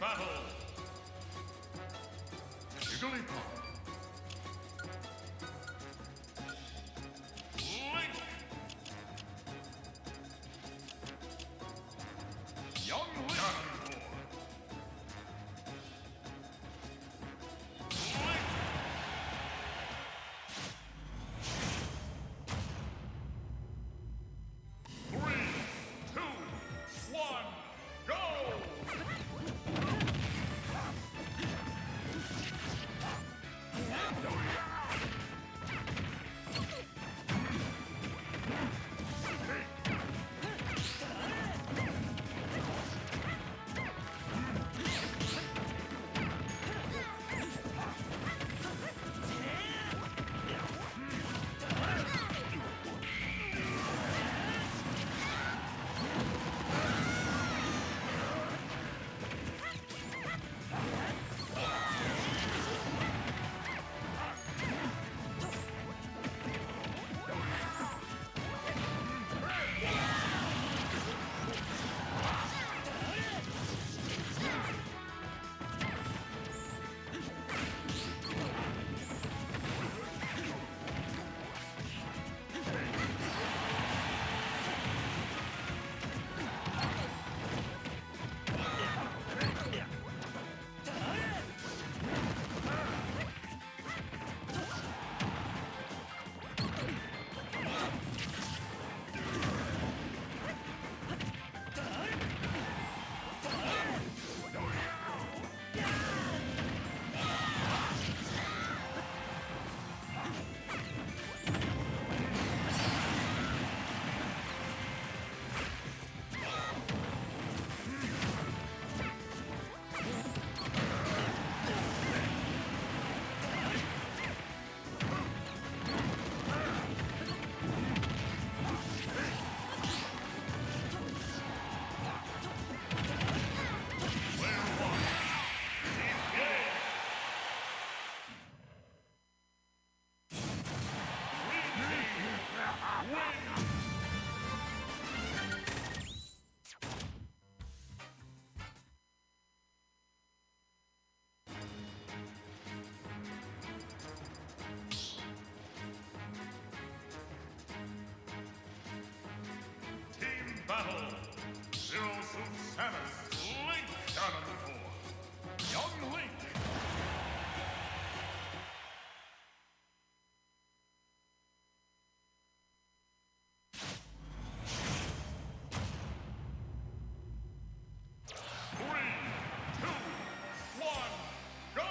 battle! Jigglypuff. Link. Young Link. Link. 3, 2, 1, go! Battle! Zero Suit Samus, Link Ganondorf. Young Link. Three, two, one, go!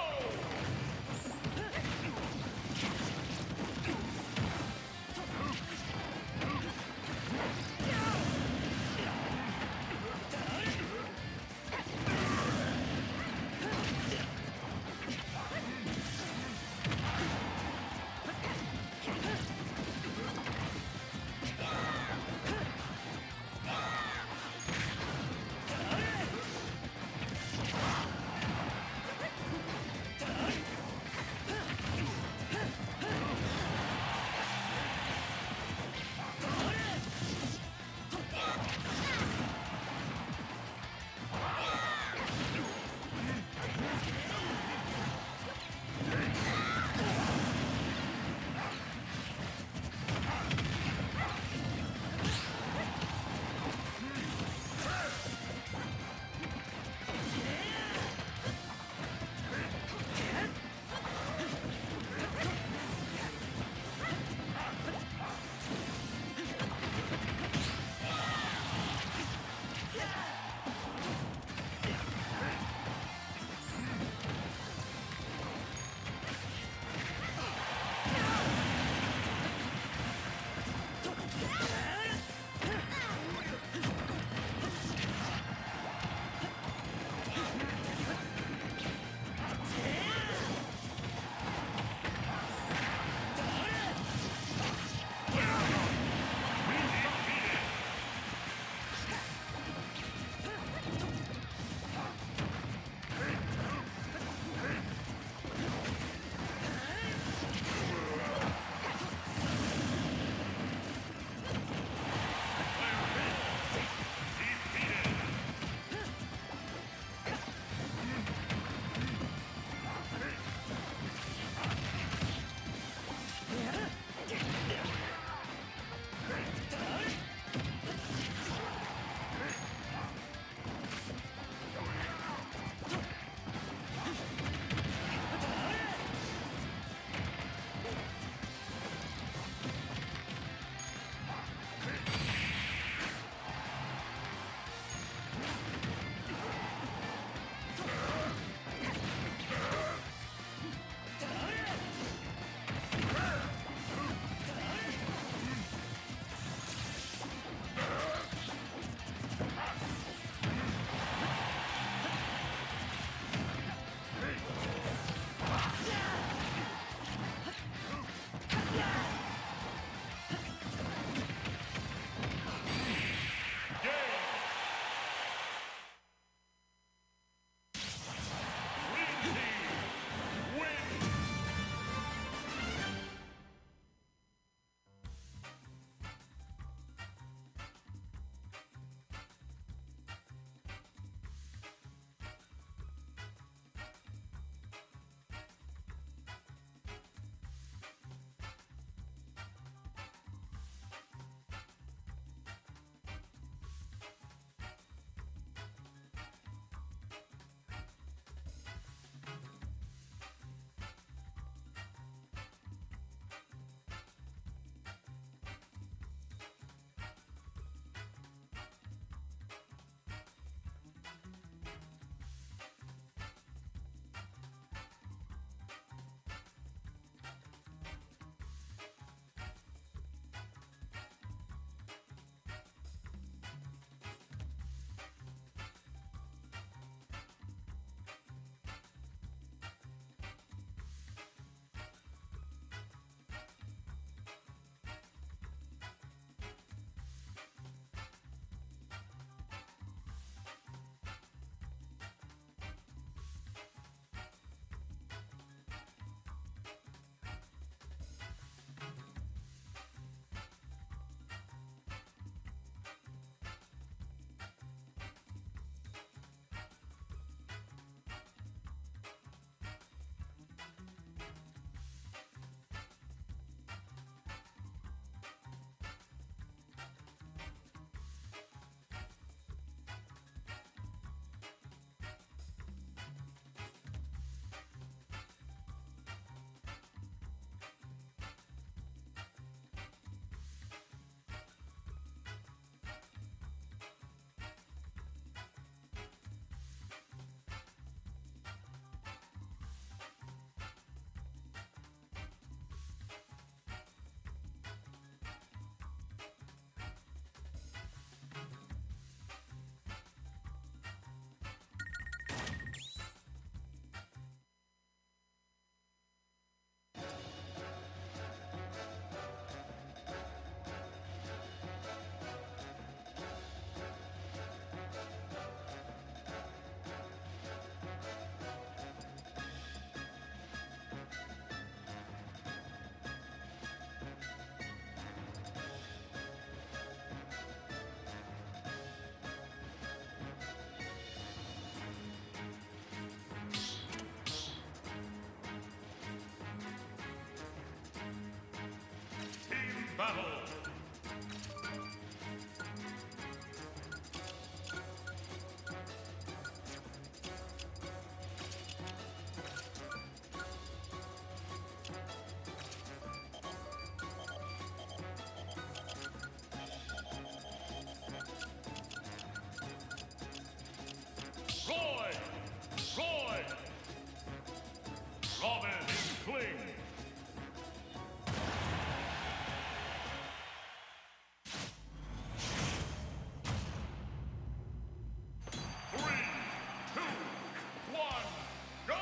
battle. Roy! Roy! Robin in Kling! Three, two, one, go!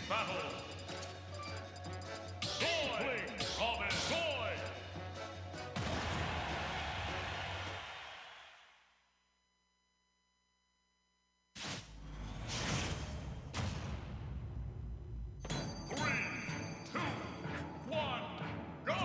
Battle! Roy! Robin! Roy! Three, two, one, go!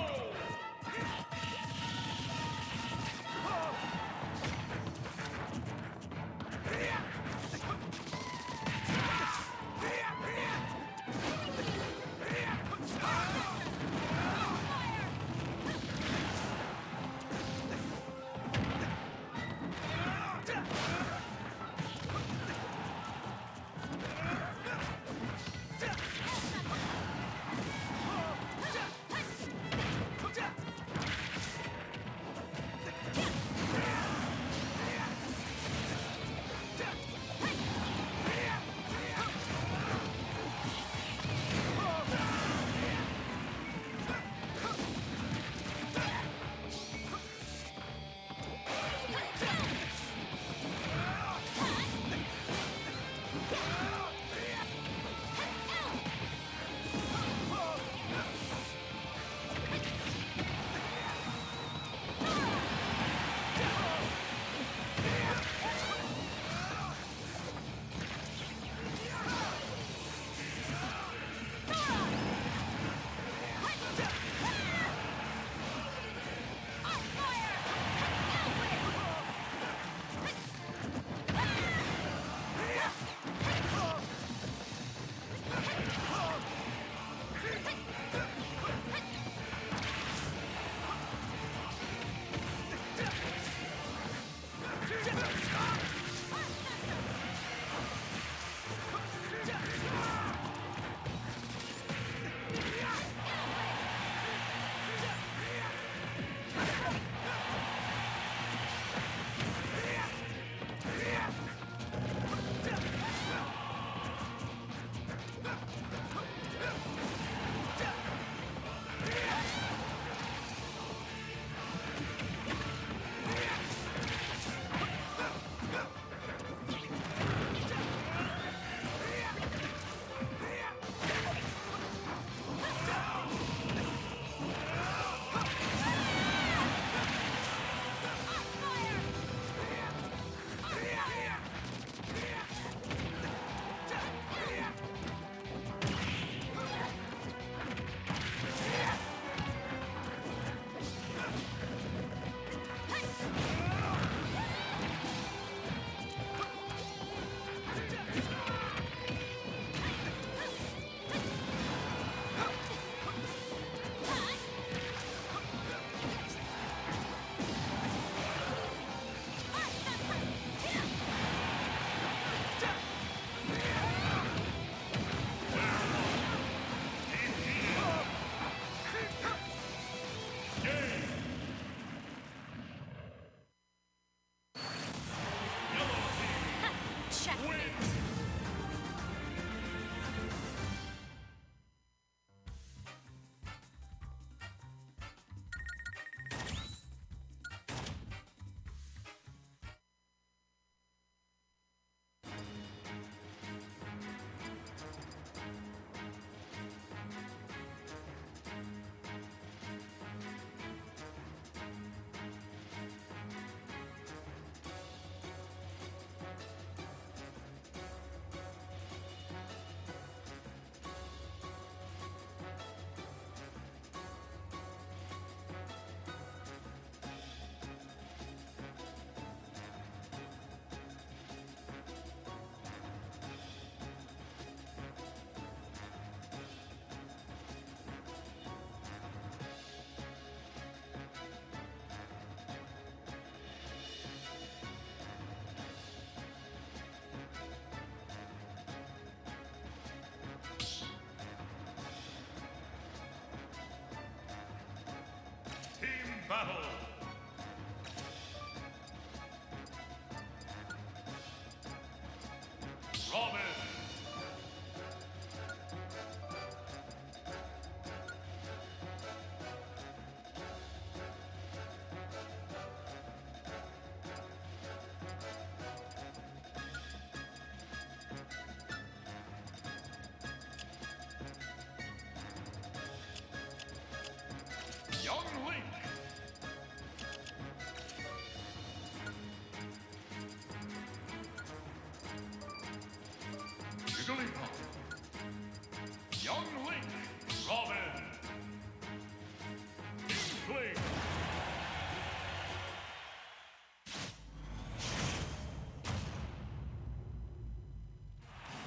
battle. Robin. Young Link. Jigglypuff. Young Link. Robin. Inkling.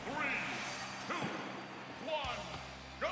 Three, two, one, go!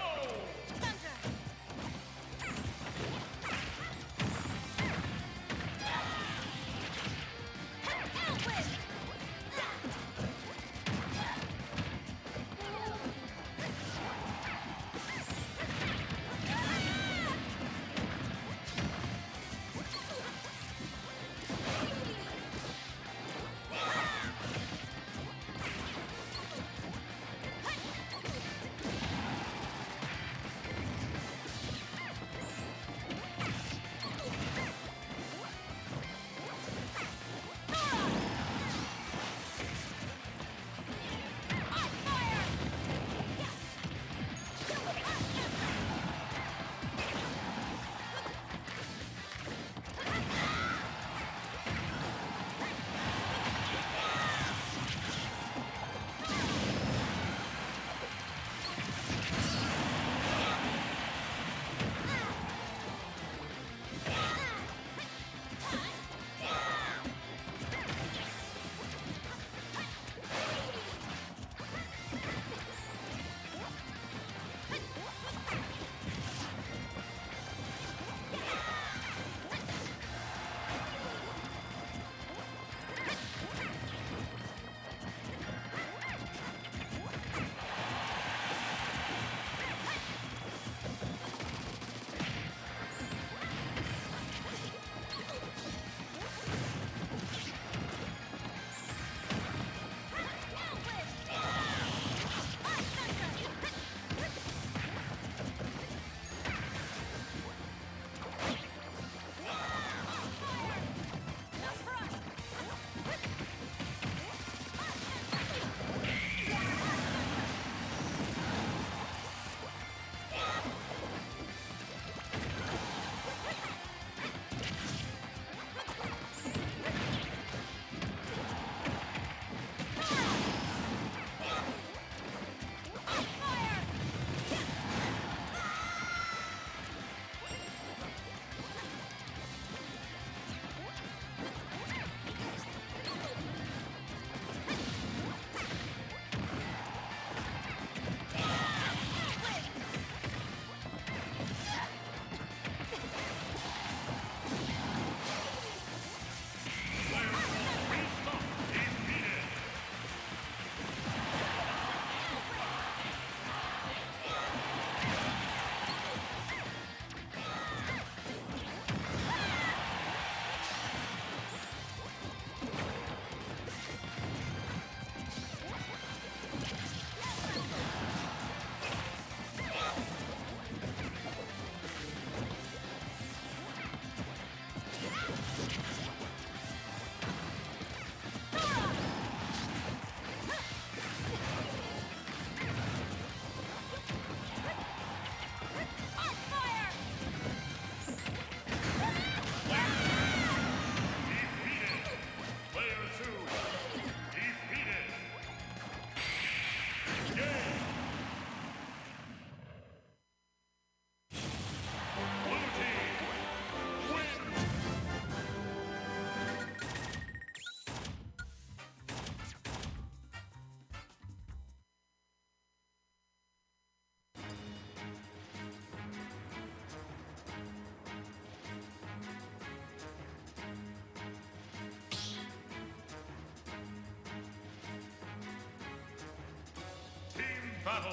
battle.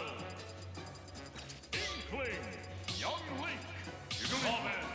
Inkling, Young Link, Robin.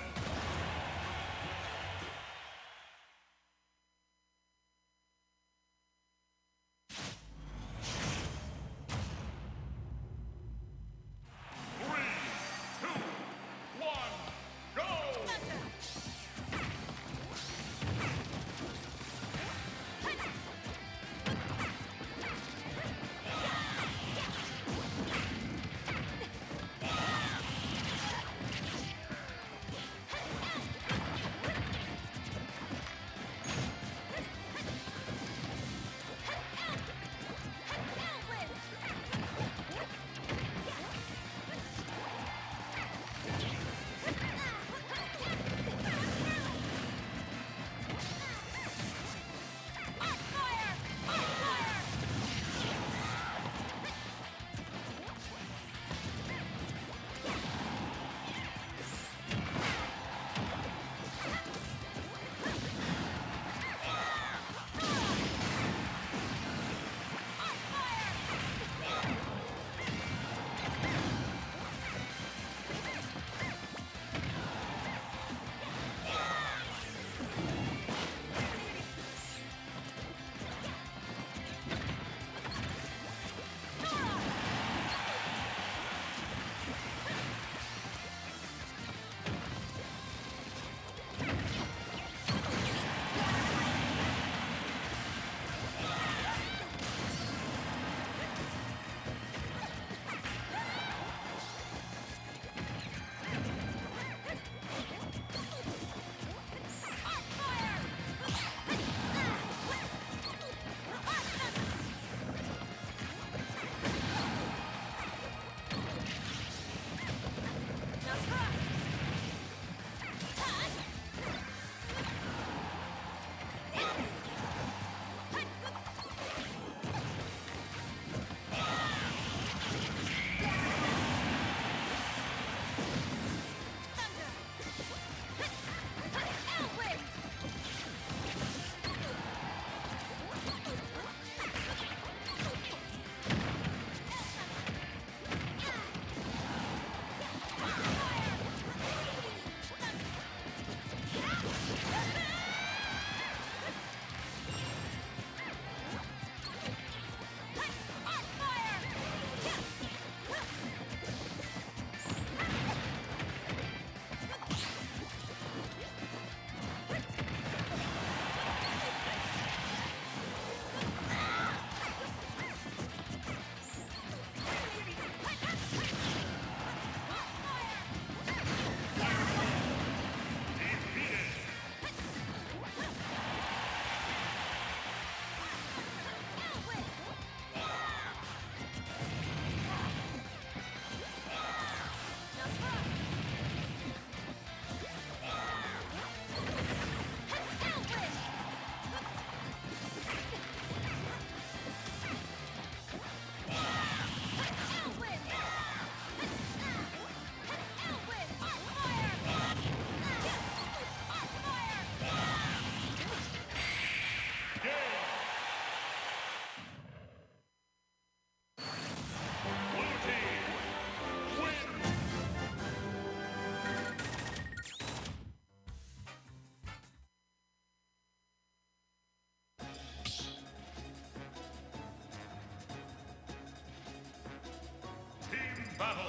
battle.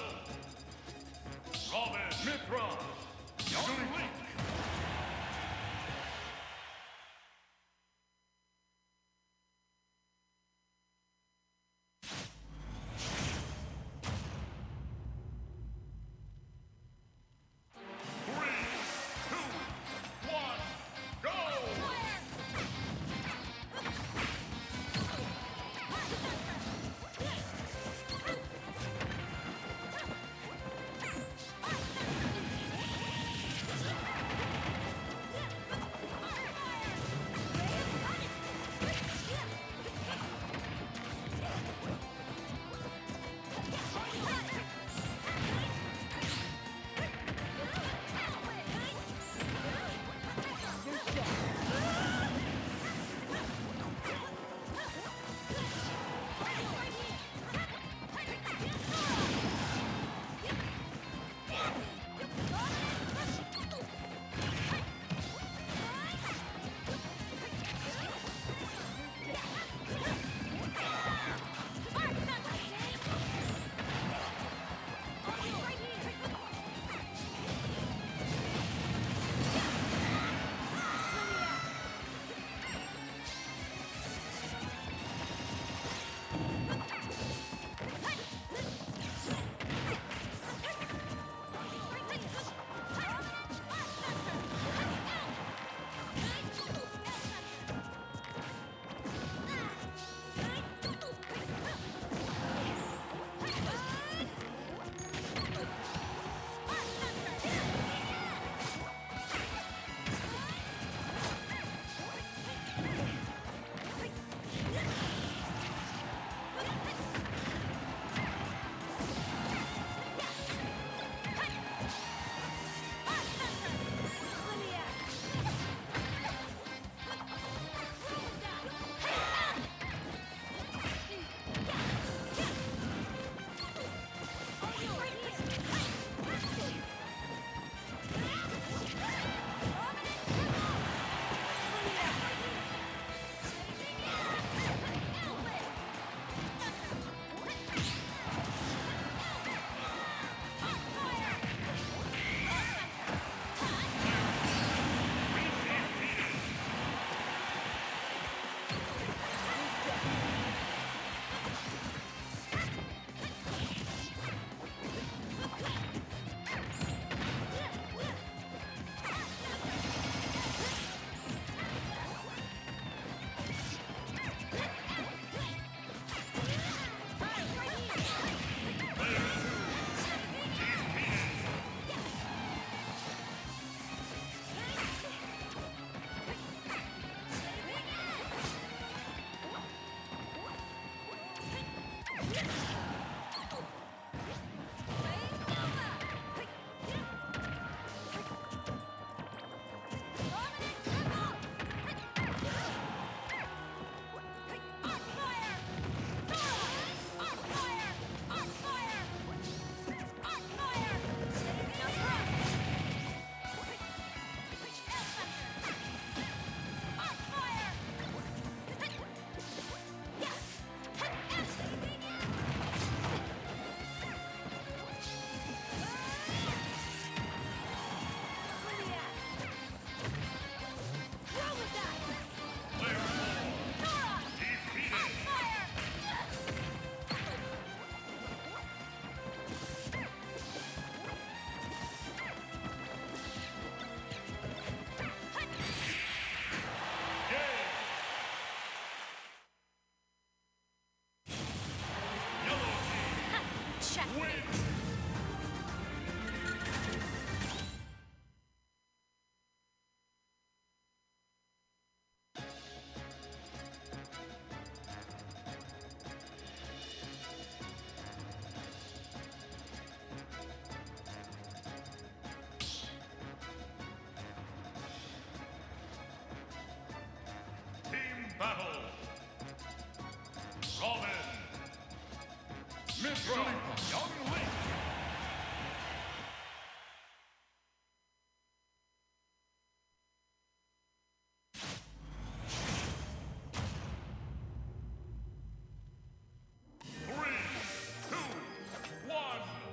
Robin, Mithra, Young Link. Battle. Robin. Mithra. Young Link. Three, two, one.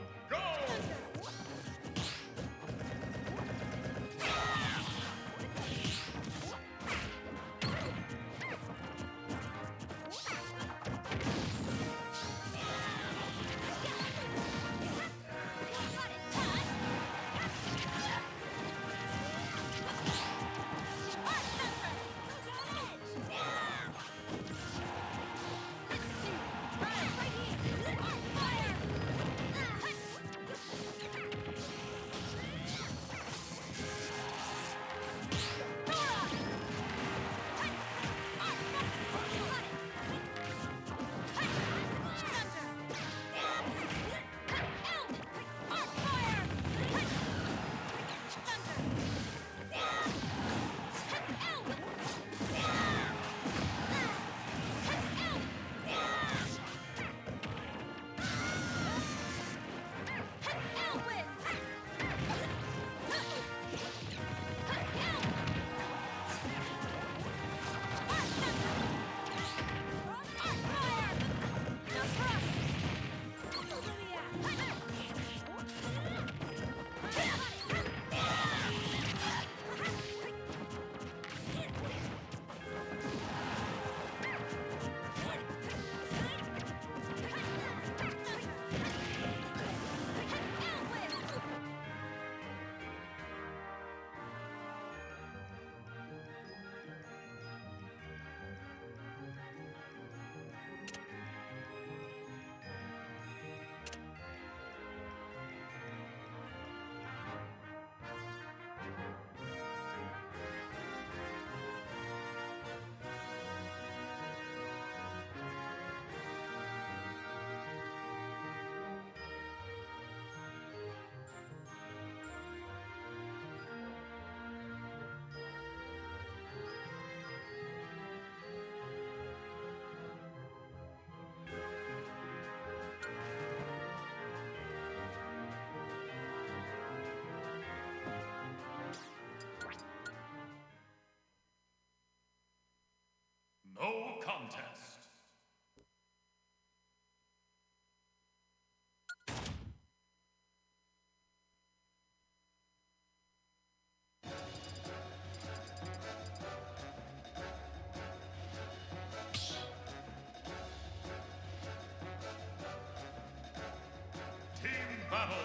battle.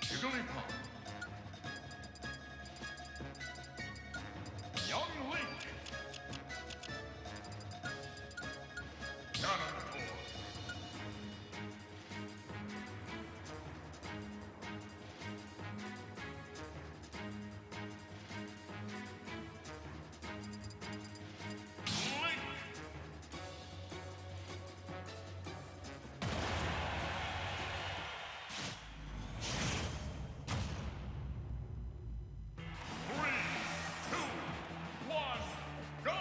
Jigglypuff. Young Link. Ganondorf. Link. Three, two, one, go!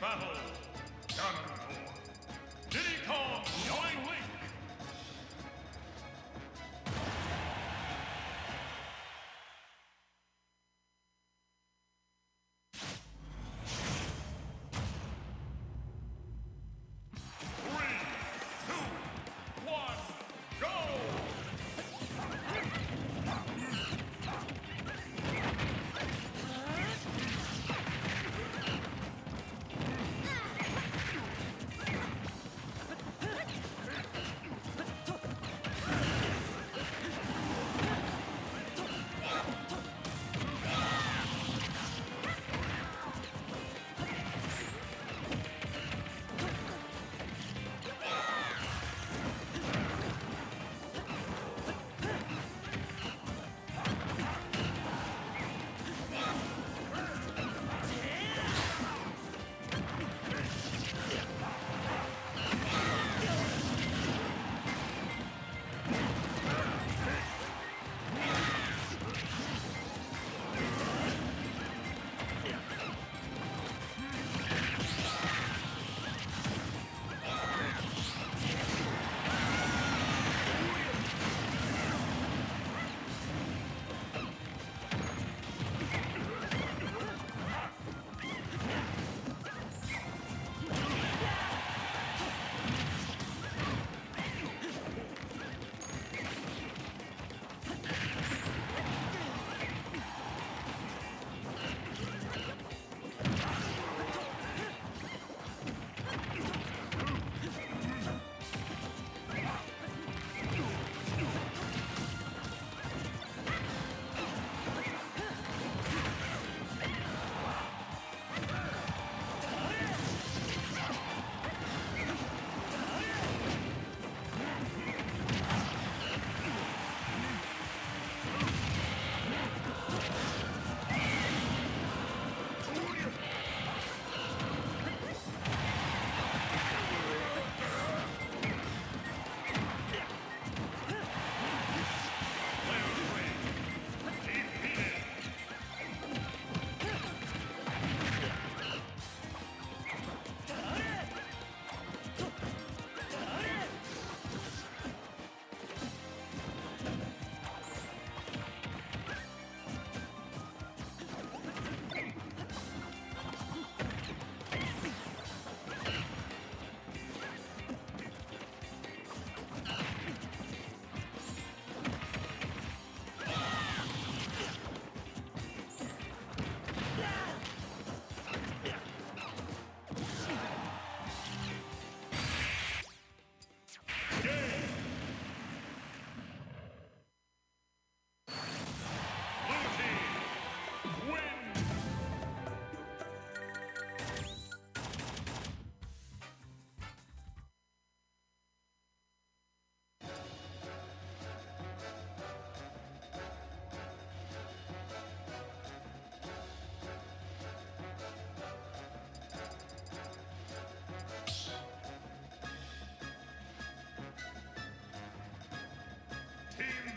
Battle. Ganondorf. Diddy Kong. Young Link. Three, two, one, go!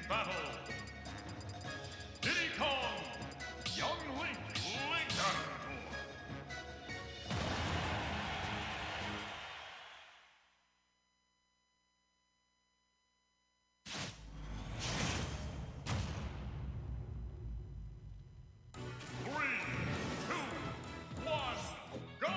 battle. Diddy Kong, Young Link, Link Ganondorf. Three, two, one, go!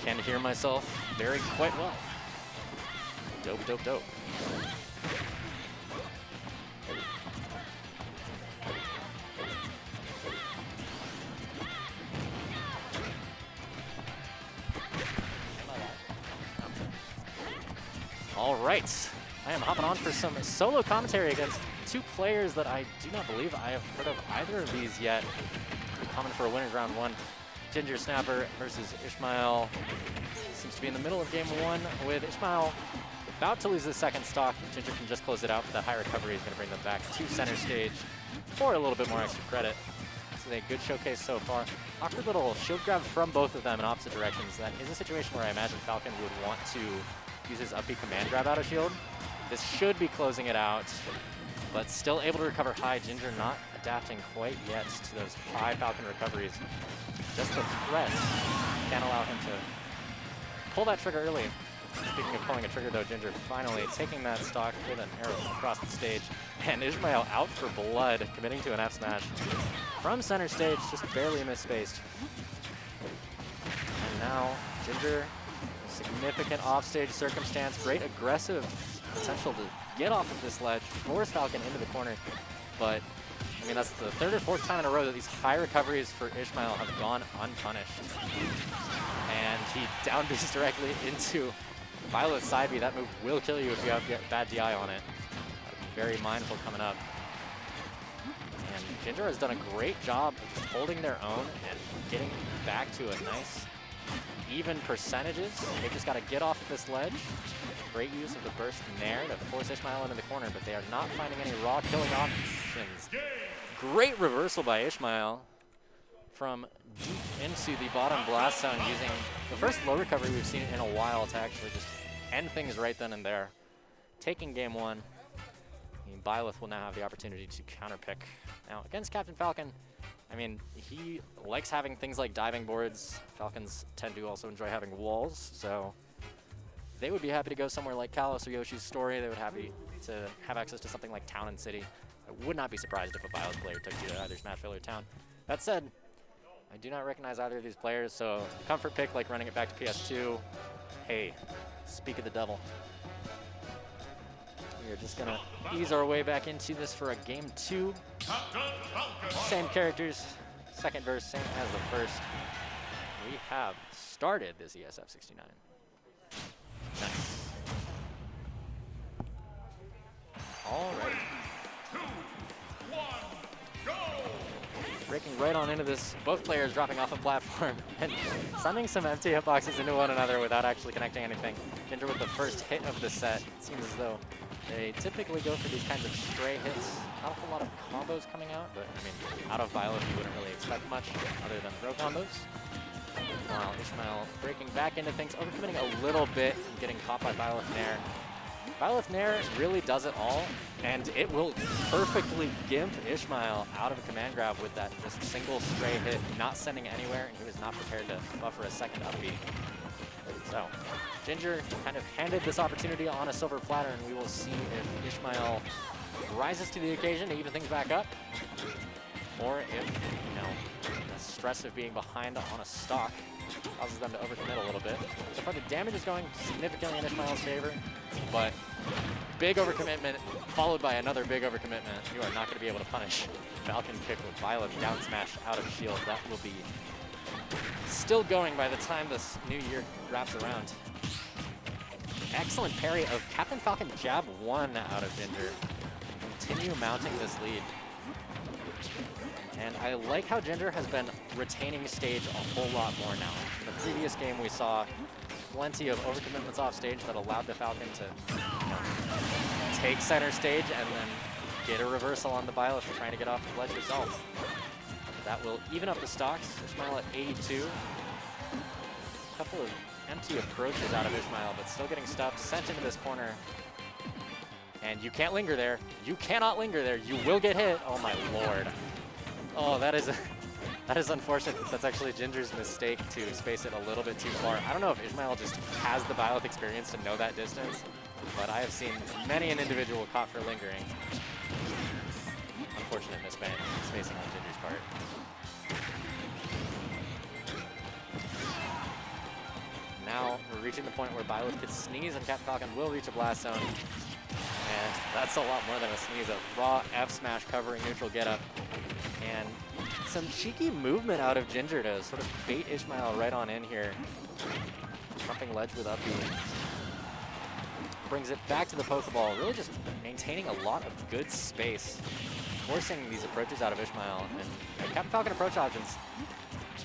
can hear myself very quite well. Dope, dope, dope. All right, I am hopping on for some solo commentary against two players that I do not believe I have heard of either of these yet. Coming for a winner's round one. Ginger Snapper versus Ishmael. Seems to be in the middle of game one with Ishmael about to lose the second stock. Ginger can just close it out, but that high recovery is going to bring them back to center stage for a little bit more extra credit. This is a good showcase so far. Awkward little shield grab from both of them in opposite directions. That is a situation where I imagine Falcon would want to use his up B command grab out of shield. This should be closing it out, but still able to recover high. Ginger not adapting quite yet to those high Falcon recoveries. Just the threat can't allow him to pull that trigger early. Speaking of pulling a trigger though, Ginger finally taking that stock with an arrow across the stage. And Ishmael out for blood, committing to an F smash from center stage, just barely misspaced. And now Ginger, significant offstage circumstance, great aggressive potential to get off of this ledge, force Falcon into the corner. But I mean, that's the third or fourth time in a row that these high recoveries for Ishmael have gone unpunished. And he down beats directly into Violet's side B. That move will kill you if you have bad DI on it. Very mindful coming up. And Ginger has done a great job of just holding their own and getting back to a nice, even percentages. They just got to get off of this ledge. Great use of the burst Nair to force Ishmael into the corner, but they are not finding any raw killing options. Great reversal by Ishmael from deep into the bottom blast zone, using the first low recovery we've seen in a while to actually just end things right then and there. Taking game one, Byleth will now have the opportunity to counterpick. Now against Captain Falcon, I mean, he likes having things like diving boards. Falcons tend to also enjoy having walls, so they would be happy to go somewhere like Kalos or Yoshi's Story. They would happy to have access to something like Town and City. I would not be surprised if a Byleth player took you to either Smashville or Town. That said, I do not recognize either of these players, so comfort pick like running it back to PS2. Hey, speak of the devil. We are just gonna ease our way back into this for a game two. Same characters, second verse, same as the first. We have started this ESF 69. Nice. All right. 3, 2, 1, go! Breaking right on into this, both players dropping off a platform and sending some empty hitboxes into one another without actually connecting anything. Ginger with the first hit of the set. It seems as though they typically go for these kinds of stray hits. Not a whole lot of combos coming out, but I mean, out of Violet you wouldn't really expect much other than throw combos. While Ishmael breaking back into things, overcommitting a little bit and getting caught by Violet Nair. Violet Nair really does it all, and it will perfectly gimp Ishmael out of a command grab with that just single stray hit, not sending anywhere, and he was not prepared to buffer a second up B. So, Ginger kind of handed this opportunity on a silver platter, and we will see if Ishmael rises to the occasion to even things back up, or if, you know, the stress of being behind on a stock causes them to overcommit a little bit. So far the damage is going significantly in Ishmael's favor, but big overcommitment followed by another big overcommitment. You are not going to be able to punish Falcon kick with Violet down smash out of shield. That will be still going by the time this new year wraps around. Excellent parry of Captain Falcon jab 1 out of Ginger. Continue mounting this lead. And I like how Ginger has been retaining stage a whole lot more now. In the previous game we saw plenty of overcommitments off stage that allowed the Falcon to, you know, take center stage and then get a reversal on the Byleth for trying to get off the ledge yourself. That will even up the stocks. Ishmael at 82. A couple of empty approaches out of Ishmael, but still getting stuffed, sent into this corner. And you can't linger there. You cannot linger there. You will get hit. Oh my lord. Oh, that is unfortunate. That's actually Ginger's mistake to space it a little bit too far. I don't know if Ishmael just has the Byleth experience to know that distance, but I have seen many an individual caught for lingering. Unfortunate spacing on Ginger's part. reaching the point where Byleth could sneeze and Captain Falcon will reach a blast zone. And that's a lot more than a sneeze. A raw F smash covering neutral get up. And some cheeky movement out of Ginger to sort of bait Ishmael right on in here. Jumping ledge with up B. Brings it back to the Pokeball, really just maintaining a lot of good space, forcing these approaches out of Ishmael. And Captain Falcon approach options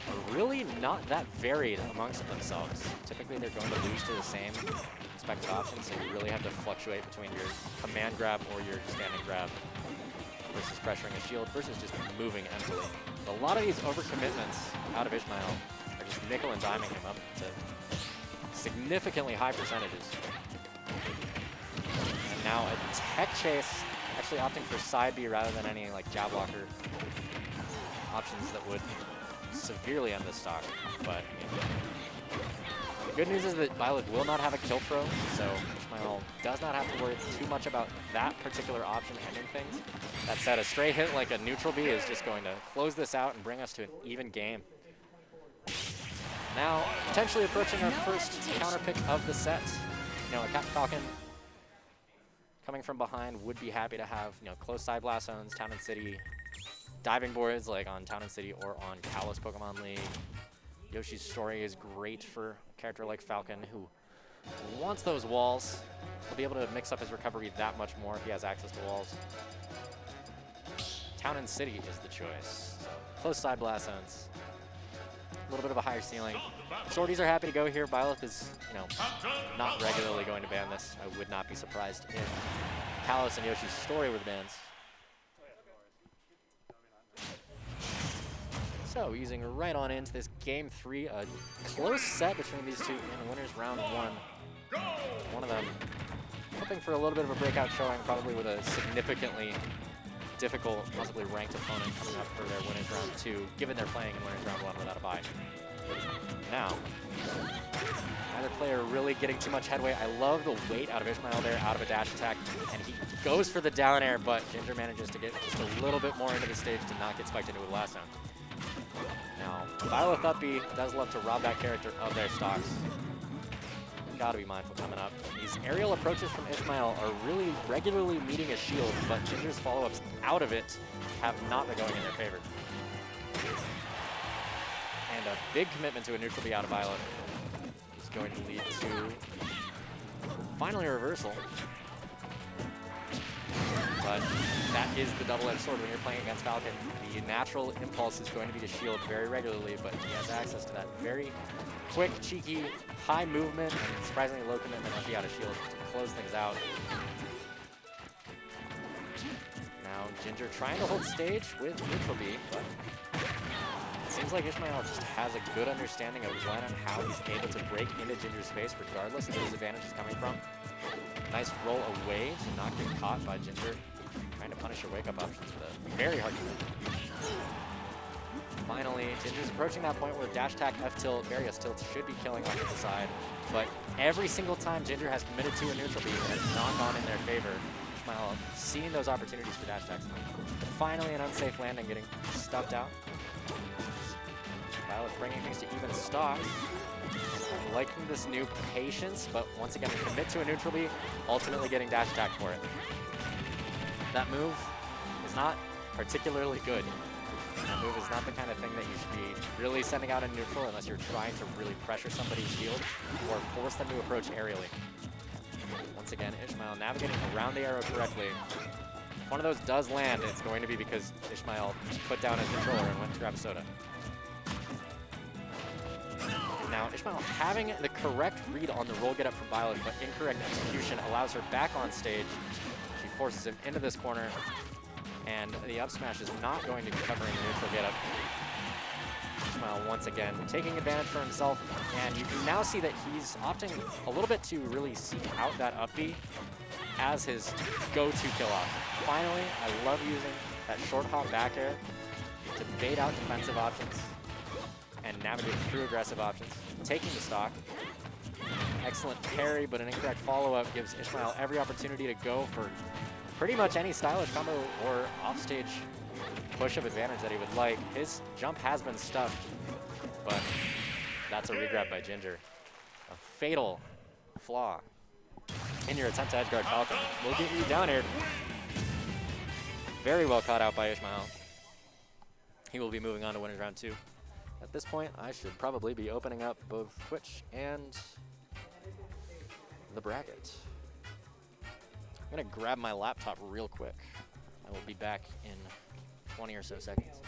are really not that varied amongst themselves. Typically they're going to lose to the same expected options, so you really have to fluctuate between your command grab or your standing grab versus pressuring a shield versus just moving emptily. A lot of these overcommitments out of Ishmael are just nickel and diming him up to significantly high percentages. And now a tech chase, actually opting for side B rather than any like jab blocker options that would severely end the stock. But the good news is that Byleth will not have a kill throw, so Ishmael does not have to worry too much about that particular option ending things. That said, a stray hit like a neutral B is just going to close this out and bring us to an even game. Now, potentially approaching our first counter pick of the set. You know, a Captain Falcon coming from behind would be happy to have, you know, close side blast zones, Town and City, diving boards like on Town and City or on Kalos Pokemon League. Yoshi's Story is great for a character like Falcon who wants those walls. He'll be able to mix up his recovery that much more if he has access to walls. Town and City is the choice. So, close side blast zones. A little bit of a higher ceiling. Swordies are happy to go here. Byleth is, you know, not regularly going to ban this. I would not be surprised if Kalos and Yoshi's Story were the bans. So, easing right on into this game 3, a close set between these two in the winners round 1. One of them hoping for a little bit of a breakout showing, probably with a significantly difficult, possibly ranked opponent coming up for their winners round 2, given they're playing in winners round 1 without a bye. Now, neither player really getting too much headway. I love the weight out of Ishmael there, out of a dash attack, and he goes for the down air, but Ginger manages to get just a little bit more into the stage to not get spiked into a blast zone. Now, Byleth up B does love to rob that character of their stocks. Gotta be mindful coming up. These aerial approaches from Ishmael are really regularly meeting a shield, but Ginger's follow-ups out of it have not been going in their favor. And a big commitment to a neutral B out of Byleth is going to lead to finally a reversal. But that is the double-edged sword when you're playing against Falcon. The natural impulse is going to be to shield very regularly, but he has access to that very quick, cheeky, high movement, and surprisingly low commitment empty out of shield to close things out. Now Ginger trying to hold stage with neutral B, but it seems like Ishmael just has a good understanding of when and how he's able to break into Ginger's space regardless of where his advantage is coming from. Nice roll away to not get caught by Ginger. Trying to punish your wake-up options with a very hard commit. Finally, Ginger's approaching that point where dash attack, F-tilt, various tilts should be killing off to the side. But every single time Ginger has committed to a neutral B, it has not gone in their favor. Ishmael seeing those opportunities for dash attacks. Finally, an unsafe landing getting stuffed out. Byleth bringing things to even stocks. I'm liking this new patience, but once again, commit to a neutral B, ultimately getting dash attack for it. That move is not particularly good. That move is not the kind of thing that you should be really sending out in neutral unless you're trying to really pressure somebody's shield or force them to approach aerially. Once again, Ishmael navigating around the arrow correctly. If one of those does land, it's going to be because Ishmael put down his controller and went to grab a soda. Now, Ishmael having the correct read on the roll get up from Byleth, but incorrect execution allows her back on stage. She forces him into this corner, and the up smash is not going to be covering the neutral get up. Ishmael once again taking advantage for himself, and you can now see that he's opting a little bit to really seek out that up B as his go-to kill off. Finally, I love using that short hop back air to bait out defensive options and navigate through aggressive options, taking the stock. Excellent parry, but an incorrect follow-up gives Ishmael every opportunity to go for pretty much any stylish combo or offstage push of advantage that he would like. His jump has been stuffed, but that's a regrab by Ginger. A fatal flaw in your attempt to edge guard Falcon will get you down here. Very well caught out by Ishmael. He will be moving on to winners round 2. At this point, I should probably be opening up both Twitch and the bracket. I'm gonna grab my laptop real quick. I will be back in 20 or so seconds.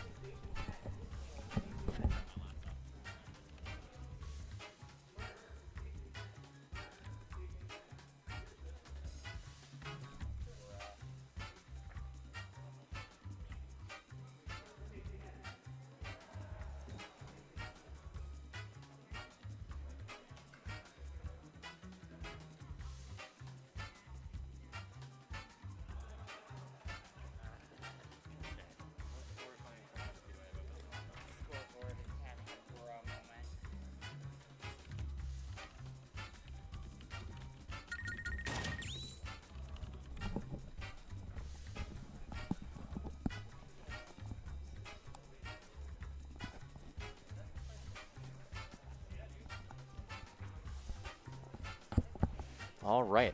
All right.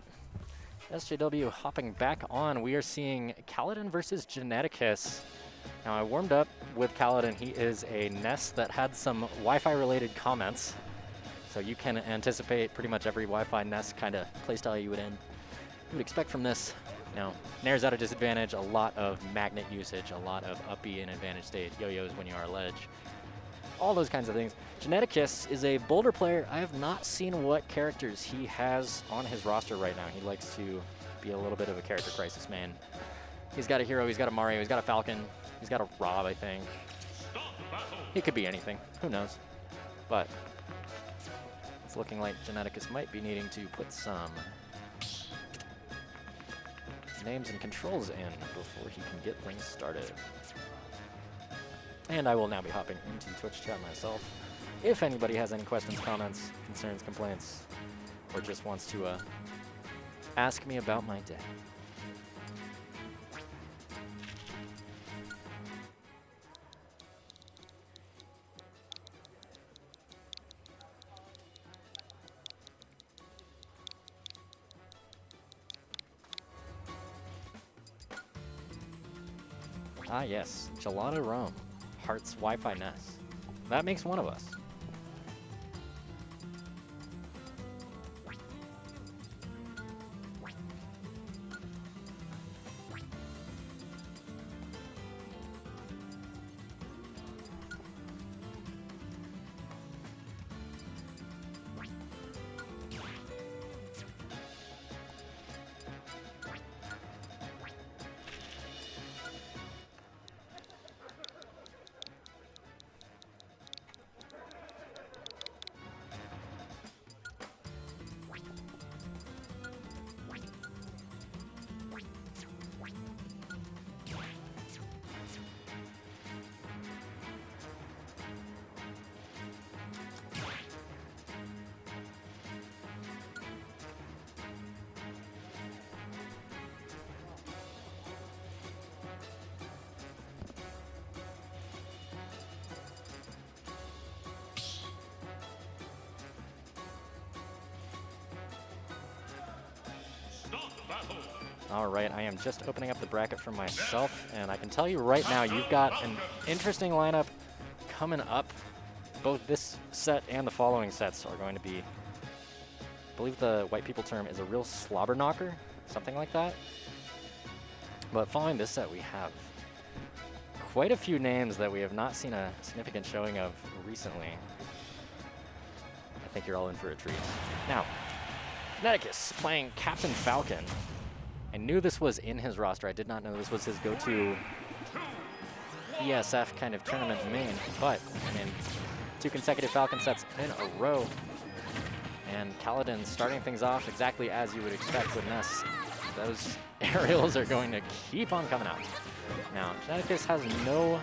SJW hopping back on. We are seeing Kaladin versus Geneticus. Now, I warmed up with Kaladin. He is a Ness that had some Wi-Fi related comments. So you can anticipate pretty much every Wi-Fi Ness kind of playstyle you would expect from this. Now, Nair's at a disadvantage, a lot of magnet usage, a lot of up B in advantage state, yo-yos when you are ledge. All those kinds of things. Geneticus is a Boulder player. I have not seen what characters he has on his roster right now. He likes to be a little bit of a character crisis man. He's got a hero, he's got a Mario, he's got a Falcon, he's got a Rob, I think. He could be anything, who knows. But it's looking like Geneticus might be needing to put some names and controls in before he can get things started. And I will now be hopping into Twitch chat myself. If anybody has any questions, comments, concerns, complaints, or just wants to ask me about my day. Ah yes, Gelato Rome. Hearts Wi-Fi Ness. That makes one of us. All right, I am just opening up the bracket for myself, and I can tell you right now, you've got an interesting lineup coming up. Both this set and the following sets are going to be, I believe the white people term is a real slobber knocker, something like that. But following this set, we have quite a few names that we have not seen a significant showing of recently. I think you're all in for a treat. Now, Geneticus playing Captain Falcon. I knew this was in his roster. I did not know this was his go-to ESF kind of tournament main, but I mean, 2 consecutive Falcon sets in a row. And Kaladin starting things off exactly as you would expect with Ness. Those aerials are going to keep on coming out. Now, Geneticus has no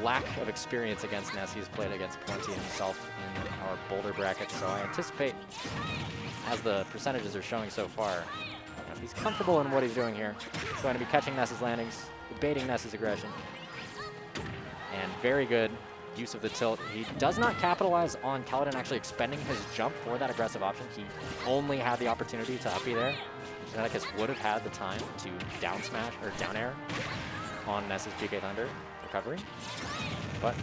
lack of experience against Ness. He's played against plenty himself in our Boulder bracket, so I anticipate, as the percentages are showing so far, he's comfortable in what he's doing here. He's going to be catching Ness's landings, baiting Ness's aggression. And very good use of the tilt. He does not capitalize on Kaladin actually expending his jump for that aggressive option. He only had the opportunity to uppy there. Geneticus would have had the time to down smash or down air on Ness's PK Thunder recovery. But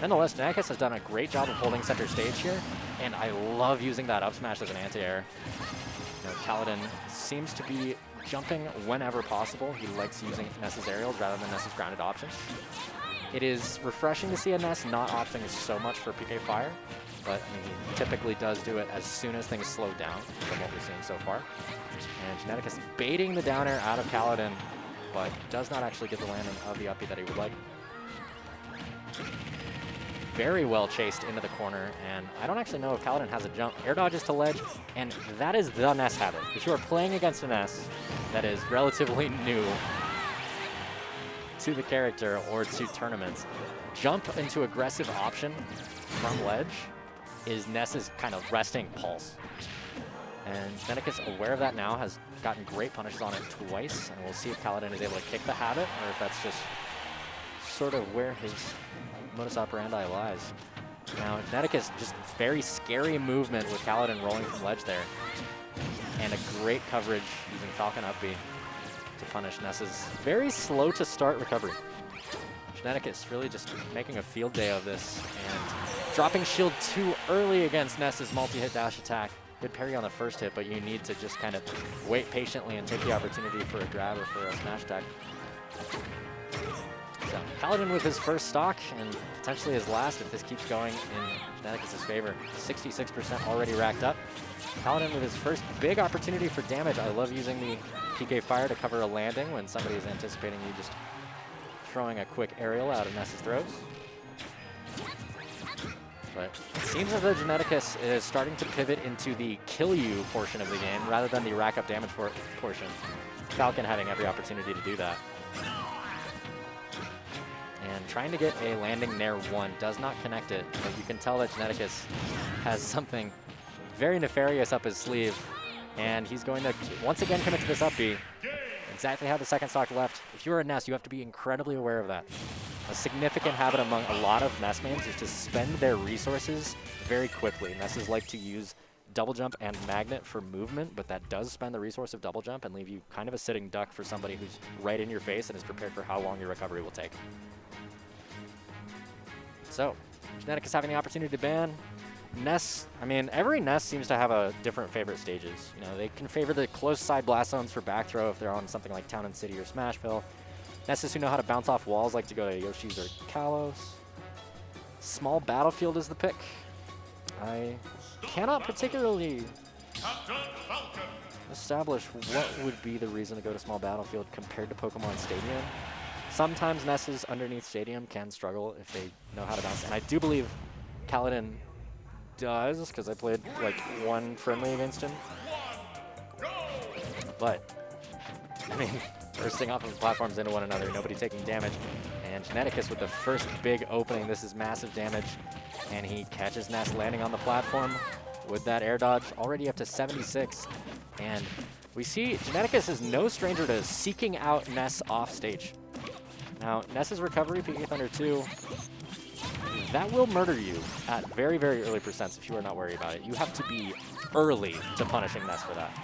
nonetheless, Geneticus has done a great job of holding center stage here, and I love using that up smash as an anti-air. You know, Kaladin seems to be jumping whenever possible. He likes using Ness's aerials rather than Ness's grounded options. It is refreshing to see a Ness not opting so much for PK Fire, but I mean, he typically does do it as soon as things slow down from what we're seeing so far. And Geneticus baiting the down air out of Kaladin, but does not actually get the landing of the uppy that he would like. Very well chased into the corner, and I don't actually know if Kaladin has a jump. Air dodges to ledge, and that is the Ness habit. If you are playing against a Ness that is relatively new to the character or to tournaments, jump into aggressive option from ledge is Ness's kind of resting pulse. And Geneticus, aware of that now, has gotten great punishes on it twice, and we'll see if Kaladin is able to kick the habit, or if that's just sort of where his modus operandi lies. Now, Geneticus, just very scary movement with Kaladin rolling from ledge there, and a great coverage using Falcon Uppy to punish Ness's very slow to start recovery. Geneticus really just making a field day of this, and dropping shield too early against Ness's multi-hit dash attack. Good parry on the first hit, but you need to just kind of wait patiently and take the opportunity for a grab or for a smash attack. So Kaladin with his first stock, and potentially his last if this keeps going in Geneticus' favor. 66% already racked up. Kaladin with his first big opportunity for damage. I love using the PK Fire to cover a landing when somebody is anticipating you just throwing a quick aerial out of Ness's throws. But it seems as though Geneticus is starting to pivot into the kill you portion of the game rather than the rack up damage portion. Falcon having every opportunity to do that. And trying to get a landing Nair 1 does not connect it, but you can tell that Geneticus has something very nefarious up his sleeve, and he's going to once again commit to this up B. Exactly how the second stock left. If you're a Ness, you have to be incredibly aware of that. A significant habit among a lot of Ness mains is to spend their resources very quickly. Nesses like to use double jump and magnet for movement, but that does spend the resource of double jump and leave you kind of a sitting duck for somebody who's right in your face and is prepared for how long your recovery will take. So, Geneticus having the opportunity to ban. Ness, I mean, every Ness seems to have a different favorite stages. You know, they can favor the close side blast zones for back throw if they're on something like Town and City or Smashville. Nesses who know how to bounce off walls like to go to Yoshi's or Kalos. Small battlefield is the pick. I cannot particularly establish what would be the reason to go to small battlefield compared to Pokemon Stadium. Sometimes Nesses underneath Stadium can struggle if they know how to bounce, and I do believe Kaladin does, because I played like one friendly against him. But, I mean, bursting off of platforms into one another, nobody taking damage. And Geneticus with the first big opening. This is massive damage. And he catches Ness landing on the platform with that air dodge, already up to 76. And we see Geneticus is no stranger to seeking out Ness off stage. Now, Ness's recovery, PK Thunder 2, that will murder you at very, very early percents if you are not worried about it. You have to be early to punishing Ness for that.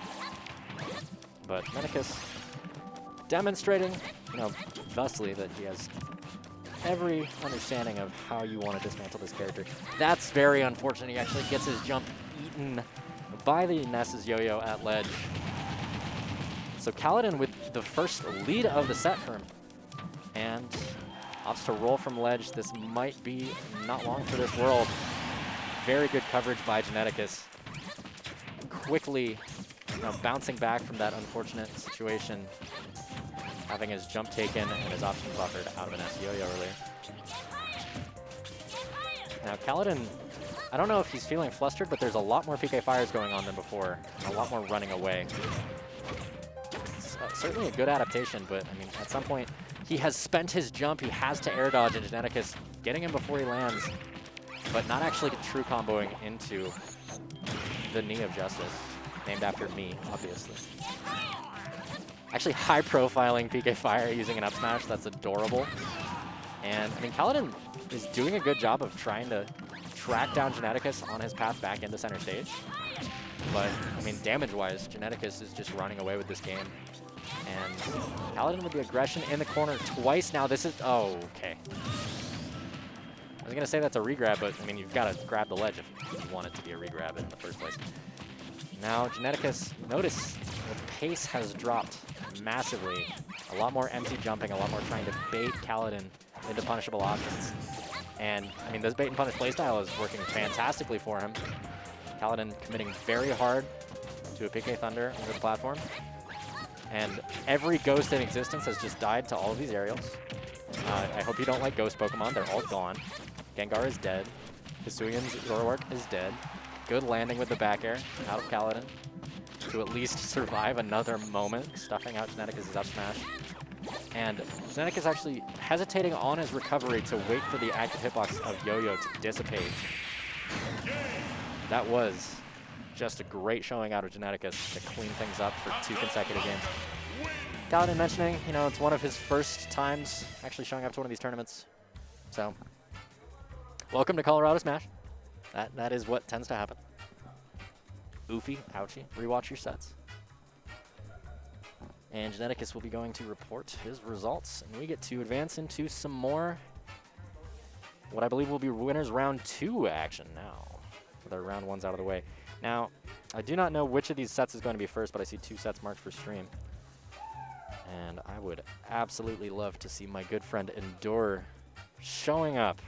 But Geneticus demonstrating, you know, thusly that he has every understanding of how you want to dismantle this character. That's very unfortunate. He actually gets his jump eaten by the Ness's yo-yo at ledge. So Kaladin with the first lead of the set for him. And opts to roll from ledge. This might be not long for this world. Very good coverage by Geneticus. Quickly, you know, bouncing back from that unfortunate situation, having his jump taken and his option buffered out of an S-yo-yo earlier. Now Kaladin, I don't know if he's feeling flustered, but there's a lot more PK Fires going on than before, and a lot more running away. It's certainly a good adaptation, but I mean, at some point, he has spent his jump, he has to air dodge, and Geneticus getting him before he lands, but not actually true comboing into the Knee of Justice, named after me, obviously. Actually high profiling PK Fire using an up smash, that's adorable. And, I mean, Kaladin is doing a good job of trying to track down Geneticus on his path back into center stage. But, I mean, damage-wise, Geneticus is just running away with this game. And Kaladin with the aggression in the corner twice now. This is, oh, okay. I was going to say that's a regrab, but, I mean, you've got to grab the ledge if you want it to be a regrab in the first place. Now, Geneticus, notice the pace has dropped massively. A lot more empty jumping, a lot more trying to bait Kaladin into punishable options. And, I mean, this bait and punish playstyle is working fantastically for him. Kaladin committing very hard to a PK Thunder over the platform. And every ghost in existence has just died to all of these aerials. I hope you don't like ghost Pokemon. They're all gone. Gengar is dead. Hisuian's Zoroark is dead. Good landing with the back air out of Kaladin to at least survive another moment, stuffing out Geneticus' up smash. And Geneticus is actually hesitating on his recovery to wait for the active hitbox of Yo-Yo to dissipate. That was just a great showing out of Geneticus to clean things up for 2 consecutive games. Kaladin mentioning, you know, it's one of his first times actually showing up to one of these tournaments. So, welcome to Colorado Smash. That is what tends to happen. Oofy, ouchie, rewatch your sets. And Geneticus will be going to report his results, and we get to advance into some more, what I believe will be winners round 2 action now, with our round 1s out of the way. Now, I do not know which of these sets is going to be first, but I see 2 sets marked for stream. And I would absolutely love to see my good friend Endure showing up.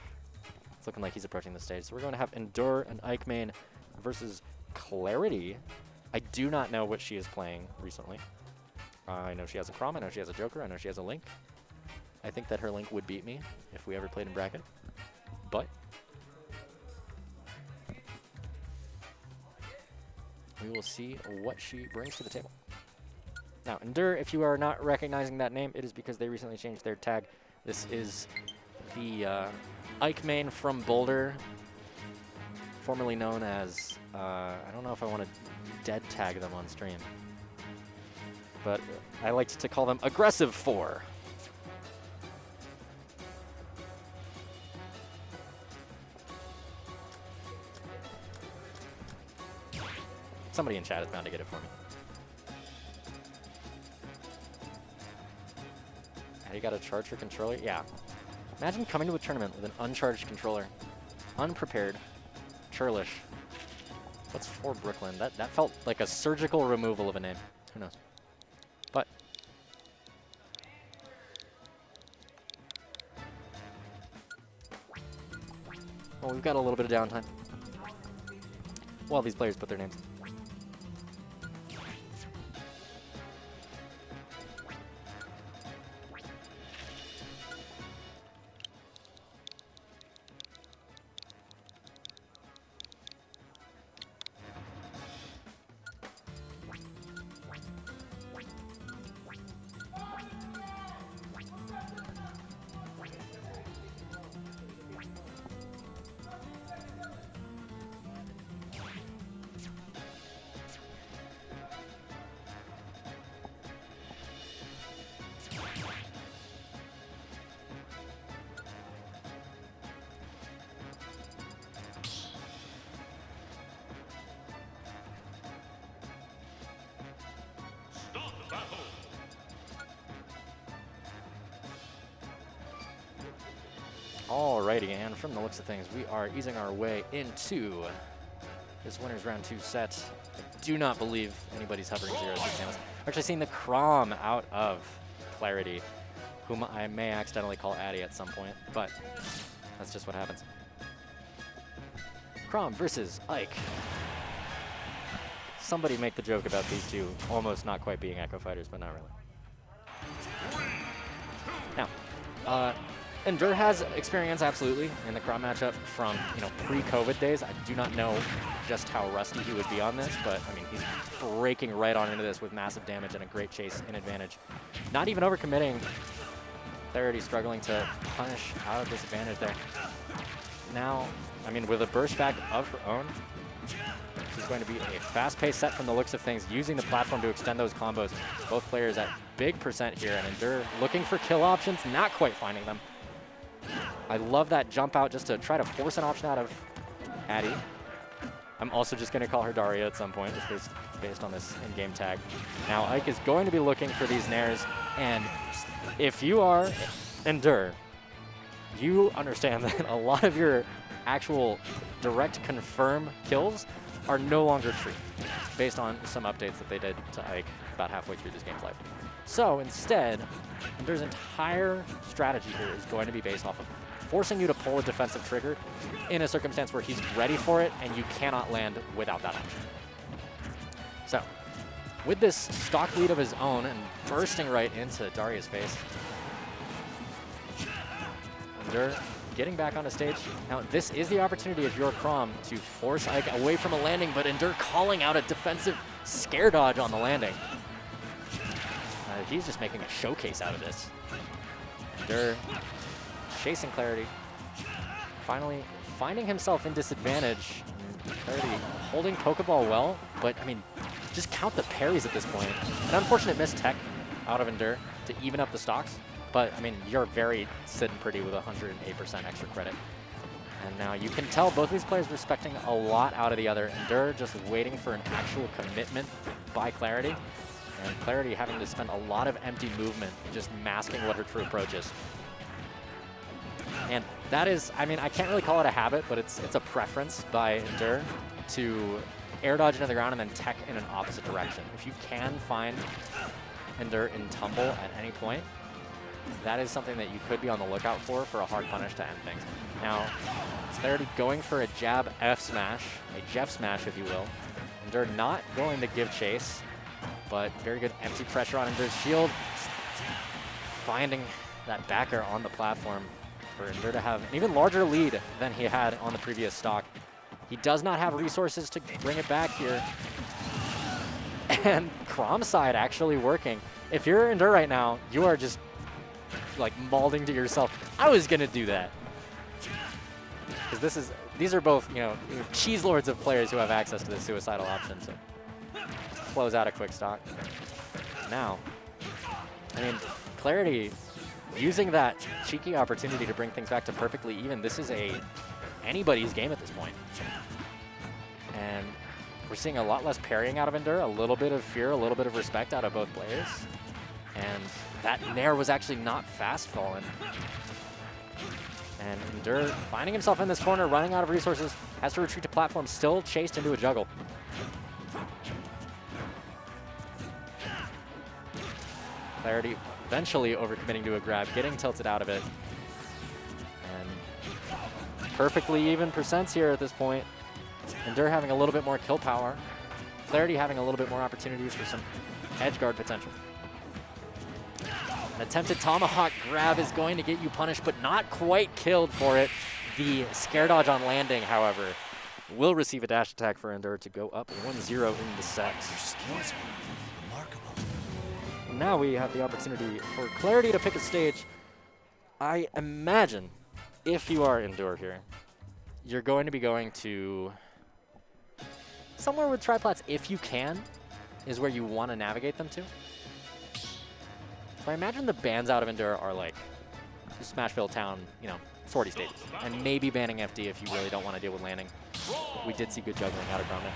It's looking like he's approaching the stage. So we're going to have Endure and Ike versus Clarity. I do not know what she is playing recently. I know she has a Chrom, I know she has a Joker, I know she has a Link. I think that her Link would beat me if we ever played in bracket. But we will see what she brings to the table. Now, Endure, if you are not recognizing that name, it is because they recently changed their tag. This is the Ike main from Boulder, formerly known as, I don't know if I want to dead tag them on stream, but I like to call them Aggressive 4. Somebody in chat is bound to get it for me. You gotta charge your controller? Yeah. Imagine coming to a tournament with an uncharged controller. Unprepared. Churlish. What's for Brooklyn? That felt like a surgical removal of a name. Who knows? But well, we've got a little bit of downtime while these players put their names. Alrighty, and from the looks of things, we are easing our way into this winner's round 2 set. I do not believe anybody's hovering 0-6 channels. We're actually seeing the Chrom out of Clarity, whom I may accidentally call Addy at some point, but that's just what happens. Chrom versus Ike. Somebody make the joke about these two almost not quite being Echo Fighters, but not really. Now, Endure has experience, absolutely, in the Chrom matchup from, you know, pre-COVID days. I do not know just how rusty he would be on this, but, I mean, he's breaking right on into this with massive damage and a great chase in advantage. Not even overcommitting. Clarity struggling to punish out of disadvantage there. Now, I mean, with a burst back of her own, this is going to be a fast-paced set from the looks of things, using the platform to extend those combos. Both players at big percent here, and Endure looking for kill options, not quite finding them. I love that jump out just to try to force an option out of Addie. I'm also just going to call her Daria at some point, just based on this in-game tag. Now, Ike is going to be looking for these nairs, and if you are Endure, you understand that a lot of your actual direct confirm kills are no longer true, based on some updates that they did to Ike about halfway through this game's life. So instead, Endure's entire strategy here is going to be based off of forcing you to pull a defensive trigger in a circumstance where he's ready for it and you cannot land without that option. So, with this stock lead of his own and bursting right into Daria's face, Endure getting back on the stage. Now, this is the opportunity if you're Chrom to force Ike away from a landing, but Endure calling out a defensive scare dodge on the landing. He's just making a showcase out of this. Endure chasing Clarity. Finally finding himself in disadvantage. Clarity holding Pokeball well, but I mean, just count the parries at this point. An unfortunate missed tech out of Endure to even up the stocks, but I mean, you're very sitting pretty with 108% extra credit. And now you can tell both these players respecting a lot out of the other. Endure just waiting for an actual commitment by Clarity, and Clarity having to spend a lot of empty movement just masking what her true approach is. And that is, I mean, I can't really call it a habit, but it's a preference by Endure to air dodge into the ground and then tech in an opposite direction. If you can find Endure in tumble at any point, that is something that you could be on the lookout for a hard punish to end things. Now, Clarity going for a jab F smash, a Jeff smash if you will. Endure not going to give chase, but very good empty pressure on Endure's shield. Finding that backer on the platform for Endure to have an even larger lead than he had on the previous stock. He does not have resources to bring it back here. And Chrom's side actually working. If you're Endure right now, you are just like mauling to yourself, I was gonna do that. Because these are both, you know, cheese lords of players who have access to the suicidal option to close out a quick stock. Now, I mean, Clarity using that cheeky opportunity to bring things back to perfectly even. This is anybody's game at this point. And we're seeing a lot less parrying out of Endure, a little bit of fear, a little bit of respect out of both players. And that nair was actually not fast fallen. And Endure finding himself in this corner, running out of resources, has to retreat to platform, still chased into a juggle. Clarity eventually overcommitting to a grab, getting tilted out of it. And perfectly even percents here at this point. Endure having a little bit more kill power. Clarity having a little bit more opportunities for some edge guard potential. An attempted tomahawk grab is going to get you punished, but not quite killed for it. The scare dodge on landing, however, will receive a dash attack for Endure to go up 1-0 in the set. Now we have the opportunity for Clarity to pick a stage. I imagine if you are Endure here, you're going to be going to somewhere with triplats, if you can, is where you want to navigate them to. So I imagine the bans out of Endure are like Smashville Town, you know, sortie stages, and maybe banning FD if you really don't want to deal with landing. But we did see good juggling out of Gromit.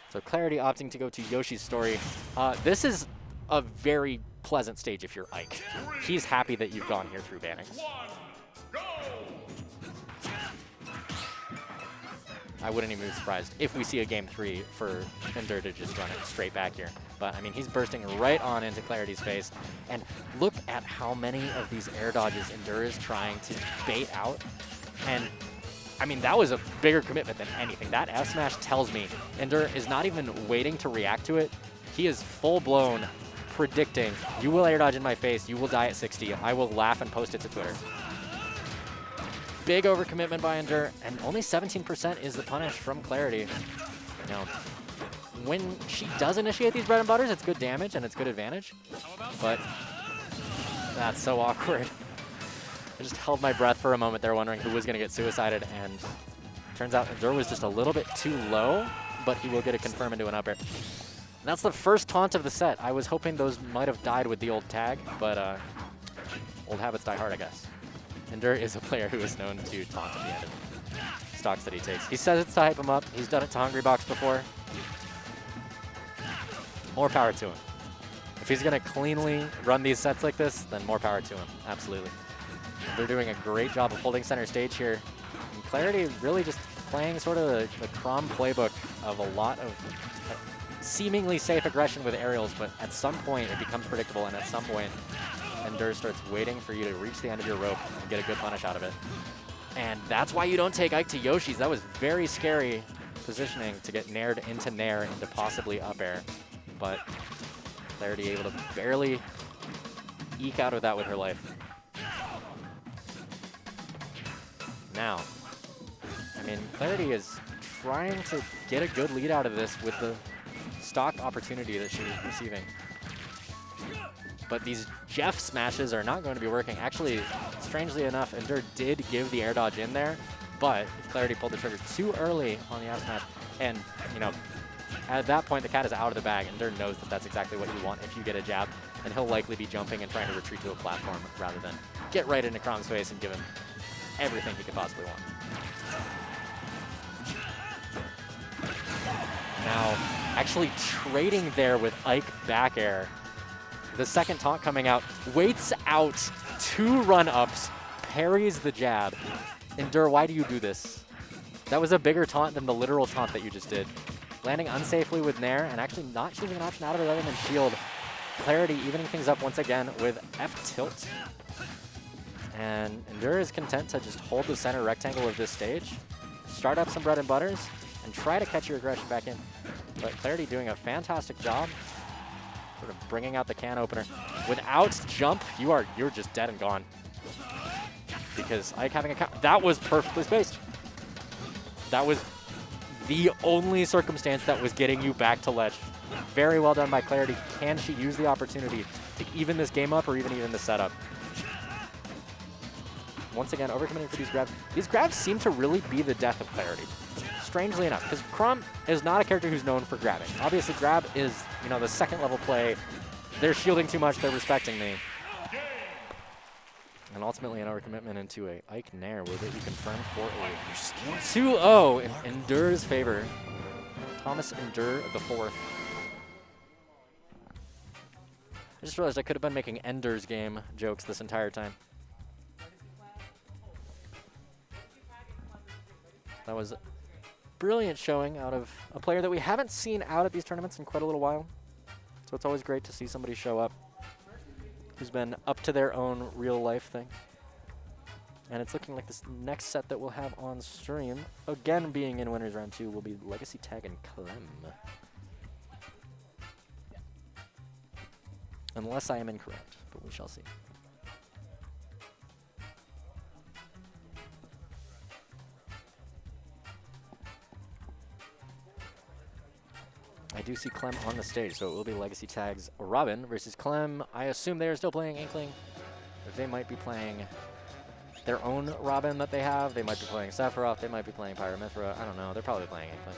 So Clarity opting to go to Yoshi's Story. This is a very pleasant stage if you're Ike. He's happy that you've gone here through banning. I wouldn't even be surprised if we see a game 3 for Endure to just run it straight back here. But I mean, he's bursting right on into Clarity's face. And look at how many of these air dodges Endure is trying to bait out. And I mean, that was a bigger commitment than anything. That F smash tells me Endure is not even waiting to react to it. He is full-blown predicting, you will air dodge in my face, you will die at 60, I will laugh and post it to Twitter. Big overcommitment by Endure, and only 17% is the punish from Clarity. Now, when she does initiate these bread and butters, it's good damage and it's good advantage, but that's so awkward. I just held my breath for a moment there wondering who was going to get suicided, and turns out Endure was just a little bit too low, but he will get a confirm into an up air. And that's the first taunt of the set. I was hoping those might have died with the old tag, but old habits die hard, I guess. Endur is a player who is known to taunt at the end of stocks that he takes. He says it's to hype him up. He's done it to Hungrybox before. More power to him. If he's going to cleanly run these sets like this, then more power to him. Absolutely. And they're doing a great job of holding center stage here. And Clarity really just playing sort of the Chrom playbook of a lot of seemingly safe aggression with aerials, but at some point it becomes predictable, and at some point Endur starts waiting for you to reach the end of your rope and get a good punish out of it. And that's why you don't take Ike to Yoshi's. That was very scary positioning to get nared into nair into possibly up air. But Clarity able to barely eke out of that with her life. Now, I mean, Clarity is trying to get a good lead out of this with the stock opportunity that she was receiving. But these Jeff smashes are not going to be working. Actually, strangely enough, Endur did give the air dodge in there, but Clarity pulled the trigger too early on the out smash. And, you know, at that point, the cat is out of the bag. Endur knows that that's exactly what you want if you get a jab, and he'll likely be jumping and trying to retreat to a platform rather than get right into Chrom's face and give him everything he could possibly want. Now, actually trading there with Ike back air. The second taunt coming out, waits out 2 run-ups, parries the jab. Endur, why do you do this? That was a bigger taunt than the literal taunt that you just did. Landing unsafely with nair and actually not choosing an option out of it other than shield. Clarity evening things up once again with F tilt. And Endur is content to just hold the center rectangle of this stage, start up some bread and butters, and try to catch your aggression back in. But Clarity doing a fantastic job, sort of bringing out the can opener. Without jump, you're just dead and gone. Because Ike having a count, that was perfectly spaced. That was the only circumstance that was getting you back to ledge. Very well done by Clarity. Can she use the opportunity to even this game up or even the setup? Once again, overcommitting for these grabs. These grabs seem to really be the death of Clarity. Strangely enough, because Chrom is not a character who's known for grabbing. Obviously, grab is, you know, the second level play. They're shielding too much, they're respecting me. And ultimately an overcommitment into a Ike nair will get you confirmed for a 2-0 in Endur's favor. Thomas Endur the 4th. I just realized I could have been making Ender's Game jokes this entire time. That was a brilliant showing out of a player that we haven't seen out at these tournaments in quite a little while. So it's always great to see somebody show up who's been up to their own real life thing. And it's looking like this next set that we'll have on stream, again being in Winners Round 2, will be Legacy Tag and Clem. Unless I am incorrect, but we shall see. I do see Clem on the stage, so it will be Legacy Tag's Robin versus Clem. I assume they are still playing Inkling. They might be playing their own Robin that they have. They might be playing Sephiroth. They might be playing Pyramithra. I don't know. They're probably playing Inkling.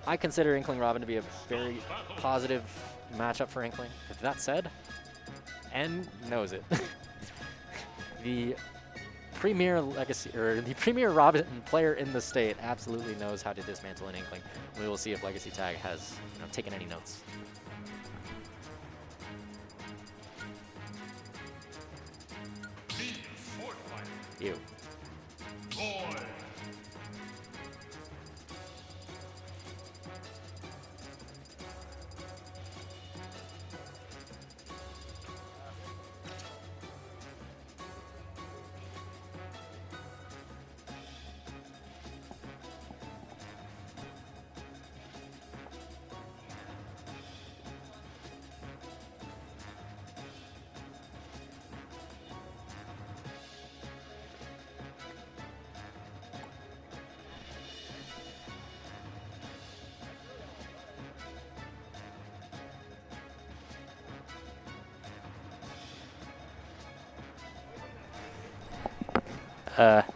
I consider Inkling Robin to be a very positive matchup for Inkling. With that said, N knows it. The premier Legacy, or the premier Robin player in the state absolutely knows how to dismantle an Inkling. We will see if Legacy Tag has, you know, taken any notes. Ew. Boy.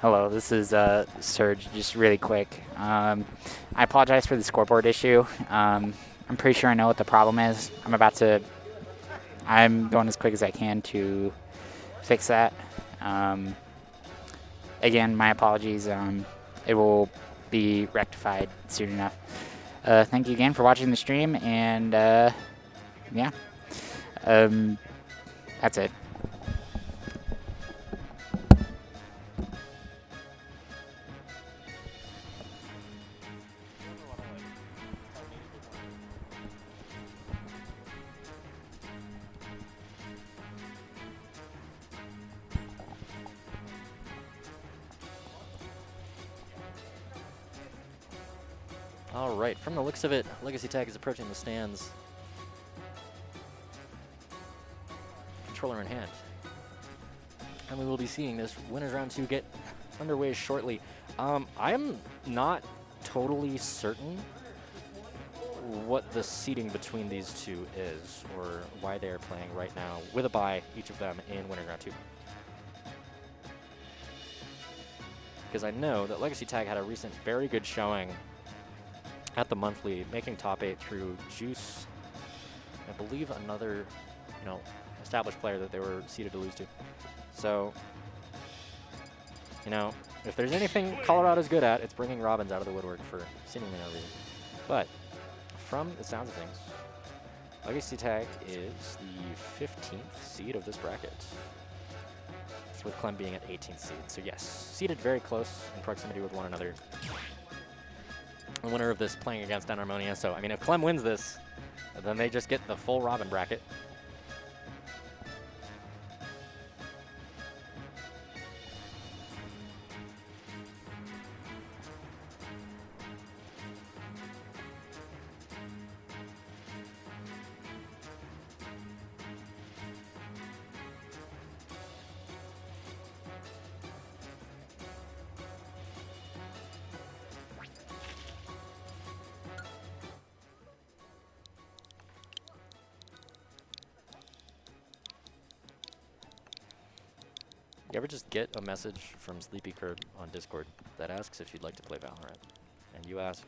Hello, this is Serge, just really quick. I apologize for the scoreboard issue. I'm pretty sure I know what the problem is. I'm going as quick as I can to fix that. again, my apologies. It will be rectified soon enough. Thank you again for watching the stream, and yeah, that's it. All right, from the looks of it, Legacy Tag is approaching the stands. Controller in hand. And we will be seeing this winners round 2 get underway shortly. I am not totally certain what the seeding between these two is, or why they are playing right now with a bye, each of them in winners round 2. Because I know that Legacy Tag had a recent very good showing at the monthly, making top 8 through Juice, I believe another, established player that they were seeded to lose to. So, if there's anything Colorado's good at, it's bringing Robins out of the woodwork for seemingly no reason. But from the sounds of things, Legacy Tag is the 15th seed of this bracket, with Clem being at 18th seed. So yes, seeded very close in proximity with one another. The winner of this playing against Enharmonia. So, I mean, if Clem wins this, then they just get the full Robin bracket. You ever just get a message from Sleepy Curb on Discord that asks if you'd like to play Valorant? And you ask,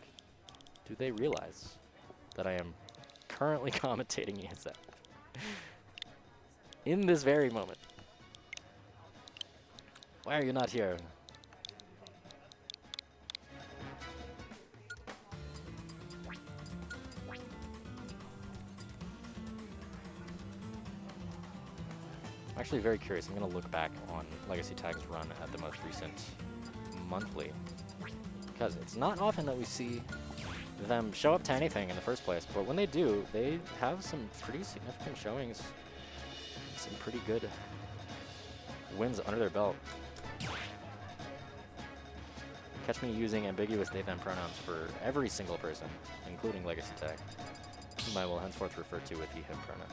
do they realize that I am currently commentating ESL? In this very moment. Why are you not here? I'm actually very curious. I'm going to look back on Legacy Tag's run at the most recent monthly, because it's not often that we see them show up to anything in the first place, but when they do, they have some pretty significant showings, some pretty good wins under their belt. Catch me using ambiguous they/them pronouns for every single person, including Legacy Tag, whom I will henceforth refer to with he/him pronouns.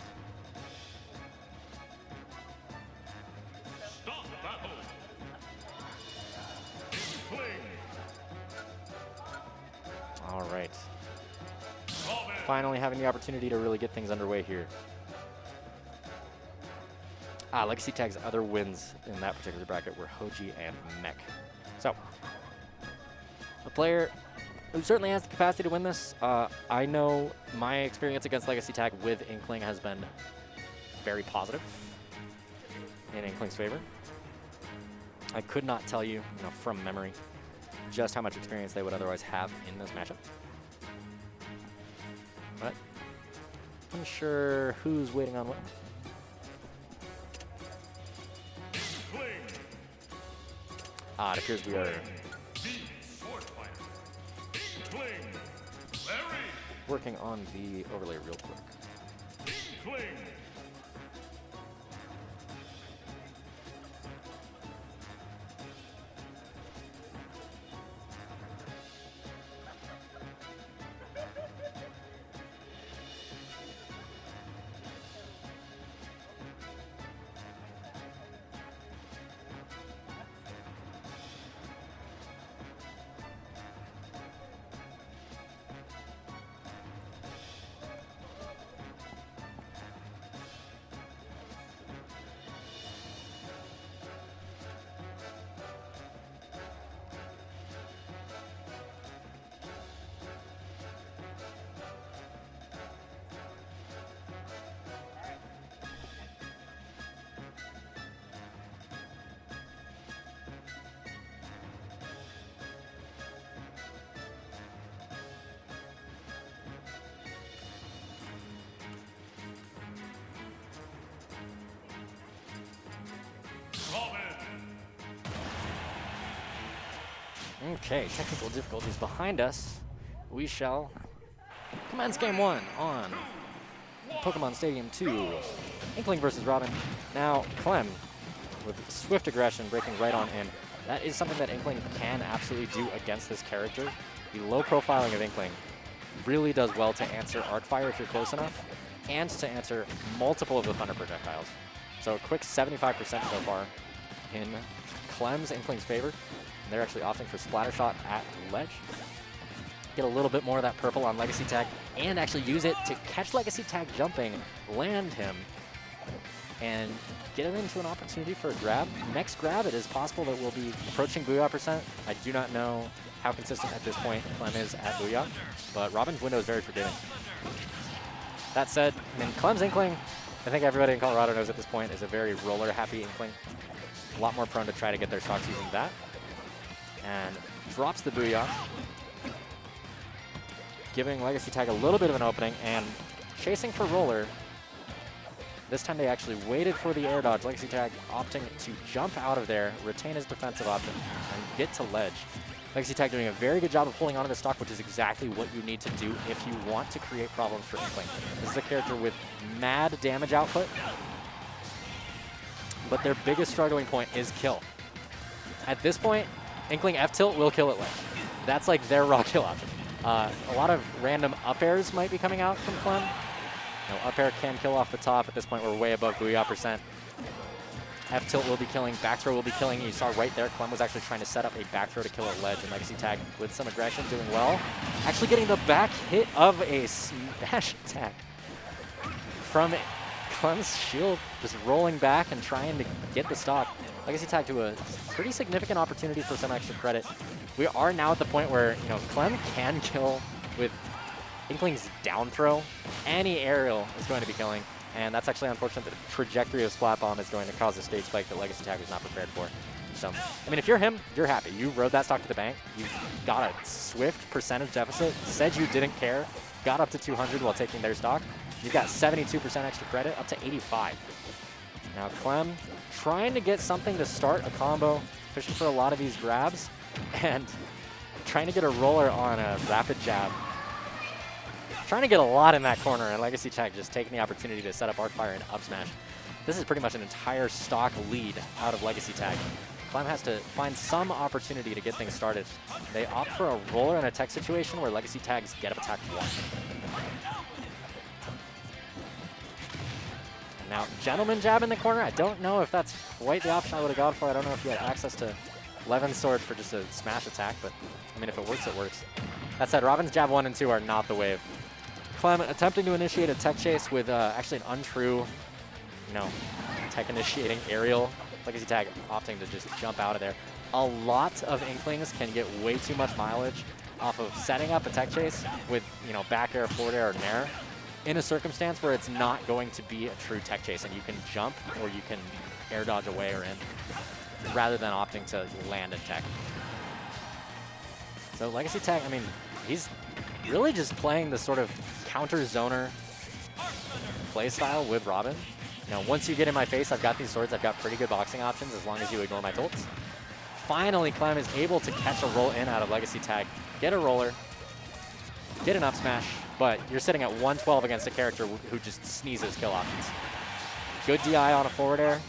All right. Finally having the opportunity to really get things underway here. Legacy Tag's other wins in that particular bracket were Hoji and Mech. So, a player who certainly has the capacity to win this. I know my experience against Legacy Tag with Inkling has been very positive in Inkling's favor. I could not tell you, from memory, just how much experience they would otherwise have in this matchup. But I'm unsure who's waiting on what. It appears we are working on the overlay real quick. Okay, technical difficulties behind us. We shall commence game 1 on Pokemon Stadium 2. Inkling versus Robin. Now, Clem with swift aggression breaking right on in. That is something that Inkling can absolutely do against this character. The low profiling of Inkling really does well to answer Arc Fire if you're close enough, and to answer multiple of the Thunder projectiles. So a quick 75% so far in Clem's Inkling's favor. They're actually opting for Splatter Shot at ledge. Get a little bit more of that purple on Legacy Tag, and actually use it to catch Legacy Tag jumping, land him, and get him into an opportunity for a grab. Next grab, it is possible that we'll be approaching Booyah %. I do not know how consistent at this point Clem is at Booyah, but Robin's window is very forgiving. That said, I mean, Clem's Inkling, I think everybody in Colorado knows at this point, is a very roller-happy Inkling. A lot more prone to try to get their stocks using that. And drops the Booyah, giving Legacy Tag a little bit of an opening, and chasing for Roller. This time they actually waited for the air dodge. Legacy Tag opting to jump out of there, retain his defensive option, and get to ledge. Legacy Tag doing a very good job of holding onto the stock, which is exactly what you need to do if you want to create problems for Inkling. This is a character with mad damage output, but their biggest struggling point is kill. At this point, Inkling F-tilt will kill it ledge. That's like their raw kill option. A lot of random up airs might be coming out from Clem. Up air can kill off the top. At this point, we're way above Booyah %. F-tilt will be killing, back throw will be killing. You saw right there, Clem was actually trying to set up a back throw to kill at ledge, and Legacy Tag with some aggression doing well. Actually getting the back hit of a smash attack from Clem's shield, just rolling back and trying to get the stock. Legacy Tag to a pretty significant opportunity for some extra credit. We are now at the point where, you know, Clem can kill with Inkling's down throw. Any aerial is going to be killing, and that's actually unfortunate. The trajectory of Splat Bomb is going to cause a stage spike that Legacy Tag was not prepared for. So, I mean, if you're him, you're happy. You rode that stock to the bank. You got a swift percentage deficit, said you didn't care, got up to 200 while taking their stock. You've got 72% extra credit, up to 85. Now Clem trying to get something to start a combo, fishing for a lot of these grabs, and trying to get a roller on a rapid jab. Trying to get a lot in that corner, and Legacy Tag just taking the opportunity to set up Arc Fire and up smash. This is pretty much an entire stock lead out of Legacy Tag. Clem has to find some opportunity to get things started. They opt for a roller in a tech situation where Legacy Tag's get up attack 1. Now, Gentleman Jab in the corner. I don't know if that's quite the option I would have gone for. I don't know if you had access to Levin's Sword for just a smash attack, but I mean, if it works, it works. That said, Robin's Jab 1 and 2 are not the wave. Clem attempting to initiate a tech chase with actually an untrue, tech initiating aerial. Legacy Tag opting to just jump out of there. A lot of Inklings can get way too much mileage off of setting up a tech chase with, back air, forward air, or nair, in a circumstance where it's not going to be a true tech chase and you can jump or you can air dodge away or in, rather than opting to land a tech. So Legacy Tag, I mean, he's really just playing the sort of counter zoner play style with Robin. Once you get in my face, I've got these swords, I've got pretty good boxing options as long as you ignore my tilts. Finally, Clem is able to catch a roll in out of Legacy Tag, get a roller, get an up smash, but you're sitting at 112 against a character who just sneezes kill options. Good DI on a forward air,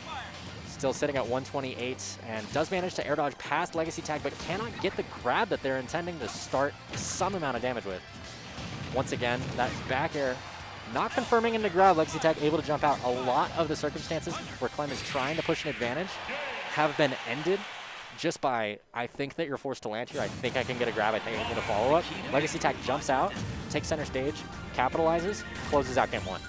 still sitting at 128, and does manage to air dodge past Legacy Tag, but cannot get the grab that they're intending to start some amount of damage with. Once again, that back air not confirming into grab. Legacy Tag able to jump out. A lot of the circumstances where Clem is trying to push an advantage have been ended just by, I think that you're forced to land here. I think I can get a grab. I think I can get a follow-up. Legacy Tag jumps out, takes center stage, capitalizes, closes out game 1.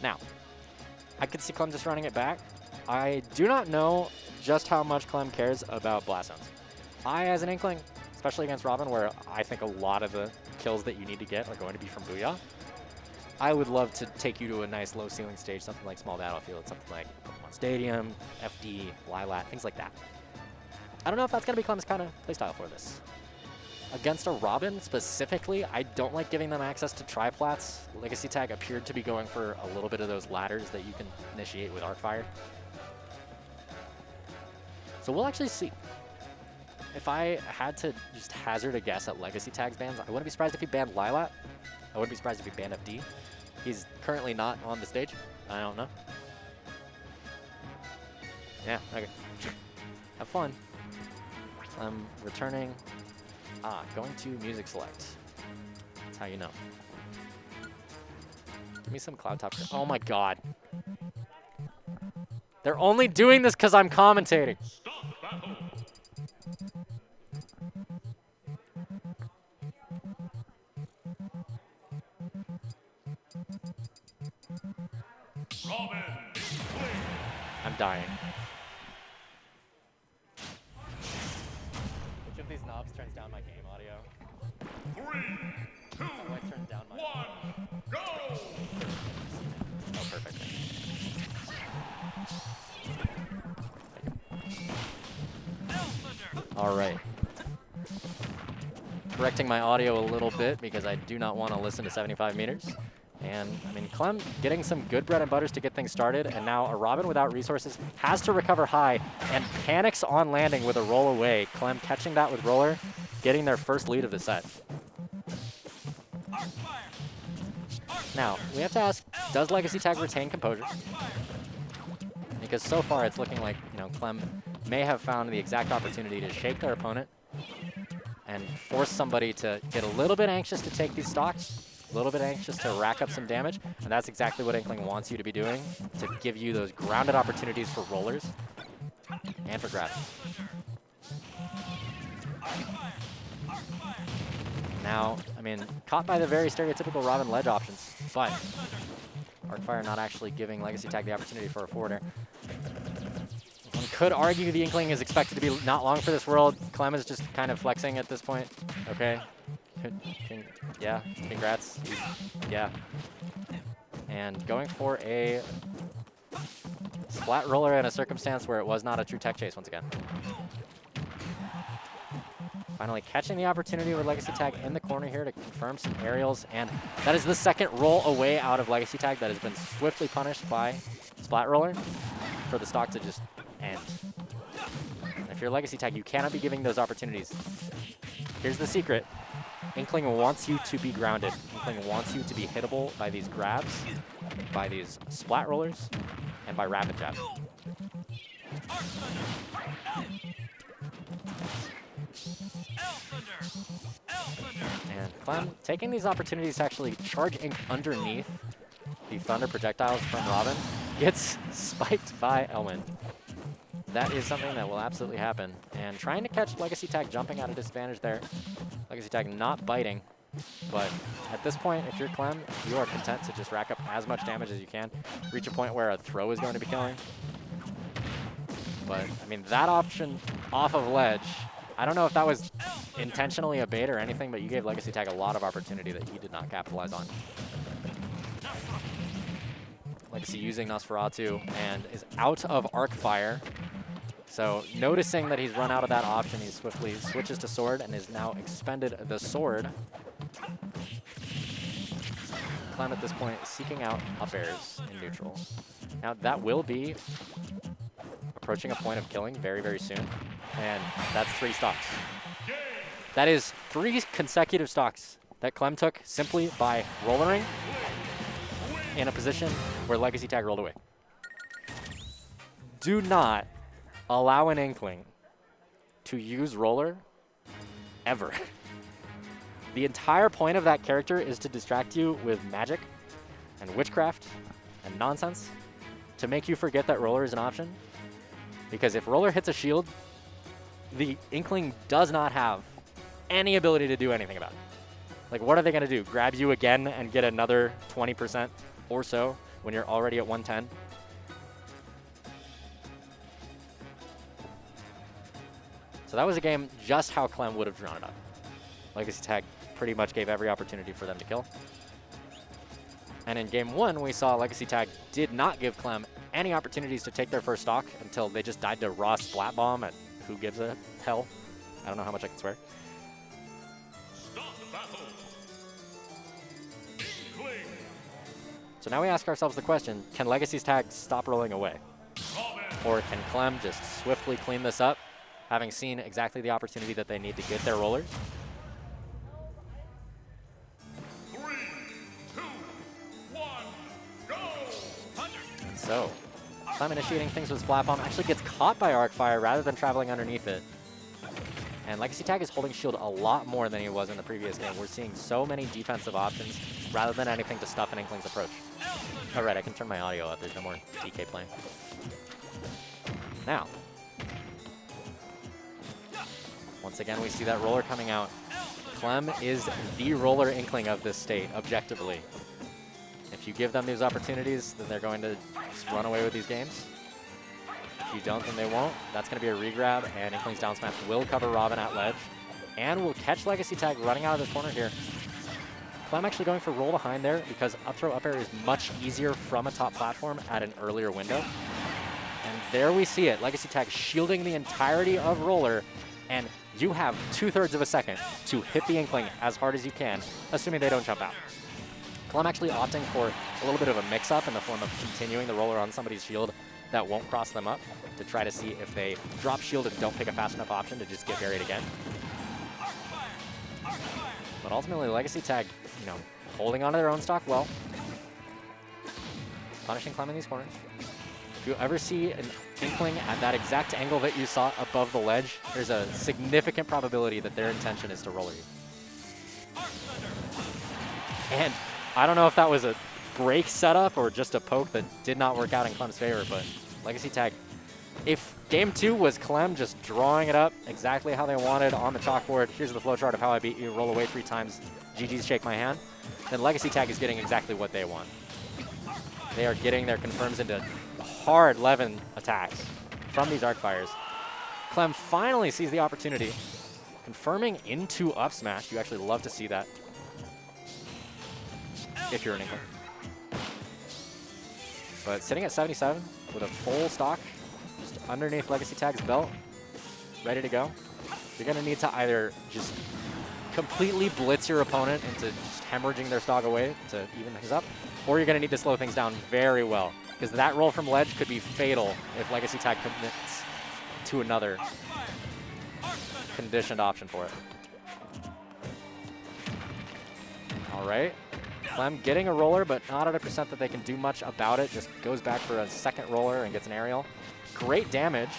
Now, I could see Clem just running it back. I do not know just how much Clem cares about Blast Zones. I, as an Inkling, especially against Robin, where I think a lot of the kills that you need to get are going to be from Booyah, I would love to take you to a nice low ceiling stage, something like Small Battlefield, something like Pokemon Stadium, FD, Lilat, things like that. I don't know if that's going to be Clem's kind of playstyle for this. Against a Robin, specifically, I don't like giving them access to triplats. Legacy Tag appeared to be going for a little bit of those ladders that you can initiate with Arc Fire. So we'll actually see. If I had to just hazard a guess at Legacy Tag's bans, I wouldn't be surprised if he banned Lylat. I wouldn't be surprised if he banned FD. He's currently not on the stage. I don't know. Yeah, okay. Have fun. I'm returning. Going to music select. That's how you know. Give me some Cloud Top. Oh my god. They're only doing this because I'm commentating. Stop battle. Robin is clear. I'm dying. Which of these knobs turns down my game audio? 3, 2, How do I turn down my 1, go! Oh, perfect. All right. Correcting my audio a little bit because I do not want to listen to 75 meters. And, I mean, Clem getting some good bread and butters to get things started, and now a Robin without resources has to recover high and panics on landing with a roll away. Clem catching that with Roller, getting their first lead of the set. Now, we have to ask, does Legacy Tag retain composure? Because so far it's looking like, you know, Clem may have found the exact opportunity to shake their opponent and force somebody to get a little bit anxious to take these stocks, a little bit anxious to rack up some damage, and that's exactly what Inkling wants you to be doing, to give you those grounded opportunities for rollers and for grabs. Now, I mean, caught by the very stereotypical Robin ledge options, but Arcfire not actually giving Legacy Tag the opportunity for a forwarder. One could argue the Inkling is expected to be not long for this world. Clem is just kind of flexing at this point. Okay. Yeah, congrats. Yeah. And going for a splat roller in a circumstance where it was not a true tech chase once again. Finally catching the opportunity with Legacy Tag in the corner here to confirm some aerials, and that is the second roll away out of Legacy Tag that has been swiftly punished by Splat Roller for the stock to just end. And if you're Legacy Tag, you cannot be giving those opportunities. Here's the secret. Inkling wants you to be grounded. Inkling wants you to be hittable by these grabs, by these Splat Rollers, and by rapid jab. And Clem taking these opportunities to actually charge Ink underneath the Thunder projectiles from Robin gets spiked by Elwin. That is something that will absolutely happen. And trying to catch Legacy Tag jumping at a disadvantage there. Legacy Tag not biting. But at this point, if you're Clem, you are content to just rack up as much damage as you can. Reach a point where a throw is going to be killing. But, I mean, that option off of ledge, I don't know if that was intentionally a bait or anything, but you gave Legacy Tag a lot of opportunity that he did not capitalize on. Legacy using Nosferatu and is out of Arcfire. So noticing that he's run out of that option, he swiftly switches to Sword and is now expended the Sword. Clem at this point seeking out up airs in neutral. Now that will be approaching a point of killing very, very soon. And that's 3 stocks. That is 3 consecutive stocks that Clem took simply by rollering in a position where Legacy Tag rolled away. Do not allow an Inkling to use roller ever. The entire point of that character is to distract you with magic and witchcraft and nonsense to make you forget that roller is an option. Because if roller hits a shield, the Inkling does not have any ability to do anything about it. Like, what are they going to do? Grab you again and get another 20% or so when you're already at 110? So that was a game just how Clem would have drawn it up. Legacy Tag pretty much gave every opportunity for them to kill. And in game 1, we saw Legacy Tag did not give Clem any opportunities to take their first stock until they just died to raw Splat Bomb at who gives a hell. I don't know how much I can swear. Stop battle. Inkling. So now we ask ourselves the question, can Legacy's Tag stop rolling away? Robin Or can Clem just swiftly clean this up, having seen exactly the opportunity that they need to get their rollers? 3, 2, 1, go! And so, Clem initiating things with Splat Bomb actually gets caught by Arcfire rather than traveling underneath it. And Legacy Tag is holding shield a lot more than he was in the previous game. We're seeing so many defensive options rather than anything to stuff an Inkling's approach. All right, I can turn my audio up. There's no more DK playing. Now, once again, we see that roller coming out. Clem is the roller Inkling of this state, objectively. If you give them these opportunities, then they're going to just run away with these games. If you don't, then they won't. That's going to be a regrab, and Inkling's down smash will cover Robin at ledge, and will catch Legacy Tag running out of this corner here. Clem actually going for roll behind there because up throw up air is much easier from a top platform at an earlier window. And there we see it. Legacy Tag shielding the entirety of roller, and you have 2/3 of a second to hit the Inkling as hard as you can, assuming they don't jump out. Clem actually opting for a little bit of a mix-up in the form of continuing the roller on somebody's shield that won't cross them up to try to see if they drop shield and don't pick a fast enough option to just get buried again. But ultimately, Legacy Tag, you know, holding onto their own stock well, punishing Clem in these corners. If you ever see an Inkling at that exact angle that you saw above the ledge, there's a significant probability that their intention is to roller you. And I don't know if that was a break setup or just a poke that did not work out in Clem's favor, but Legacy Tag, if game 2 was Clem just drawing it up exactly how they wanted on the chalkboard, here's the flowchart of how I beat you, roll away 3 times, GG's, shake my hand, then Legacy Tag is getting exactly what they want. They are getting their confirms into hard Levin attacks from these Arcfires. Clem finally sees the opportunity, confirming into up smash. You actually love to see that if you're an Inkling. But sitting at 77 with a full stock just underneath Legacy Tag's belt, ready to go. You're going to need to either just completely blitz your opponent into just hemorrhaging their stock away to even things up, or you're going to need to slow things down very well, because that roll from ledge could be fatal if Legacy Tag commits to another conditioned option for it. All right. Clem getting a roller, but not at a percent that they can do much about it. Just goes back for a second roller and gets an aerial. Great damage.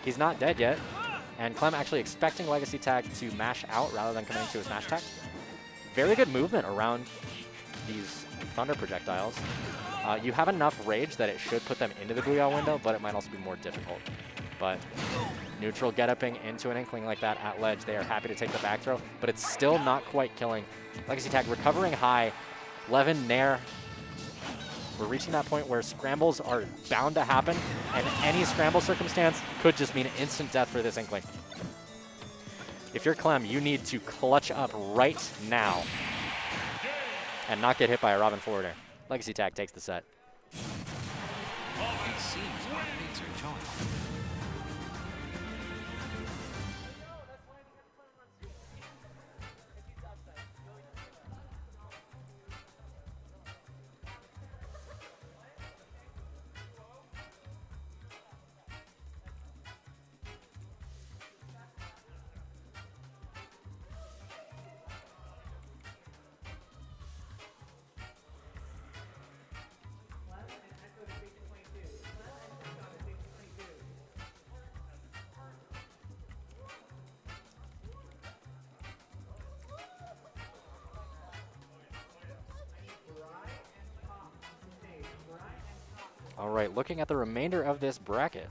He's not dead yet. And Clem actually expecting Legacy Tag to mash out rather than committing to his smash tag. Very good movement around these thunder projectiles. You have enough rage that it should put them into the Booyah window, but it might also be more difficult. But neutral get-upping into an Inkling like that at ledge, they are happy to take the back throw, but it's still not quite killing. Legacy Tag recovering high. Levin, Nair. We're reaching that point where scrambles are bound to happen, and any scramble circumstance could just mean instant death for this Inkling. If you're Clem, you need to clutch up right now and not get hit by a Robin forward air. Legacy Tag takes the set. It seems our fates are joined. All right, looking at the remainder of this bracket,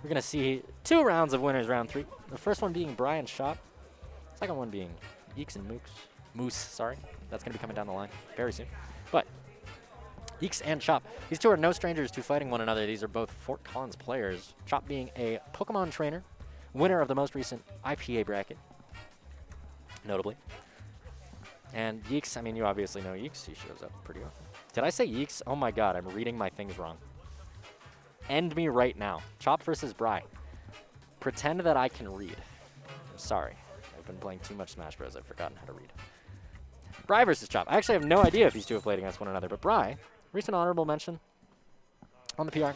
we're going to see 2 rounds of winners round 3. The first one being Brian Shop. Second one being Eeks and Moose, sorry. That's going to be coming down the line very soon. But Eeks and Chop, these two are no strangers to fighting one another. These are both Fort Collins players. Chop being a Pokemon trainer, winner of the most recent IPA bracket, notably. And Yeeks, I mean, you obviously know Yeeks. He shows up pretty often. Did I say Yeeks? Oh my god, I'm reading my things wrong. End me right now. Chop versus Bri. Pretend that I can read. I'm sorry. I've been playing too much Smash Bros. I've forgotten how to read. Bri versus Chop. I actually have no idea if these two have played against one another, but Bri, recent honorable mention on the PR.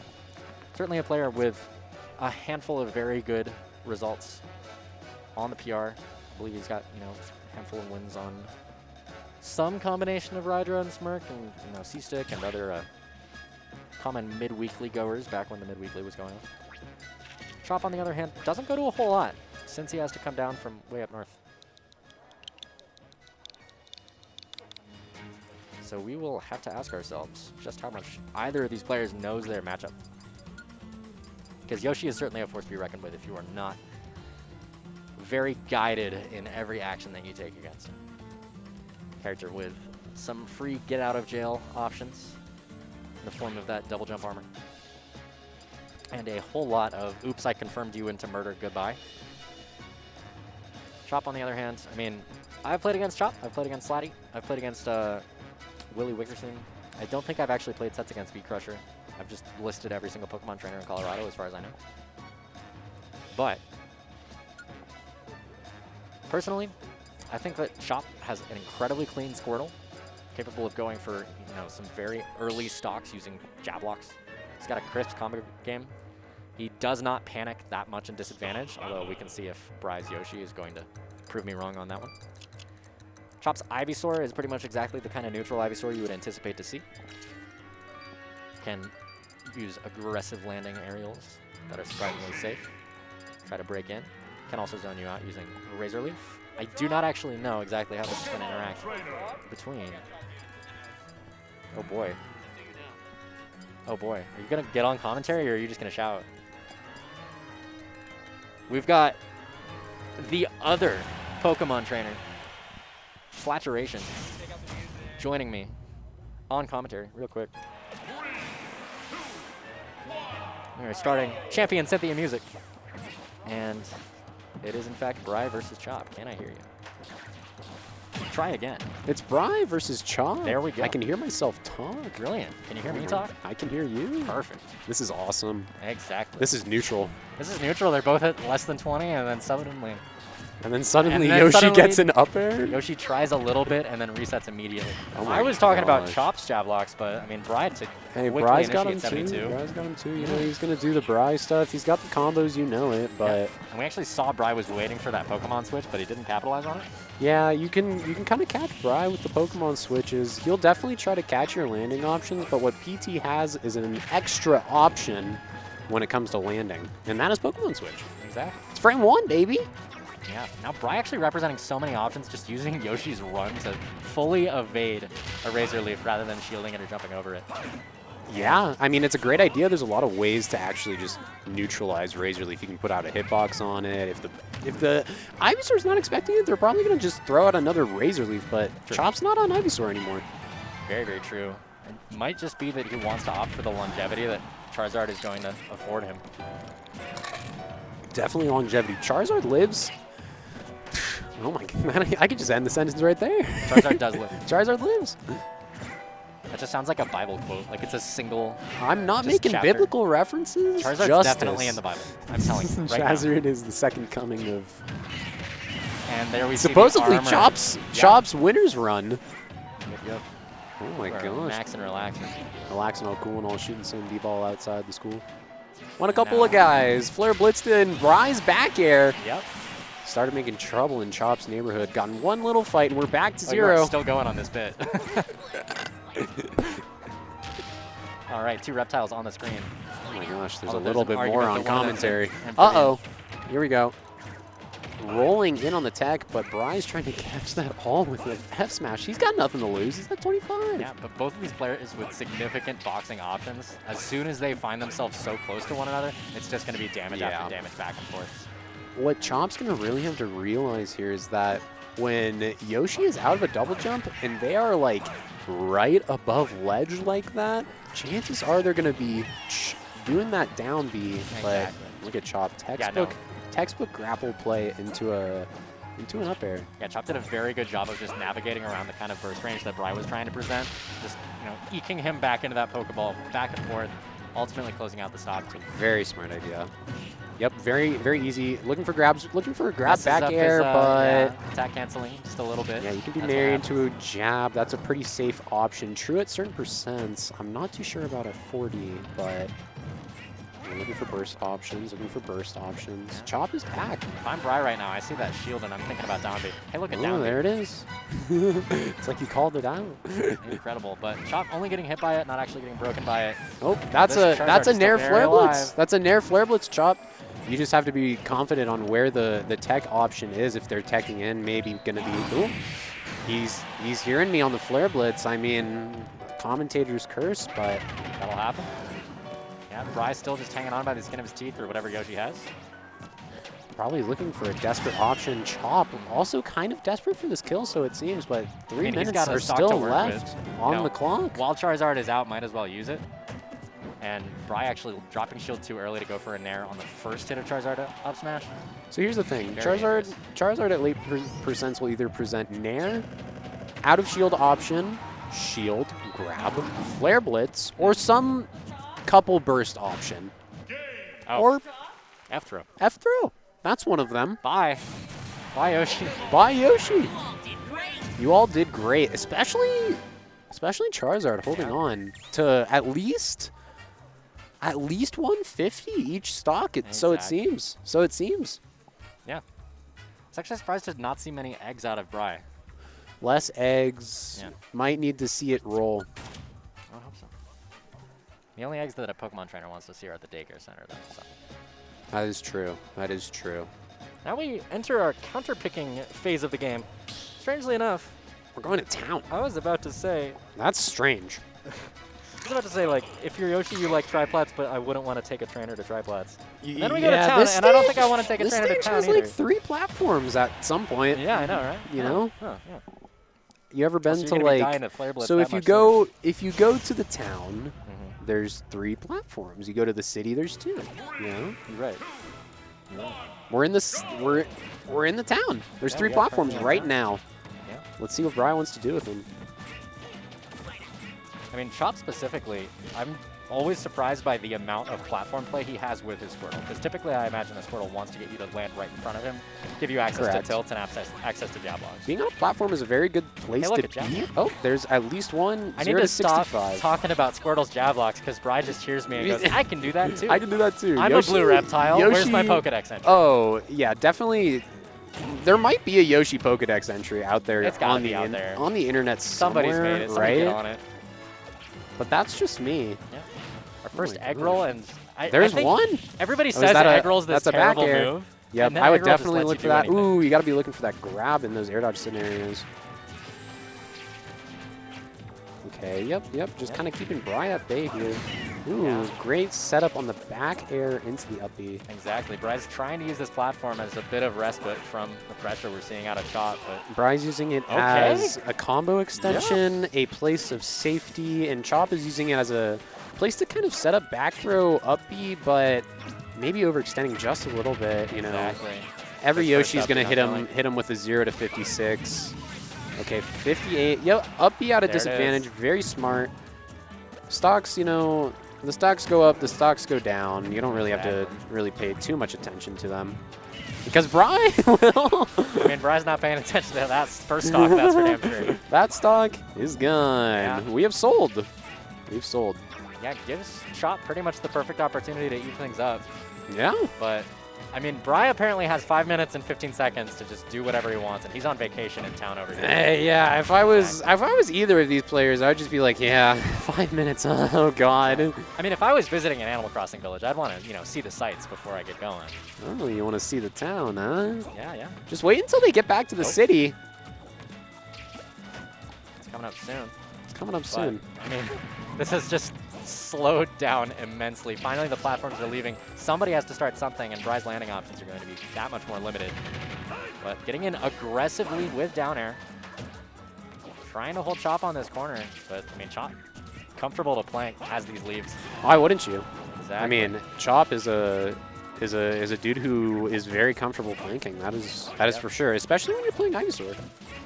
certainly a player with a handful of very good results on the PR. I believe he's got, you know, a handful of wins on some combination of Rydra and Smirk and, you know, C-Stick and other common mid-weekly goers back when the mid-weekly was going on. Chop, on the other hand, doesn't go to a whole lot since he has to come down from way up north. So we will have to ask ourselves just how much either of these players knows their matchup. Because Yoshi is certainly a force to be reckoned with if you are not very guided in every action that you take against him. Character with some free get-out-of-jail options in the form of that double jump armor. And a whole lot of, oops, I confirmed you into murder, goodbye. Chop, on the other hand, I mean, I've played against Chop, I've played against Slatty, I've played against Willie Wickerson. I don't think I've actually played sets against Beat Crusher. I've just listed every single Pokemon trainer in Colorado as far as I know. But personally, I think that Chop has an incredibly clean Squirtle, capable of going for, you know, some very early stocks using jab blocks. He's got a crisp combo game. He does not panic that much in disadvantage, although we can see if Bry's Yoshi is going to prove me wrong on that one. Chop's Ivysaur is pretty much exactly the kind of neutral Ivysaur you would anticipate to see. Can use aggressive landing aerials that are surprisingly safe. Try to break in. Can also zone you out using Razor Leaf. I do not actually know exactly how this is going to interact between. Oh boy. Oh boy. Are you going to get on commentary or are you just going to shout? We've got the other Pokemon trainer, Flaturation, joining me on commentary real quick. We're starting Champion Cynthia music. And it is in fact Bry versus Chop. Can I hear you? Try again. It's Bry versus Chop. There we go. I can hear myself talk. Brilliant. Can you hear me talk? I can hear you. Perfect. This is awesome. Exactly. This is neutral. This is neutral. They're both at less than 20 and then suddenly And then suddenly then Yoshi suddenly gets an up air. Yoshi tries a little bit and then resets immediately. Oh my I was talking about gosh. Chop's jab blocks, but I mean, Bry to Hey, quickly Bry's got him initiate too. 72. Bry's got him too. You know, he's going to do the Bry stuff. He's got the combos, you know it, but And we actually saw Bry was waiting for that Pokemon switch, but he didn't capitalize on it. yeah, you can kind of catch Bry with the Pokemon switches. He'll definitely try to catch your landing options, but what PT has is an extra option when it comes to landing, and that is Pokemon Switch. Exactly. It's frame one, baby. Yeah, now Bry actually representing so many options, just using Yoshi's run to fully evade a Razor Leaf rather than shielding it or jumping over it. Yeah, I mean, it's a great idea. There's a lot of ways to actually just neutralize Razor Leaf. You can put out a hitbox on it. If the Ivysaur's not expecting it, they're probably going to just throw out another Razor Leaf, but True. Chop's not on Ivysaur anymore. Very, very true. It might just be that he wants to opt for the longevity that Charizard is going to afford him. Definitely longevity. Charizard lives. Oh my god, I could just end the sentence right there. Charizard does live. Charizard lives. That just sounds like a Bible quote. Like it's a single. I'm not Just making chapter. biblical references. Charizard's Justice. definitely in the Bible. I'm telling you right now. Charizard is the second coming of And there we see the supposedly armor. Chop's Yeah. Chop's winner's run. Yep. Oh my We're gosh. Maxing and relaxing. Relaxing all cool and all shooting some B-ball outside the school. Won a couple of guys. Flare blitzed in. Bry's back air. Yep. Started making trouble in Chop's neighborhood. Gotten one little fight and we're back to Oh, you are zero. still going on this bit. All right, two reptiles on the screen. Oh my gosh, there's Oh, a little there's bit an more argument on that one of them's commentary. amphibian. Uh-oh. Here we go. Rolling in on the tech, but Bry's trying to catch that all with an F smash. He's got nothing to lose. He's at 25. Yeah, but both of these players with significant boxing options, as soon as they find themselves so close to one another, it's just going to be damage after damage back and forth. What Chomp's going to really have to realize here is that when Yoshi is out of a double jump and they are like right above ledge like that, chances are they're going to be doing that down B. But Exactly. look at Chop. Textbook grapple play into an up air. Yeah, Chop did a very good job of just navigating around the kind of burst range that Bry was trying to present. Just, you know, eking him back into that Pokeball, back and forth, ultimately closing out the stop. Very smart idea. Yep, very easy. Looking for grabs, looking for a grab Messes back up his, air, but yeah, attack canceling just a little bit. yeah, you can be That's what married happens. into a jab. That's a pretty safe option. True at certain percents. I'm not too sure about a 40, but looking for burst options, looking for burst options. Chop is back. If I'm Bri right now, I see that shield and I'm thinking about down B. Hey, look at Oh, down B. there it is. It's like you called it out. Incredible, but Chop only getting hit by it, not actually getting broken by it. Oh, that's This a Charizard that's a is still Nair very Flare Blitz. alive. That's a Nair Flare Blitz, Chop. You just have to be confident on where the tech option is. If they're teching in, maybe gonna be. Ooh, he's hearing me on the Flare Blitz. I mean, commentator's curse, but That'll happen. Yeah, Bri's still just hanging on by the skin of his teeth or whatever Yoshi has. probably looking for a desperate option. Chop also kind of desperate for this kill, so it seems. But 3 mean, he's minutes got a are stock to still work left with. on You know, the clock. While Charizard is out, might as well use it. And Bri actually dropping shield too early to go for a Nair on the first hit of Charizard up smash. So here's the thing. Very Charizard at late percents will either present Nair, out of shield option, shield, grab, Flare Blitz, or some couple burst option. Oh, Or F throw. F throw. That's one of them. Bye. Bye, Yoshi. Bye, Yoshi. You all did great, especially Charizard holding on to at least 150 each stock. So it Exactly. seems. So it seems. Yeah. I was actually surprised to not see many eggs out of Bri. Less eggs. Yeah. Might need to see it roll. I hope so. The only eggs that a Pokemon trainer wants to see are at the daycare center, though. So. That is true. That is true. Now we enter our counter-picking phase of the game. Strangely enough, We're going to town. I was about to say, That's strange. like, if you're Yoshi, you like Triplats, but I wouldn't want to take a trainer to Triplats. And then we go to town, and I don't think I want to take a trainer to This stage town has either. like 3 platforms at some point. Yeah, I know, right? You know? Huh, yeah. You ever been So you're to gonna be like? dying to Flare Blitz So that if you much go to the town, Mhm. there's 3 platforms. You go to the city, there's 2. You know? You're right. We're in this. We're in the town. There's Yeah, 3 we got platforms friends in right town. now. Yeah. Let's see what Brian wants to do with them. I mean, Chop specifically, I'm always surprised by the amount of platform play he has with his Squirtle. Because typically I imagine the Squirtle wants to get you to land right in front of him, give you access Correct. to tilts and access to jab blocks. Being on a platform is a very good place Hey, look to at jab be. block. Oh, there's at least one. I need 0 to to stop 65. talking about Squirtle's jab blocks because Bri just cheers me and goes, I can do that too. I can do that too. I'm Yoshi- a blue reptile. Where's my Yoshi- Pokedex entry? Oh, yeah, definitely. There might be a Yoshi Pokedex entry out there It's gotta on be the out there. on the internet Somebody's somewhere, made it. Somebody get right? on it. But that's just me. Yeah. Our first my egg gosh. roll, and There's I think one. Everybody Oh, says is that that a- egg roll is this that's a back terrible air. move. Yep, and then I would egg roll just definitely lets look you for do that. anything. Ooh, you got to be looking for that grab in those air dodge scenarios. Okay, yep. Just kind of keeping Bri at bay here. Ooh, Yeah. great setup on the back air into the up B. Exactly. Bri's trying to use this platform as a bit of respite from the pressure we're seeing out of Chop, but Bri's using it Okay. as a combo extension, a place of safety, and Chop is using it as a place to kind of set up back throw up B, but maybe overextending just a little bit, you know. exactly. Every Good first Yoshi's up gonna B hit on him Billy. with a 0 to 56. Okay, 58. Yep, up B at a There it is. disadvantage. Very smart. Stocks, you know, the stocks go up, the stocks go down. You don't really have to really pay too much attention to them. Because Bri will. I mean, Bri's not paying attention to that first stock, that's for damn sure. That stock is gone. Yeah. We have sold. We've sold. Yeah, gives Chop pretty much the perfect opportunity to eat things up. Yeah. But, I mean, Bri apparently has 5 minutes and 15 seconds to just do whatever he wants, and he's on vacation in town over here. Hey, yeah. If I was either of these players, I would just be like, yeah, 5 minutes. Oh God. I mean, if I was visiting an Animal Crossing village, I'd want to, see the sights before I get going. Oh, you want to see the town, huh? Yeah. Just wait until they get back to the city. It's coming up soon. It's coming up But, soon. I mean, this has just slowed down immensely. Finally, the platforms are leaving. Somebody has to start something, and Bri's landing options are going to be that much more limited. But getting in aggressively with down air. Trying to hold Chop on this corner, but, I mean, Chop, comfortable to plank, has these leaves. Why wouldn't you? Exactly. I mean, Chop is a dude who is very comfortable planking. That is for sure, especially when you're playing Ivysaur.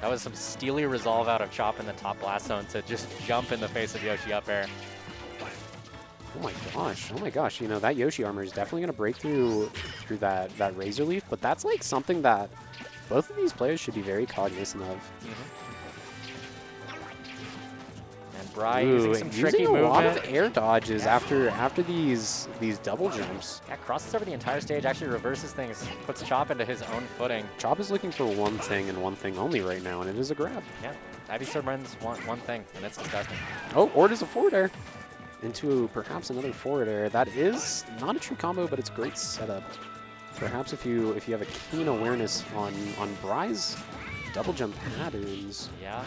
that was some steely resolve out of Chop in the top blast zone to just jump in the face of Yoshi up air. Oh my gosh! You know that Yoshi armor is definitely gonna break through that Razor Leaf, but that's like something that both of these players should be very cognizant of. And Bry Ooh, using some tricky using a lot movement. of air dodges Yeah. after these double jumps. Yeah, crosses over the entire stage, actually reverses things, puts Chop into his own footing. Chop is looking for one thing and one thing only right now, and it is a grab. Yeah, Ivysaur runs one thing, and it's disgusting. Oh, or does a forward air into perhaps another forward air. That is not a true combo, but it's a great setup. Perhaps if you have a keen awareness on Bry's double jump patterns. Yeah.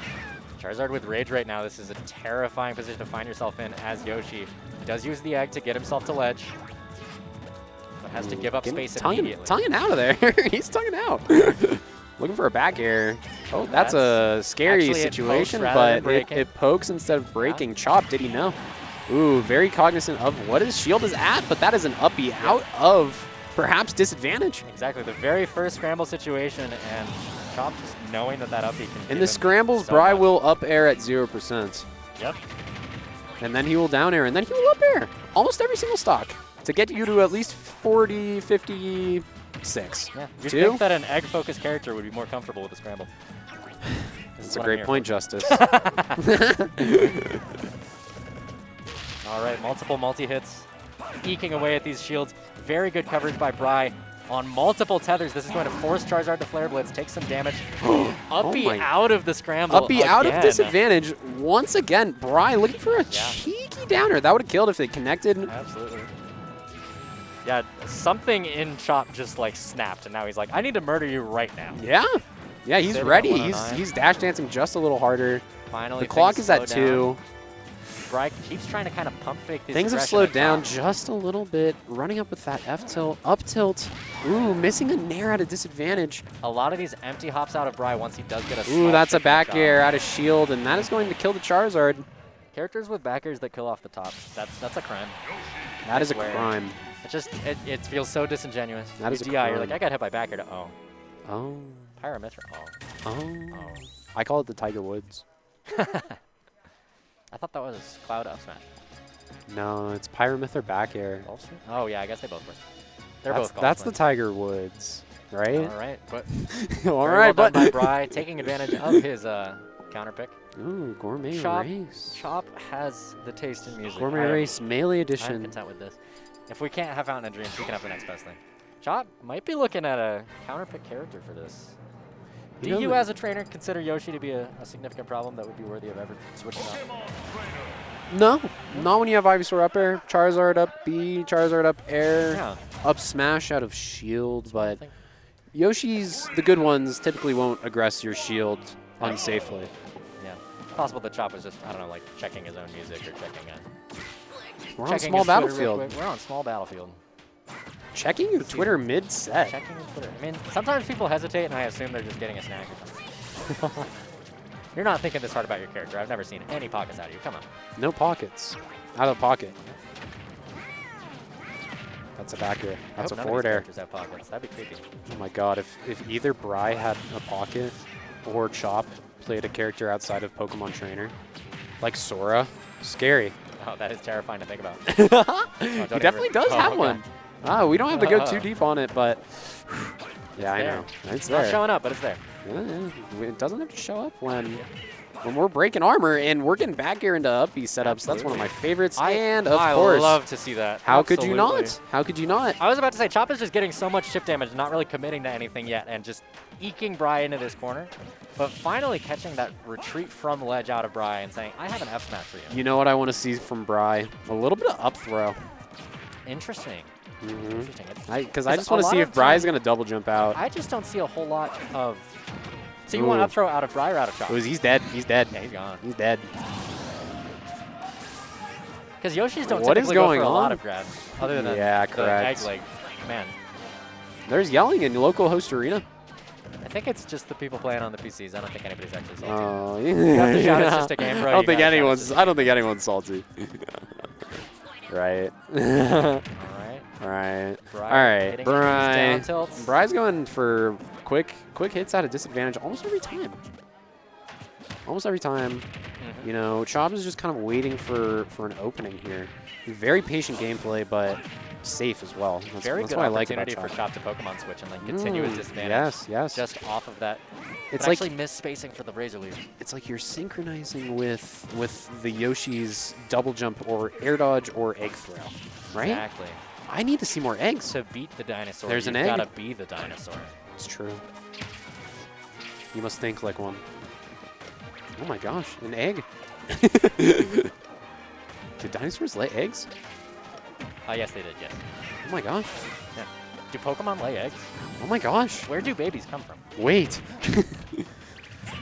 Charizard with Rage right now. This is a terrifying position to find yourself in as Yoshi. He does use the egg to get himself to ledge, but has to give up space immediately. Tonguing out of there. He's tonguing out. Looking for a back air. Oh, that's a scary Actually, it pokes situation, rather than but breaking. it pokes instead of breaking. Chop, did he know? Ooh, very cognizant of what his shield is at, but that is an uppie out of perhaps disadvantage. Exactly, the very first scramble situation, and Chop just knowing that that uppie can In give the him scrambles, so Bry much. will up air at 0%. Yep. And then he will down air, and then he will up air. Almost every single stock to get you to at least 40, 56. Yeah. You'd Two? think that an egg-focused character would be more comfortable with the scramble. That's a great point, Justice. All right, multiple multi-hits, eking away at these shields. Very good coverage by Bry on multiple tethers. This is going to force Charizard to Flare Blitz, take some damage. Uppie my- out of the scramble Uppie out of again. disadvantage once again. Bry looking for a Yeah. cheeky downer. That would have killed if they connected. Absolutely. Yeah, something in Chop just like snapped, and now he's like, I need to murder you right now. Yeah. Yeah, he's Sitting at ready. 109. He's dash dancing just a little harder. Finally, The clock things is at slow down. 2. Bry keeps trying to kind of pump fake this Things have aggression slowed at down Chop. just a little bit. Running up with that F tilt, up tilt. Ooh, missing a nair at a disadvantage. A lot of these empty hops out of Bry once he does get a Ooh, small that's a shift from back Chop. air out of shield, and that is going to kill the Charizard. Characters with back airs that kill off the top. That's a crime. That is a swear. crime. It just it feels so disingenuous. That You is a DI, you're like, crime. I got hit by back air to Oh. Pyramitra. Oh. I call it the Tiger Woods. I thought that was Cloud up smash. No, it's Pyramith or back air. Also? Oh yeah, I guess they both work. They're That's, both that's the golf Tiger Woods, right? All right, but All very right, well done by but Bry taking advantage of his counter pick. ooh, gourmet Chop, race. Chop has the taste in music. Gourmet I am- race melee I'm edition. content with this. If we can't have Fountain of Dreams, we can have the next best thing. Chop might be looking at a counter pick character for this. Do You know you, the- as a trainer, consider Yoshi to be a significant problem that would be worthy of ever switching out? No, not when you have Ivysaur up air, Charizard up B, Charizard up air, Yeah. up smash out of shield, I but think- Yoshi's, the good ones, typically won't aggress your shield unsafely. yeah. Possible that Chop was just, I don't know, like checking his own music or checking We're on checking small his Twitter real battlefield. quick. We're on small battlefield. Checking your Twitter mid-set. Checking your Twitter. I mean, sometimes people hesitate, and I assume they're just getting a snack or something. You're not thinking this hard about your character. I've never seen any pockets out of you. Come on. No pockets. Out of pocket. That's a back air. I That's hope a none of forward these air. characters have pockets. That'd be creepy. Oh my god, if either Bry had a pocket or Chop played a character outside of Pokemon Trainer, like Sora, scary. Oh, that is terrifying to think about. He don't definitely even- does oh, have okay. one. Ah, we don't have to go too deep on it, but yeah, I there. know. It's Not there. showing up, but it's there. Yeah, it doesn't have to show up when we're breaking armor and we're getting back air into up B setups. That's one of my favorites. And of I course, love to see that. how could you Absolutely. not? How could you not? I was about to say, Chop is just getting so much chip damage, not really committing to anything yet, and just eking Bry into this corner. But finally catching that retreat from ledge out of Bry and saying, I have an F smash for you. You know what I want to see from Bry? A little bit of up throw. Interesting. Mhm. Interesting. It's- Because I Because just a want to lot see of if Bry's time- going to double jump out. I just don't see a whole lot of... So you want Ooh. up throw out of Bry or out of Chop? He's dead. He's dead. Yeah, he's gone. He's dead. Because Yoshis don't What is typically go going for a lot on? of grabs, other than Yeah, the correct. egg leg. Man, There's yelling in local host arena. I think it's just the people playing on the PCs. I don't think anybody's actually salty. Oh, have to shout it's just a game, bro. I don't You think gotta shout it's anyone's. just a I don't think anyone's salty. Right. All right. All right. Bry All right. hitting these down tilts. Bry's going for quick hits at a disadvantage almost every time. Almost every time. Mhm. You know, Chop is just kind of waiting for an opening here. Very patient gameplay, but safe as well. That's, Very that's good what I like about opportunity for Chop. Chop to Pokemon switch and like continue his disadvantage. Yes, yes. Just off of that It's But like actually miss spacing for the Razor Leaf. it's like you're synchronizing with the Yoshi's double jump or air dodge or egg throw, right? Exactly. I need to see more eggs. To beat the dinosaur, There's you've an egg. gotta be the dinosaur. It's true. You must think like one. Oh my gosh, an egg. Did dinosaurs lay eggs? Yes, they did, yes. Oh my gosh. Yeah. Do Pokemon lay eggs? Oh my gosh. Where do babies come from? Wait.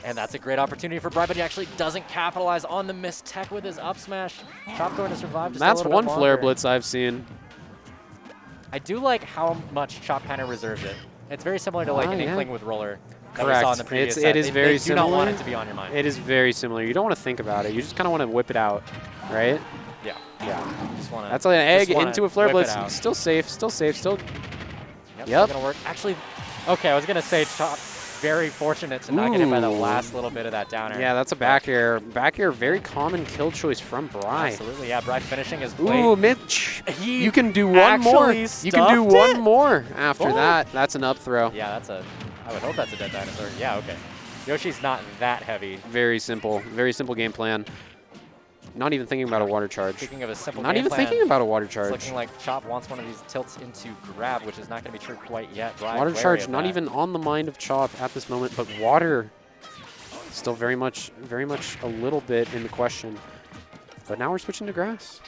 And that's a great opportunity for Bri, but he actually doesn't capitalize on the missed tech with his up smash. Chop going to survive just a That's little one bit Flare longer. Blitz I've seen. I do like how much Chop kind of reserves it. It's very similar to like an yeah. Inkling with Roller that we Correct. saw in the previous It set. is They very do not want similar. it to be on your mind. It is very similar. You don't want to think about it. You just kind of want to whip it out, right? Yeah. Yeah. Just wanna, That's like an egg just wanna into a Flare whip Blitz. it out. Still safe, still safe, still. Yep. Yep. Still gonna work. Actually, okay, I was gonna say Chop very fortunate to not get hit by the Ooh. last little bit of that downer. Yeah, that's a back air. Back air, very common kill choice from Bri. Absolutely, yeah. Bri finishing his play. Ooh, Mitch. He You can do one more. actually You can do stuffed one it? more after Oh. that. That's an up throw. Yeah, that's a. I would hope that's a dead dinosaur. Yeah, okay. Yoshi's not that heavy. Very simple game plan. Not even thinking about a water charge. Speaking of a simple Not game even plan, thinking about a water it's charge. looking like Chop wants one of these tilts into grab, which is not going to be true quite yet. Bri Water wary charge of not that. even on the mind of Chop at this moment, but water still very much a little bit in the question. But now we're switching to grass.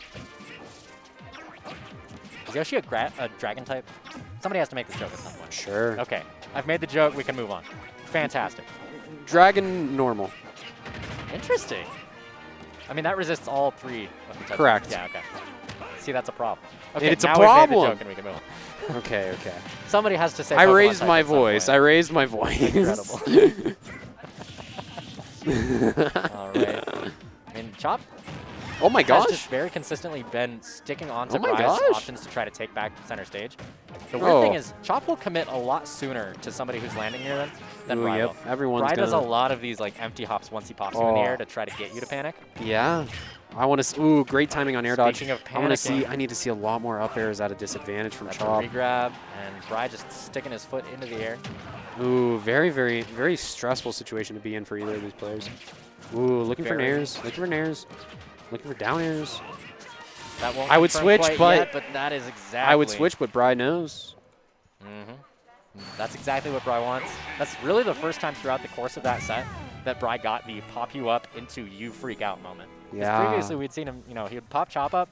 Is Yoshi a dragon type? Somebody has to make this joke at some point. Sure. Okay, I've made the joke. We can move on. Fantastic. Dragon normal. Interesting. I mean, that resists all three of the types. Correct. Yeah, okay. See, that's a problem. Okay, It's a now we've made the problem. joke and we can move on. Okay, okay. Somebody has to say I Pokemon raised type my at some voice. I point. raised my voice. Incredible. All right. I mean, Chop Oh my has gosh. just very consistently been sticking on to Oh my Bri's gosh. options to try to take back center stage. The weird Oh. thing is, Chop will commit a lot sooner to somebody who's landing near them than Ooh, Bri yep. will. Everyone's Bri does a gonna. lot of these like empty hops once he pops you in the Oh. air to try to get you to panic. Yeah. I want to. Ooh, great timing on air dodge. Speaking of I want to see. panicking. I need to see a lot more up airs at a disadvantage from That's a Chop. regrab, and Bri just sticking his foot into the air. Ooh, very stressful situation to be in for either of these players. Ooh, looking for Very. nairs. Looking for nairs. Looking for down airs. That won't I would confirm switch, quite but- yet, but that is exactly. I would switch, but Bri knows. That's exactly what Bri wants. That's really the first time throughout the course of that set that Bri got the pop you up into you freak out moment. 'Cause Yeah. previously we'd seen him, he would pop Chop up,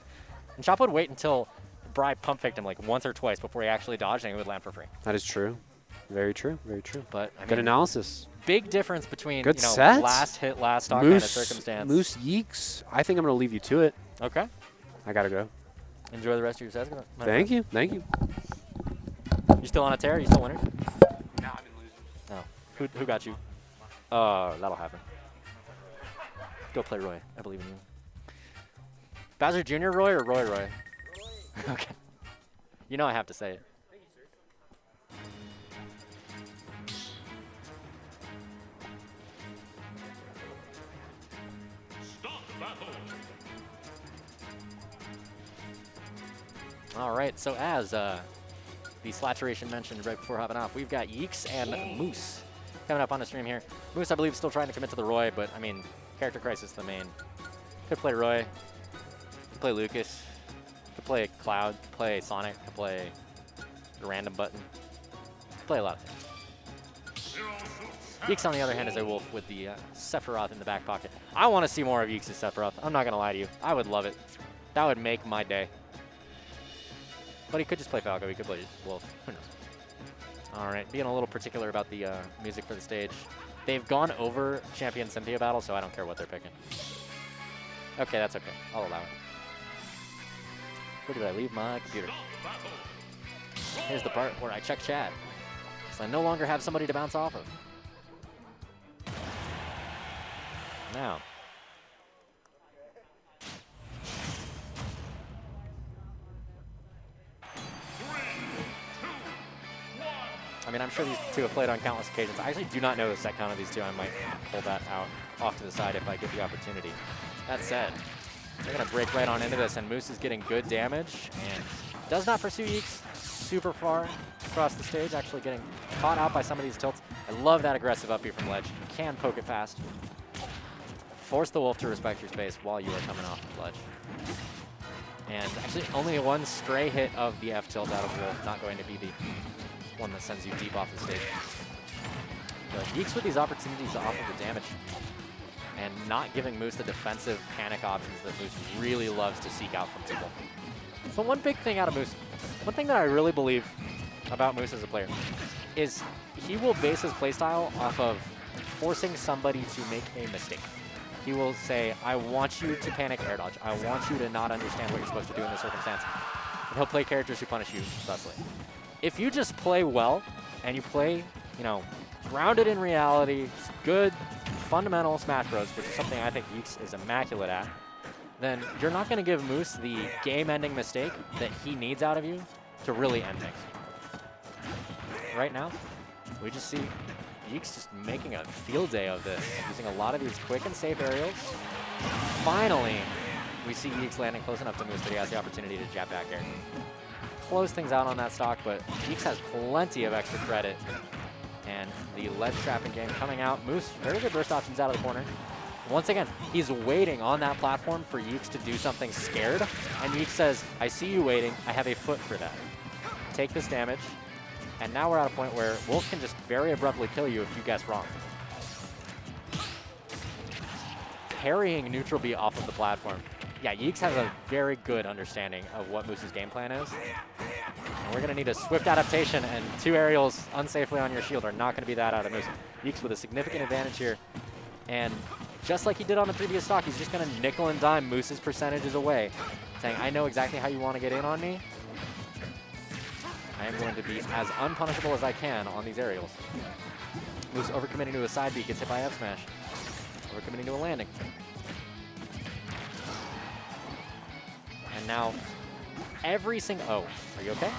and Chop would wait until Bri pump faked him like once or twice before he actually dodged, and he would land for free. That is true. Very true. Very true. But I Good mean, analysis. big difference between Good set. last hit, last stock kind of Moose. circumstance. Moose Yeeks. I think I'm gonna leave you to it. Okay. I gotta go. Enjoy the rest of your sets. my Thank friend. you. Thank you. You still on a tear? You still winning? No, I've been losing. Oh. Who got you? That'll happen. Go play Roy. I believe in you. Bowser Jr. Roy or Roy Roy? Okay. You know I have to say it. Stop battle. All right, so as the Slaturation mentioned right before hopping off, we've got Yeeks and Moose coming up on the stream here. Moose, I believe, is still trying to commit to the Roy, but I mean, Character Crisis the main. Could play Roy, could play Lucas, could play Cloud, could play Sonic, could play the random button, could play a lot of things. Yeeks, on the other hand, is a wolf with the Sephiroth in the back pocket. I want to see more of Yeeks' Sephiroth. I'm not going to lie to you. I would love it. That would make my day. But he could just play Falco. He could play Wolf. Who knows? All right, being a little particular about the music for the stage. They've gone over Champion Cynthia battle, so I don't care what they're picking. Okay, that's okay. I'll allow it. Where did I leave my computer? Here's the part where I check chat. So I no longer have somebody to bounce off of. Now. I mean, I'm sure these two have played on countless occasions. I actually do not know the set count of these two. I might pull that out off to the side if I get the opportunity. That said, they're going to break right on into this, and Moose is getting good damage and does not pursue Yeeks. super far across the stage, actually getting caught out by some of these tilts. I love that aggressive up B from ledge. You can poke it fast. Force the Wolf to respect your space while you are coming off the ledge. And actually only one stray hit of the F tilt out of Wolf, not going to be the one that sends you deep off the stage. But Yeeks with these opportunities off of the damage and not giving Moose the defensive panic options that Moose really loves to seek out from people. So one big thing out of Moose, one thing that I really believe about Moose as a player is he will base his playstyle off of forcing somebody to make a mistake. He will say, I want you to panic air dodge. I want you to not understand what you're supposed to do in this circumstance. And he'll play characters who punish you thusly. If you just play well and you play, you know, grounded in reality, good fundamental Smash Bros, which is something I think Yeeks is immaculate at, then you're not going to give Moose the game-ending mistake that he needs out of you to really end things. Right now, we just see Yeeks just making a field day of this, using a lot of these quick and safe aerials. Finally, we see Yeeks landing close enough to Moose that he has the opportunity to jab back air. Close things out on that stock, but Yeeks has plenty of extra credit. And the ledge trapping game coming out. Moose, very good burst options out of the corner. Once again, he's waiting on that platform for Yeeks to do something scared. And Yeeks says, I see you waiting. I have a foot for that. Take this damage. And now we're at a point where Wolf can just very abruptly kill you if you guess wrong. Parrying neutral B off of the platform. Yeah, Yeeks has a very good understanding of what Moose's game plan is. And we're going to need a swift adaptation, and 2 aerials unsafely on your shield are not going to be that out of Moose. Yeeks with a significant advantage here. And just like he did on the previous stock, he's just going to nickel and dime Moose's percentages away, saying, I know exactly how you want to get in on me. I am going to be as unpunishable as I can on these aerials. Moose overcommitting to a side B, gets hit by F smash. Overcommitting to a landing. And now, every single... Oh, are you okay?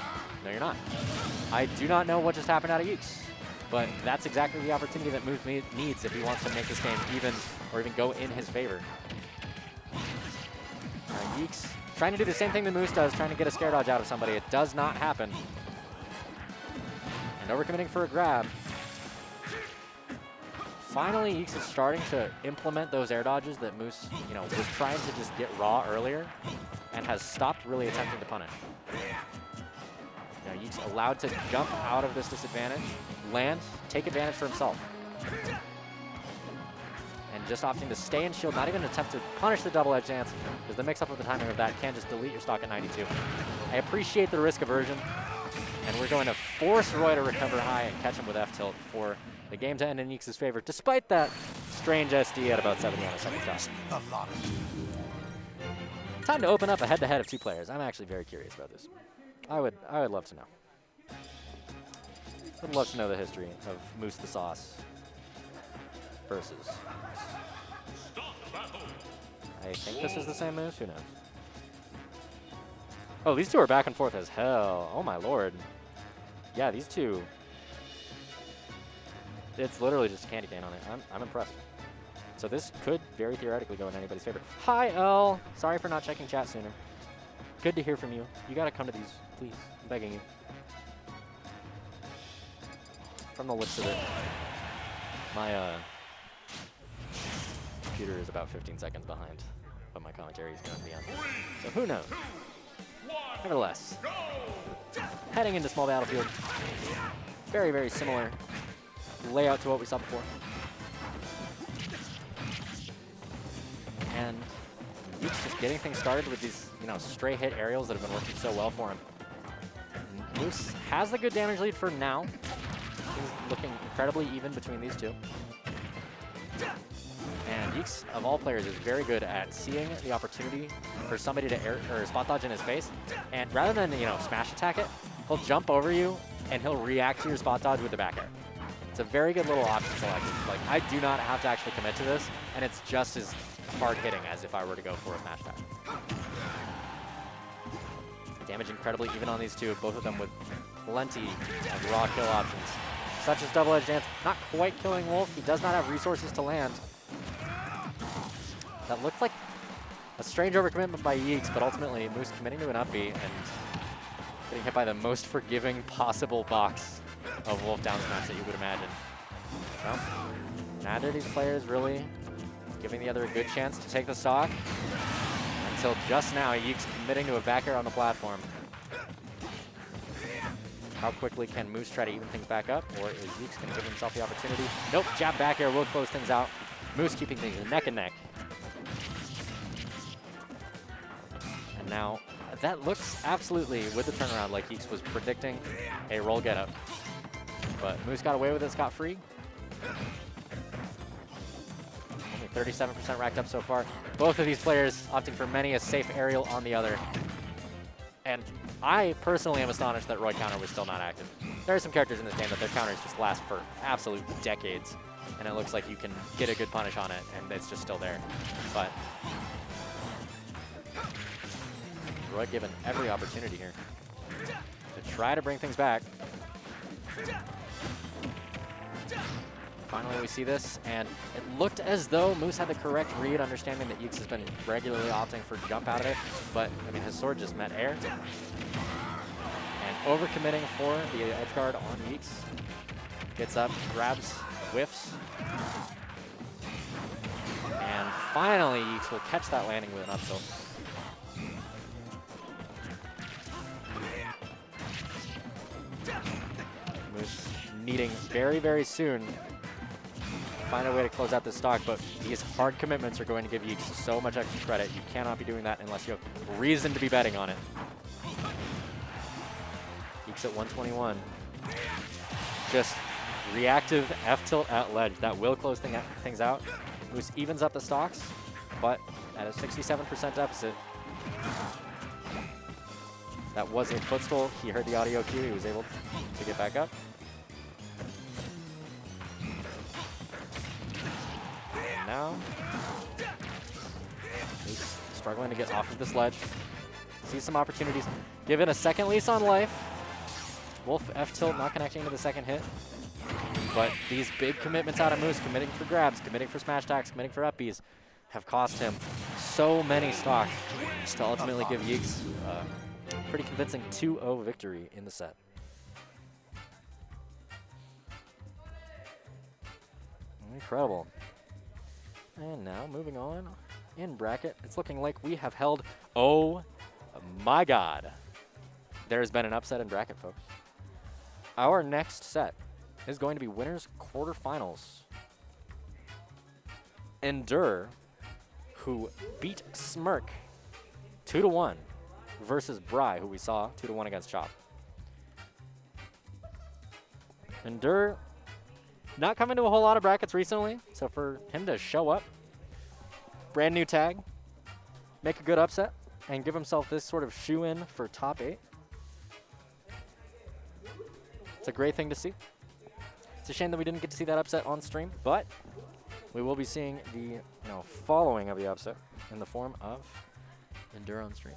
No, you're not. I do not know what just happened out of Yeeks, but that's exactly the opportunity that Moose needs if he wants to make this game even, or even go in his favor. Yeeks trying to do the same thing that Moose does, trying to get a scare dodge out of somebody. It does not happen. And overcommitting for a grab. Finally, Yeeks is starting to implement those air dodges that Moose, you know, was trying to just get raw earlier and has stopped really attempting to punish. Now, Yeeks allowed to jump out of this disadvantage, land, take advantage for himself. And just opting to stay in shield, not even attempt to punish the double edge dance, because the mix-up of the timing of that can just delete your stock at 92. I appreciate the risk aversion, and we're going to force Roy to recover high and catch him with F-tilt for the game to end in Yeeks' favor, despite that strange SD at about 70 on a second shot. Time to open up a head-to-head of 2 players. I'm actually very curious about this. I would love to know. Would love to know the history of Moose the Sauce versus. I think this is the same Moose. Who knows? Oh, these 2 are back and forth as hell. Oh my lord. Yeah, these 2. It's literally just a candy cane on it. I'm impressed. So this could very theoretically go in anybody's favor. Hi, L. Sorry for not checking chat sooner. Good to hear from you. You gotta come to these, please. I'm begging you. From the looks of it, my computer is about 15 seconds behind what my commentary is going to be on. So who knows? Nevertheless, heading into small battlefield. Very, very similar layout to what we saw before. And Yeeks just getting things started with these, you know, stray hit aerials that have been working so well for him. And Moose has the good damage lead for now. He's looking incredibly even between these 2. And Yeeks, of all players, is very good at seeing the opportunity for somebody to air or spot dodge in his face. And rather than, you know, smash attack it, he'll jump over you and he'll react to your spot dodge with the back air. It's a very good little option selection. Like, I do not have to actually commit to this, and it's just as hard hitting as if I were to go for a smash attack. Damage incredibly even on these 2, both of them with plenty of raw kill options, such as double edge dance. Not quite killing Wolf. He does not have resources to land. That looked like a strange overcommitment by Yeeks, but ultimately Moose committing to an up B and Getting hit by the most forgiving possible box of Wolf down smash that you would imagine. Well, neither of these players really giving the other a good chance to take the stock. Until just now, Yeeks committing to a back air on the platform. How quickly can Moose try to even things back up, or is Yeeks going to give himself the opportunity? Nope, jab back air will close things out. Moose keeping things neck and neck. And now, that looks absolutely, with the turnaround, like Yeeks was predicting a roll get-up. But Moose got away with it scot-free. Only 37% racked up so far. Both of these players opting for many a safe aerial on the other. And I personally am astonished that Roy counter was still not active. There are some characters in this game that their counters just last for absolute decades. And it looks like you can get a good punish on it, and it's just still there. But Roy given every opportunity here to try to bring things back. Finally, we see this, and it looked as though Moose had the correct read, understanding that Yeeks has been regularly opting for jump out of it. But, I mean, his sword just met air. And overcommitting for the edge guard on Yeeks. Gets up, grabs, whiffs. And finally, Yeeks will catch that landing with an up tilt. Moose needing very, very soon find a way to close out this stock, but these hard commitments are going to give Yeeks so much extra credit. You cannot be doing that unless you have reason to be betting on it. Yeeks at 121. Just reactive F-tilt at ledge. That will close things out. Moose evens up the stocks, but at a 67% deficit. That was a footstool. He heard the audio cue. He was able to get back up. And now, he's struggling to get off of this ledge. Sees some opportunities. Given a second lease on life. Wolf F-tilt not connecting to the second hit. But these big commitments out of Moose, committing for grabs, committing for smash attacks, committing for up Bs, have cost him so many stocks just to ultimately give Yeeks a pretty convincing 2-0 victory in the set. Incredible. And now moving on in bracket, it's looking like we have held, oh my God, there's been an upset in bracket, folks. Our next set is going to be winners quarterfinals. Endure, who beat Smirk 2-1 versus Bry, who we saw 2-1 against Chop. Endure not coming to a whole lot of brackets recently, so for him to show up, brand new tag, make a good upset, and give himself this sort of shoe-in for top 8. It's a great thing to see. It's a shame that we didn't get to see that upset on stream, but we will be seeing the following of the upset in the form of Endure on stream.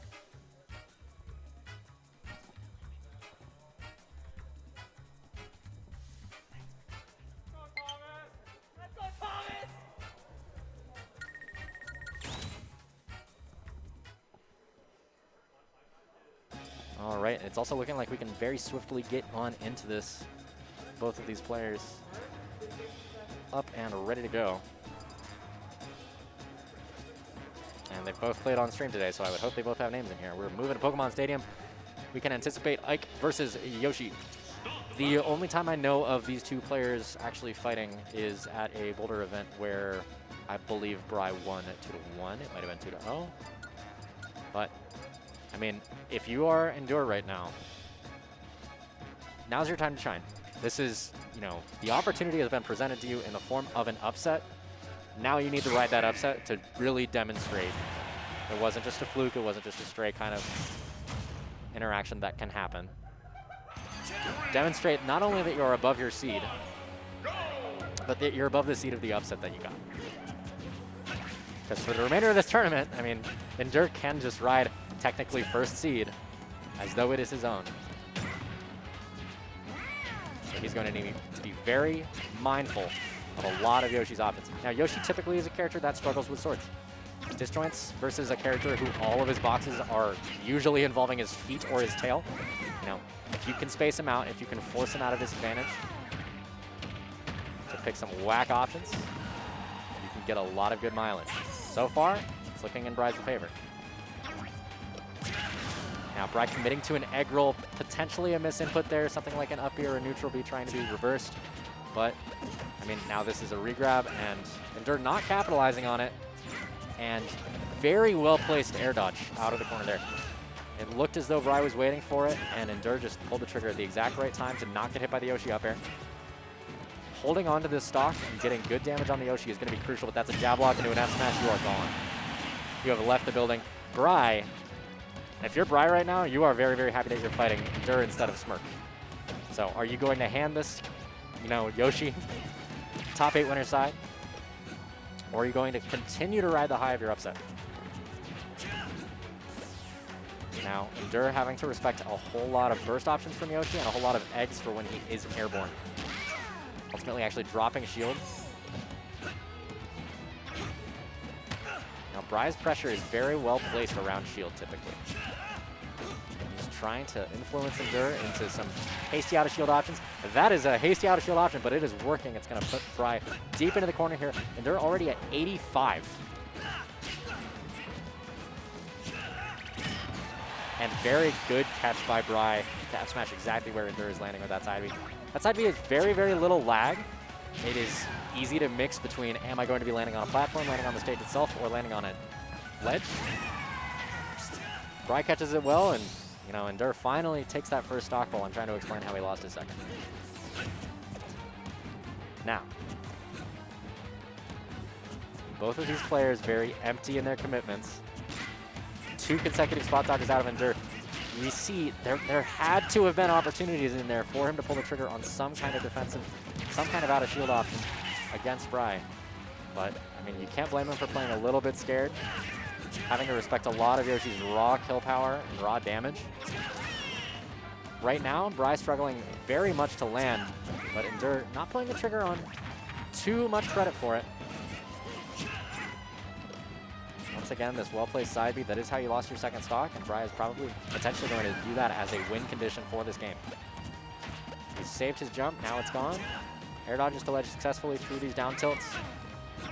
All right, it's also looking like we can very swiftly get on into this. Both of these players up and ready to go. And they've both played on stream today, so I would hope they both have names in here. We're moving to Pokemon Stadium. We can anticipate Ike versus Yoshi. The only time I know of these two players actually fighting is at a Boulder event where I believe Bry won at 2-1. It might have been 2-0. But, I mean, if you are Endure right now, now's your time to shine. This is, the opportunity has been presented to you in the form of an upset. Now you need to ride that upset to really demonstrate it wasn't just a fluke, it wasn't just a stray kind of interaction that can happen. Demonstrate not only that you're above your seed, but that you're above the seed of the upset that you got. Because for the remainder of this tournament, I mean, Endure can just ride technically first seed as though it is his own. So he's going to need to be very mindful of a lot of Yoshi's options. Now, Yoshi typically is a character that struggles with swords. Disjoints versus a character who all of his boxes are usually involving his feet or his tail. You know, if you can space him out, if you can force him out of disadvantage to pick some whack options, you can get a lot of good mileage. So far, it's looking in Bry's favor. Now, Bry committing to an egg roll, potentially a misinput there, something like an up B or a neutral B trying to be reversed. But, I mean, now this is a regrab, and Endure not capitalizing on it. And very well-placed air dodge out of the corner there. It looked as though Bry was waiting for it, and Endure just pulled the trigger at the exact right time to not get hit by the Yoshi up air. Holding on to this stock and getting good damage on the Yoshi is going to be crucial, but that's a jab lock into an F smash. You are gone. You have left the building. Bry, if you're Bry right now, you are very, very happy that you're fighting Endure instead of Smirk. So are you going to hand this, you know, Yoshi top 8 winner side? Or are you going to continue to ride the high of your upset? Now, Endure having to respect a whole lot of burst options from Yoshi and a whole lot of eggs for when he is airborne. Ultimately actually dropping shield. Now, Bry's pressure is very well placed around shield typically. He's trying to influence Endure into some hasty out of shield options. That is a hasty out of shield option, but it is working. It's going to put Bry deep into the corner here. Endure already at 85. And very good catch by Bry to F smash exactly where Endure is landing with that side B. That side B is very, very little lag. It is easy to mix between, am I going to be landing on a platform, landing on the stage itself, or landing on a ledge? Bry catches it well, and you know, Endure finally takes that first stock ball. I'm trying to explain how he lost his second. Now, both of these players very empty in their commitments. 2 consecutive spot dodges out of Endure. We see there had to have been opportunities in there for him to pull the trigger on some kind of defensive, some kind of out of shield option against Bry. But, I mean, you can't blame him for playing a little bit scared. Having to respect a lot of Yoshi's raw kill power and raw damage. Right now, Bry struggling very much to land, but Endure not pulling the trigger on too much credit for it. Once again, this well-placed side B, that is how you lost your second stock, and Bry is probably potentially going to do that as a win condition for this game. He's saved his jump, now it's gone. Air dodges to ledge successfully through these down tilts,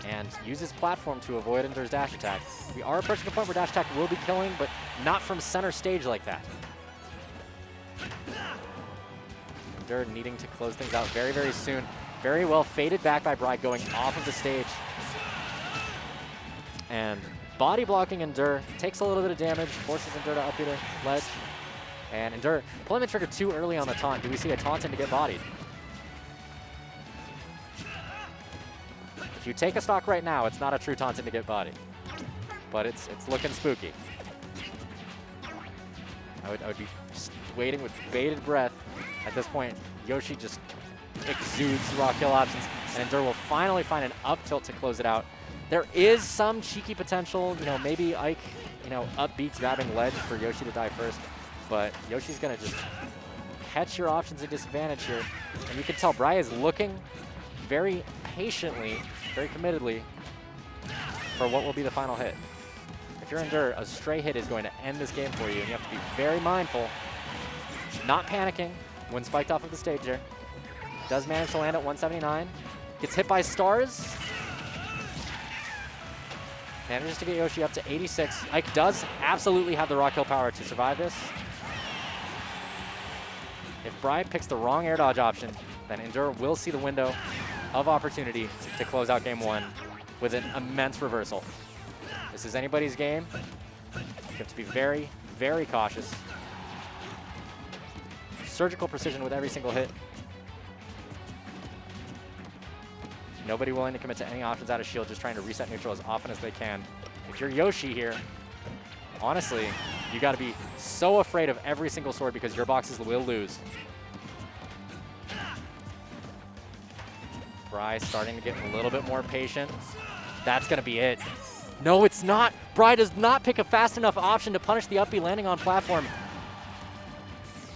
and uses platform to avoid Endure's dash attack. We are approaching the point where dash attack will be killing, but not from center stage like that. Endure needing to close things out very, very soon. Very well faded back by Bry going off of the stage. And body blocking Endure, takes a little bit of damage, forces Endure to up the ledge. And Endure pulling the trigger too early on the taunt. Do we see a taunt in to get bodied? If you take a stock right now, it's not a true taunt in to get bodied. But it's looking spooky. I would be just waiting with bated breath. At this point, Yoshi just exudes raw kill options, and Endure will finally find an up tilt to close it out. There is some cheeky potential, you know, maybe Ike, you know, up B grabbing ledge for Yoshi to die first, but Yoshi's gonna just catch your options at disadvantage here. And you can tell Bry is looking very patiently, very committedly for what will be the final hit. If you're Endure, a stray hit is going to end this game for you, and you have to be very mindful, not panicking when spiked off of the stage there. Does manage to land at 179, gets hit by stars, manages to get Yoshi up to 86. Ike does absolutely have the raw kill power to survive this. If Bry picks the wrong air dodge option, then Endure will see the window of opportunity to close out game 1 with an immense reversal. This is anybody's game. You have to be very, very cautious. Surgical precision with every single hit. Nobody willing to commit to any options out of shield, just trying to reset neutral as often as they can. If you're Yoshi here, honestly, you got to be so afraid of every single sword because your boxes will lose. Bry starting to get a little bit more patient. That's going to be it. No, it's not. Bry does not pick a fast enough option to punish the up B landing on platform.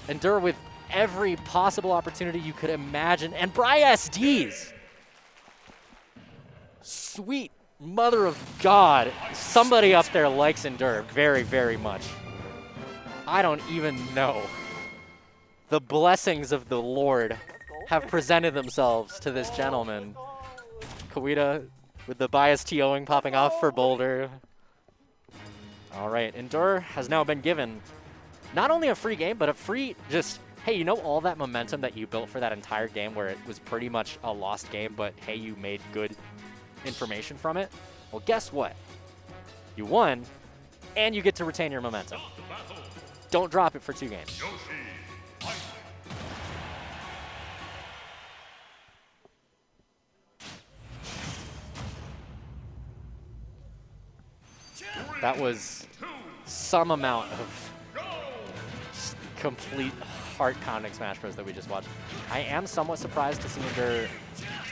Endure with every possible opportunity you could imagine. And Bry SDs. Sweet mother of God. Somebody up there likes Endure very, very much. I don't even know. the blessings of the Lord have presented themselves to this gentleman. Kawita with the bias TOing popping off for Boulder. All right, Endure has now been given not only a free game, but a free just, hey, you know all that momentum that you built for that entire game where it was pretty much a lost game, but hey, you made good information from it? Well, guess what? You won, and you get to retain your momentum. Start the battle. Don't drop it for 2 games. Yoshi, fight. That was some amount of just complete heart-pounding Smash Bros. That we just watched. I am somewhat surprised to see Endure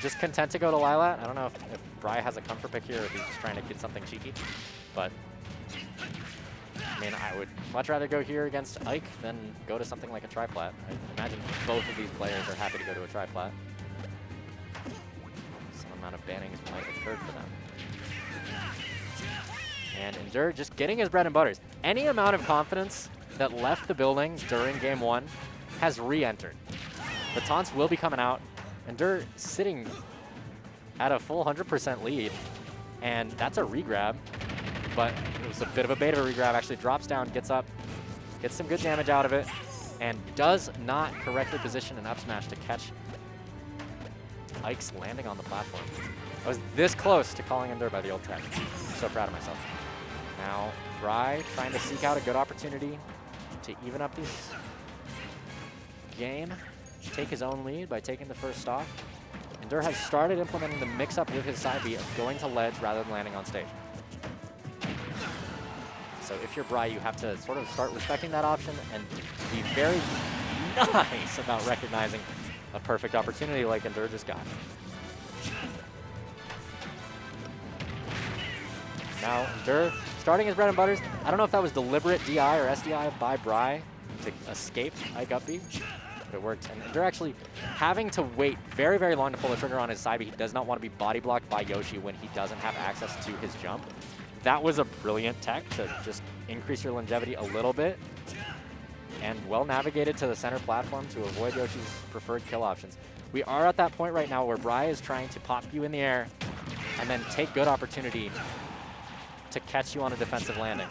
just content to go to Lylat. I don't know if Bri has a comfort pick here or if he's just trying to get something cheeky, but I mean, I would much rather go here against Ike than go to something like a Triplat. I imagine both of these players are happy to go to a Triplat. Some amount of bannings might occur for them. And Endure just getting his bread and butters. Any amount of confidence that left the building during game 1 has re-entered. The taunts will be coming out. Endure sitting at a full 100% lead, and that's a regrab, but it was a bit of a beta regrab. Actually drops down, gets up, gets some good damage out of it, and does not correctly position an up smash to catch Ike's landing on the platform. I was this close to calling Endure by the old track. So proud of myself. Now, Bri trying to seek out a good opportunity to even up this game, take his own lead by taking the first stock. Endure has started implementing the mix-up with his side B of going to ledge rather than landing on stage. So if you're Bri, you have to sort of start respecting that option and be very nice about recognizing a perfect opportunity like Endure just got. Now, Endure starting his bread and butters. I don't know if that was deliberate DI or SDI by Bri to escape Ike up B, but it worked. And Endure actually having to wait very, very long to pull the trigger on his side B. He does not want to be body blocked by Yoshi when he doesn't have access to his jump. That was a brilliant tech to just increase your longevity a little bit, and well navigated to the center platform to avoid Yoshi's preferred kill options. We are at that point right now where Bri is trying to pop you in the air and then take good opportunity to catch you on a defensive landing.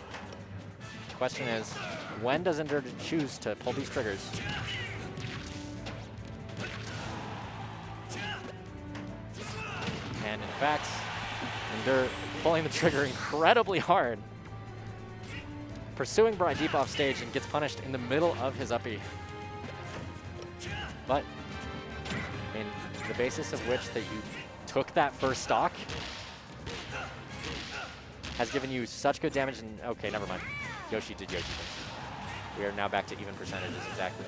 The question is, when does Endure choose to pull these triggers? And in fact, Endure pulling the trigger incredibly hard, pursuing Bri deep off stage and gets punished in the middle of his up B. But, I mean, the basis of which that you took that first stock has given you such good damage, and okay, never mind. Yoshi did Yoshi things. We are now back to even percentages, exactly.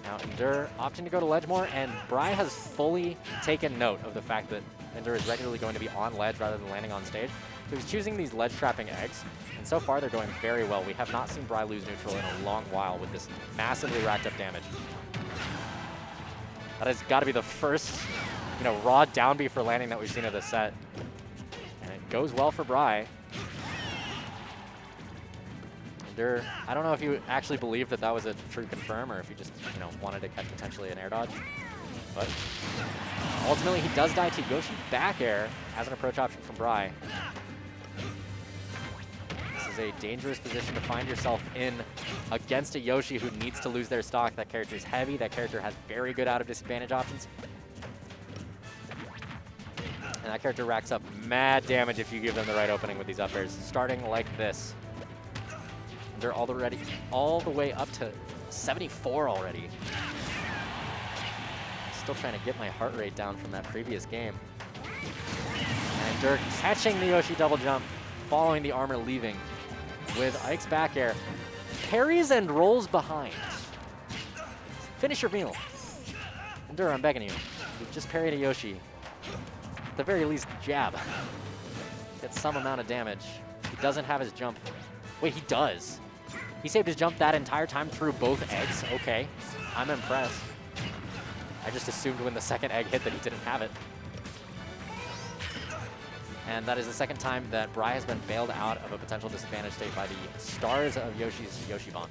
Now Endure opting to go to ledge more, and Bri has fully taken note of the fact that Endure is regularly going to be on ledge rather than landing on stage. So he's choosing these ledge trapping eggs, and so far they're going very well. We have not seen Bri lose neutral in a long while with this massively racked up damage. That has got to be the first, raw down B for landing that we've seen of this set. And it goes well for Bri. Endure, I don't know if you actually believe that that was a true confirm or if you just, wanted to catch potentially an air dodge. But ultimately, he does die to Yoshi back air as an approach option from Bri. This is a dangerous position to find yourself in against a Yoshi who needs to lose their stock. That character is heavy. That character has very good out of disadvantage options. And that character racks up mad damage if you give them the right opening with these up airs, starting like this. They're all the way up to 74 already. Still trying to get my heart rate down from that previous game. And Endure catching the Yoshi double jump, following the armor leaving with Ike's back air. Parries and rolls behind. Finish your meal. Endure, I'm begging you. You've just parried a Yoshi. At the very least, jab. Get some amount of damage. He doesn't have his jump. Wait, he does. He saved his jump that entire time through both eggs. Okay, I'm impressed. I just assumed when the second egg hit that he didn't have it. And that is the second time that Bri has been bailed out of a potential disadvantage state by the stars of Yoshi's Yoshi Bond.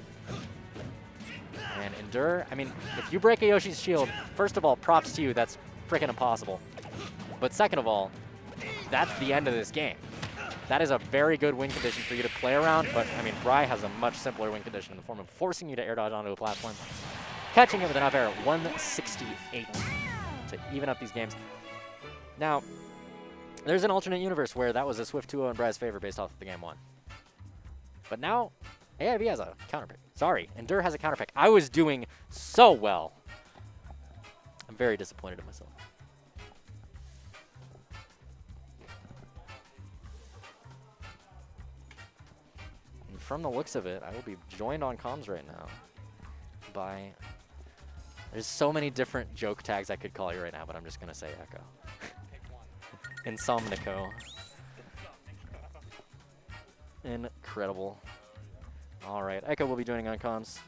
And And Endure, I mean, if you break a Yoshi's shield, first of all, props to you. That's freaking impossible. But second of all, that's the end of this game. That is a very good win condition for you to play around, but I mean, Bri has a much simpler win condition in the form of forcing you to air dodge onto a platform, catching it with an up air at 168 to even up these games. Now, there's an alternate universe where that was a swift 2-0 in Bri's favor based off of the game 1. But now, AIB has a counterpick. Sorry, Endure has a counterpick. I was doing so well. I'm very disappointed in myself. And from the looks of it, I will be joined on comms right now by... There's so many different joke tags I could call you right now, but I'm just going to say Echo. Insomnico. Incredible. All right, Echo will be joining on comms.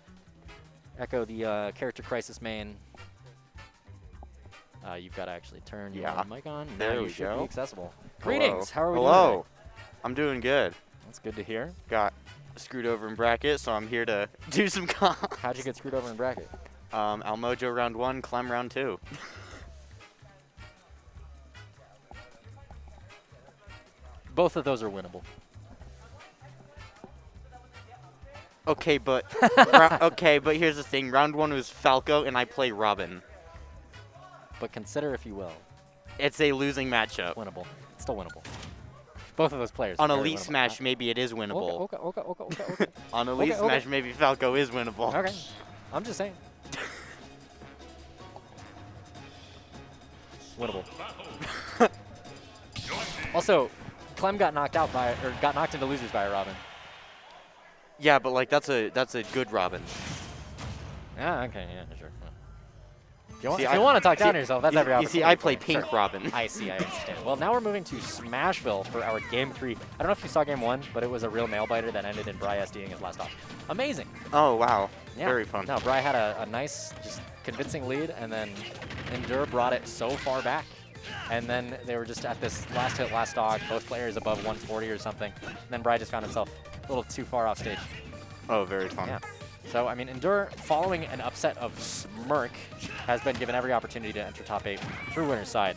Echo, the Character Crisis main. You've got to actually turn your mic on. There now we you should go. be accessible. Hello. Greetings. How are we doing Hello. today? I'm doing good. That's good to hear. Got screwed over in bracket, so I'm here to do some comp. How'd you get screwed over in bracket? Almojo round 1, Clem round 2. Both of those are winnable. Okay, but but here's the thing. Round 1 was Falco, and I play Robin. But consider, if you will, It's a losing matchup. winnable. It's still winnable. Both of those players. On are very Elite winnable. Smash, maybe it is winnable. Okay. On Elite okay. Smash, maybe Falco is winnable. Okay. I'm just saying. Winnable. Also, Clem got knocked out by, or got knocked into losers by a Robin. Yeah, but like that's a good Robin. Yeah, okay, yeah, sure. If you See, want to talk down to yourself, that's every You opportunity. see, I for play you. Pink Sure. Robin. I see, I understand. Well, now we're moving to Smashville for our Game 3. I don't know if you saw Game 1, but it was a real nail-biter that ended in Bri SDing his last off. Amazing. Oh wow, Yeah. very fun. No, Bri had a nice, just convincing lead, and then Endure brought it so far back. And then they were just at this last hit, last dog, both players above 140 or something. And then Bri just found himself a little too far off stage. Oh, very fun. Yeah. So, I mean, Endure, following an upset of Smirk, has been given every opportunity to enter top 8 through winner's side.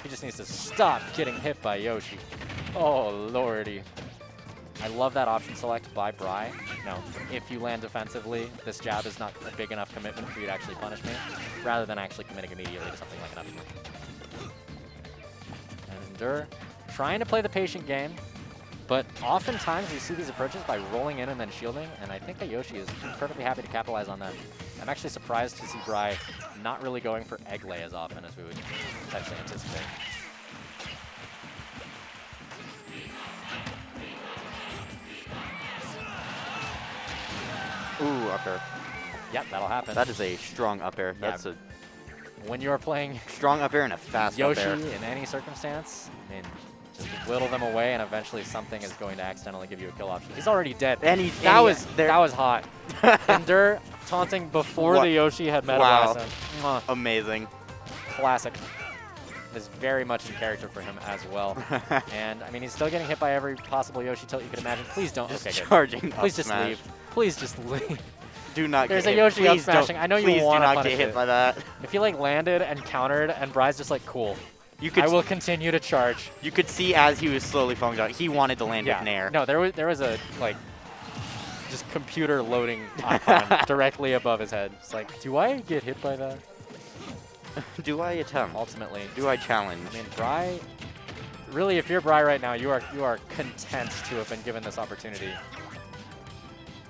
He just needs to stop getting hit by Yoshi. Oh, lordy. I love that option select by Bri. No, if you land defensively, this jab is not a big enough commitment for you to actually punish me, rather than actually committing immediately to something like an up smash. And Endure trying to play the patient game, but oftentimes we see these approaches by rolling in and then shielding, and I think that Yoshi is perfectly happy to capitalize on that. I'm actually surprised to see Bri not really going for egg lay as often as we would potentially anticipate. Ooh, up air. Yep, that'll happen. That is a strong up air. Yeah. That's a When you're playing strong up air and a fast Yoshi up air. in any circumstance, I mean, just whittle them away, and eventually something is going to accidentally give you a kill option. He's already dead. And that was hot. Endure taunting before What? the Yoshi had Meta Wow. Blast him. Mwah. Amazing. Classic. Is very much in character for him as well. And I mean, he's still getting hit by every possible Yoshi tilt you could imagine. Please don't. Just Okay, good. charging up Please just smash. leave. Please just leave. Do not There's get a hit. Yoshi up Please don't- smashing. I know you please wanna do not punish get hit it. by that. If he like landed and countered, and Bri's just like, cool. You could I will continue to charge. you could see as he was slowly falling down, he wanted to land with an air. No, there was a like just computer loading icon directly above his head. It's like, do I get hit by that? Do I attempt? Ultimately, Do I challenge? I mean, Bri. Really, if you're Bri right now, you are content to have been given this opportunity.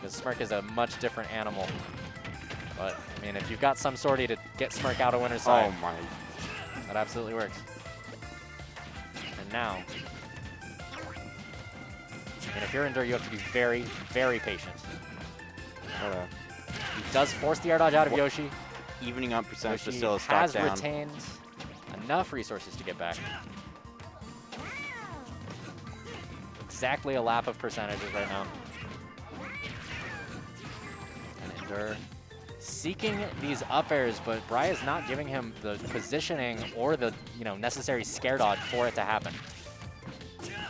Because Smirk is a much different animal. But I mean, if you've got some sortie to get Smirk out of winner's side, Oh my. that absolutely works. And now, and if you're Endure, you have to be very, very patient. He does force the air dodge out of Yoshi. Evening up percentage to Yoshi still a stock has down. retained enough resources to get back. Exactly a lap of percentages right now. And Endure seeking these up airs, but Bri is not giving him the positioning or the necessary scare dodge for it to happen.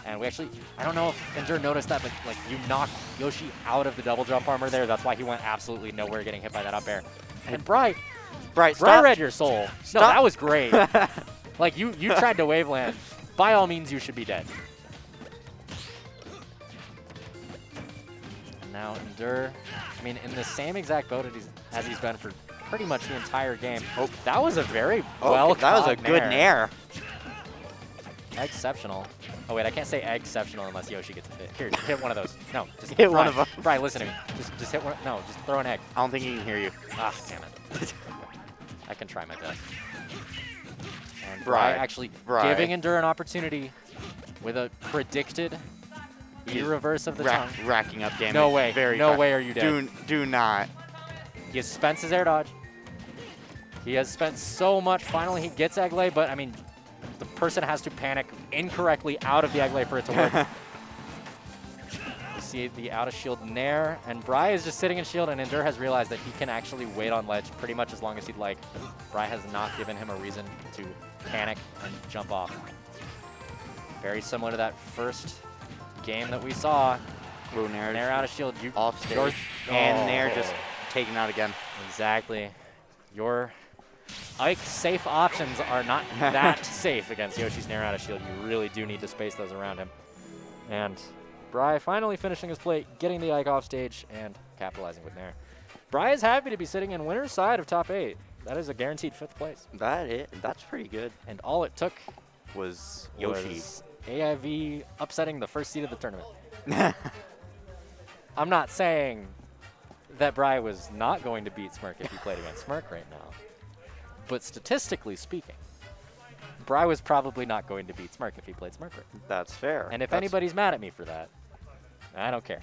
And we actually, I don't know if Endure noticed that, but like you knocked Yoshi out of the double jump armor there. That's why he went absolutely nowhere getting hit by that up air. And Bri Stop. read your soul. No, Stop. that was great. Like you tried to waveland. By all means, you should be dead. And now Endure, I mean, in the same exact boat as he's been for pretty much the entire game. Oh, that was a very well that was a good nair. Exceptional. Oh wait, I can't say exceptional unless Yoshi gets a hit. Here, just hit one of those. No, just Hit one of them. Brian, listen to me. Just hit one. No, just throw an egg. I don't think he can hear you. Ah, damn it. I can try my best. And Bri, Bri actually Bri. giving Endure an opportunity with a predicted E-reverse of the tongue. Racking up damage. No way. Very No fast. way are you dead. Do not. He has spent his air dodge. He has spent so much. Finally, he gets Egglay, but I mean, the person has to panic incorrectly out of the Egglay for it to work. You see the out of shield nair, and Bri is just sitting in shield, and Endure has realized that he can actually wait on ledge pretty much as long as he'd like. Bri has not given him a reason to panic and jump off. Very similar to that first game that we saw. Ooh, nair. Nair out of shield. Off stage. yours- And nair Oh. just taken out again. Exactly. Your Ike safe options are not that safe against Yoshi's Nair out of shield. You really do need to space those around him. And Bri finally finishing his plate, getting the Ike off stage, and capitalizing with Nair. Bri is happy to be sitting in winner's side of top 8. That is a guaranteed 5th place. That's pretty good. And all it took Was Yoshi. was AIV upsetting the first seed of the tournament. I'm not saying that Bri was not going to beat Smirk if he played against Smirk right now. But statistically speaking, Bri was probably not going to beat Smirk if he played Smirk right now. That's fair. And if That's- anybody's mad at me for that, I don't care.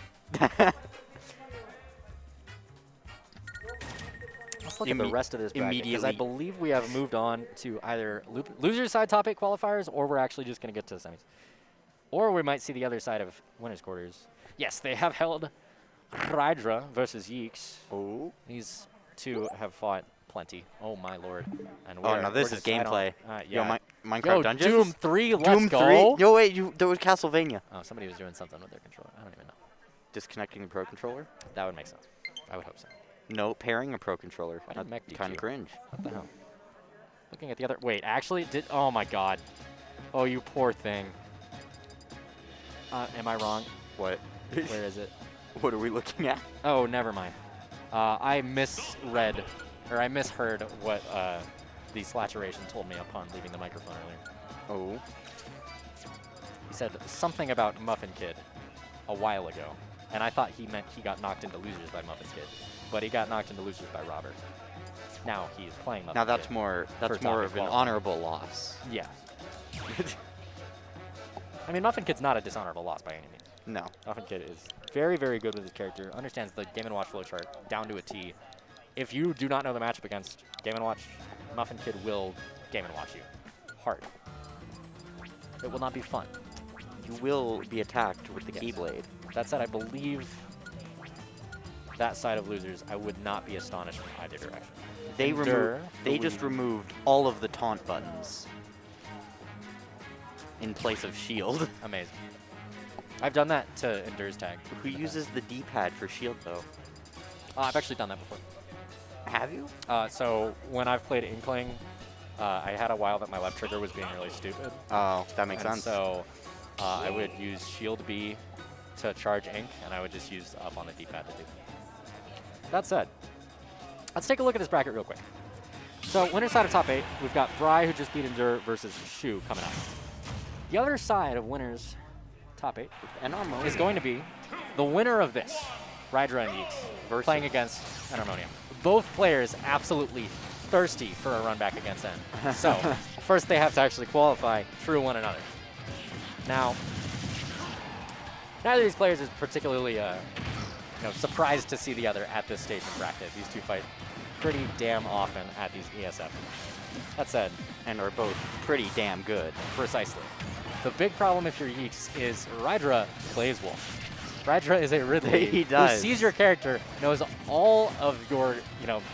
Let's look at the rest of this bracket, because I immediately- believe we have moved on to either loser's side top 8 qualifiers, or we're actually just going to get to the semis. Or we might see the other side of winners quarters. Yes, they have held Hydra versus Yeeks. Oh. These two have fought plenty. Oh my lord! And Oh, we're- now this we're is just- I don't- gameplay. yeah. Yo, Minecraft Yo, Dungeons? Doom 3, let's Doom go. 3? Yo, wait, there was Castlevania. Oh, somebody was doing something with their controller. I don't even know. Disconnecting the Pro Controller? That would make sense. I would hope so. No, pairing a Pro Controller. Why did Mech do Kind you? of cringe. What the hell? Looking at the other. Wait, actually, did. Oh my god. Oh, you poor thing. Am I wrong? What? Where is it? What are we looking at? Oh, never mind. I misread, or I misheard what the Slaturation told me upon leaving the microphone earlier. Oh. He said something about Muffin Kid a while ago, and I thought he meant he got knocked into losers by Muffin Kid, but he got knocked into losers by Robert. Now he's playing Muffin Now that's Kid. more For of topic an quality. honorable loss. Yeah. I mean, Muffin Kid's not a dishonorable loss by any means. No. Muffin Kid is very, very good with his character, understands the Game & Watch flowchart down to a T. If you do not know the matchup against Game & Watch, Muffin Kid will Game & Watch you hard. It will not be fun. You will be attacked with the Yes. Keyblade. That said, I believe that side of losers, I would not be astonished from either direction. They Endure, They just believe- removed all of the taunt buttons in place of shield. Amazing. I've done that to Endure's tag. Who uses the D-pad for shield though? I've actually done that before. Have you? So when I've played Inkling, I had a while that my left trigger was being really stupid. Oh, that makes And sense. so I would use Shield B to charge Ink, and I would just use up on the D-pad to do that. That said, let's take a look at this bracket real quick. So winner's side of top 8, we've got Bri, who just beat Endure, versus Shu coming up. The other side of winners top 8 Enharmonium. is going to be the winner of this, Rydra and Yeeks, Versus- playing against Enharmonium. Both players absolutely thirsty for a run back against N. So first they have to actually qualify through one another. Now, neither of these players is particularly surprised to see the other at this stage in bracket. These two fight pretty damn often at these ESF. That said, and are both pretty damn good. precisely. The big problem if you're Yeeks is Rydra plays Wolf. Rydra is a Ridley He does. who sees your character, knows all of your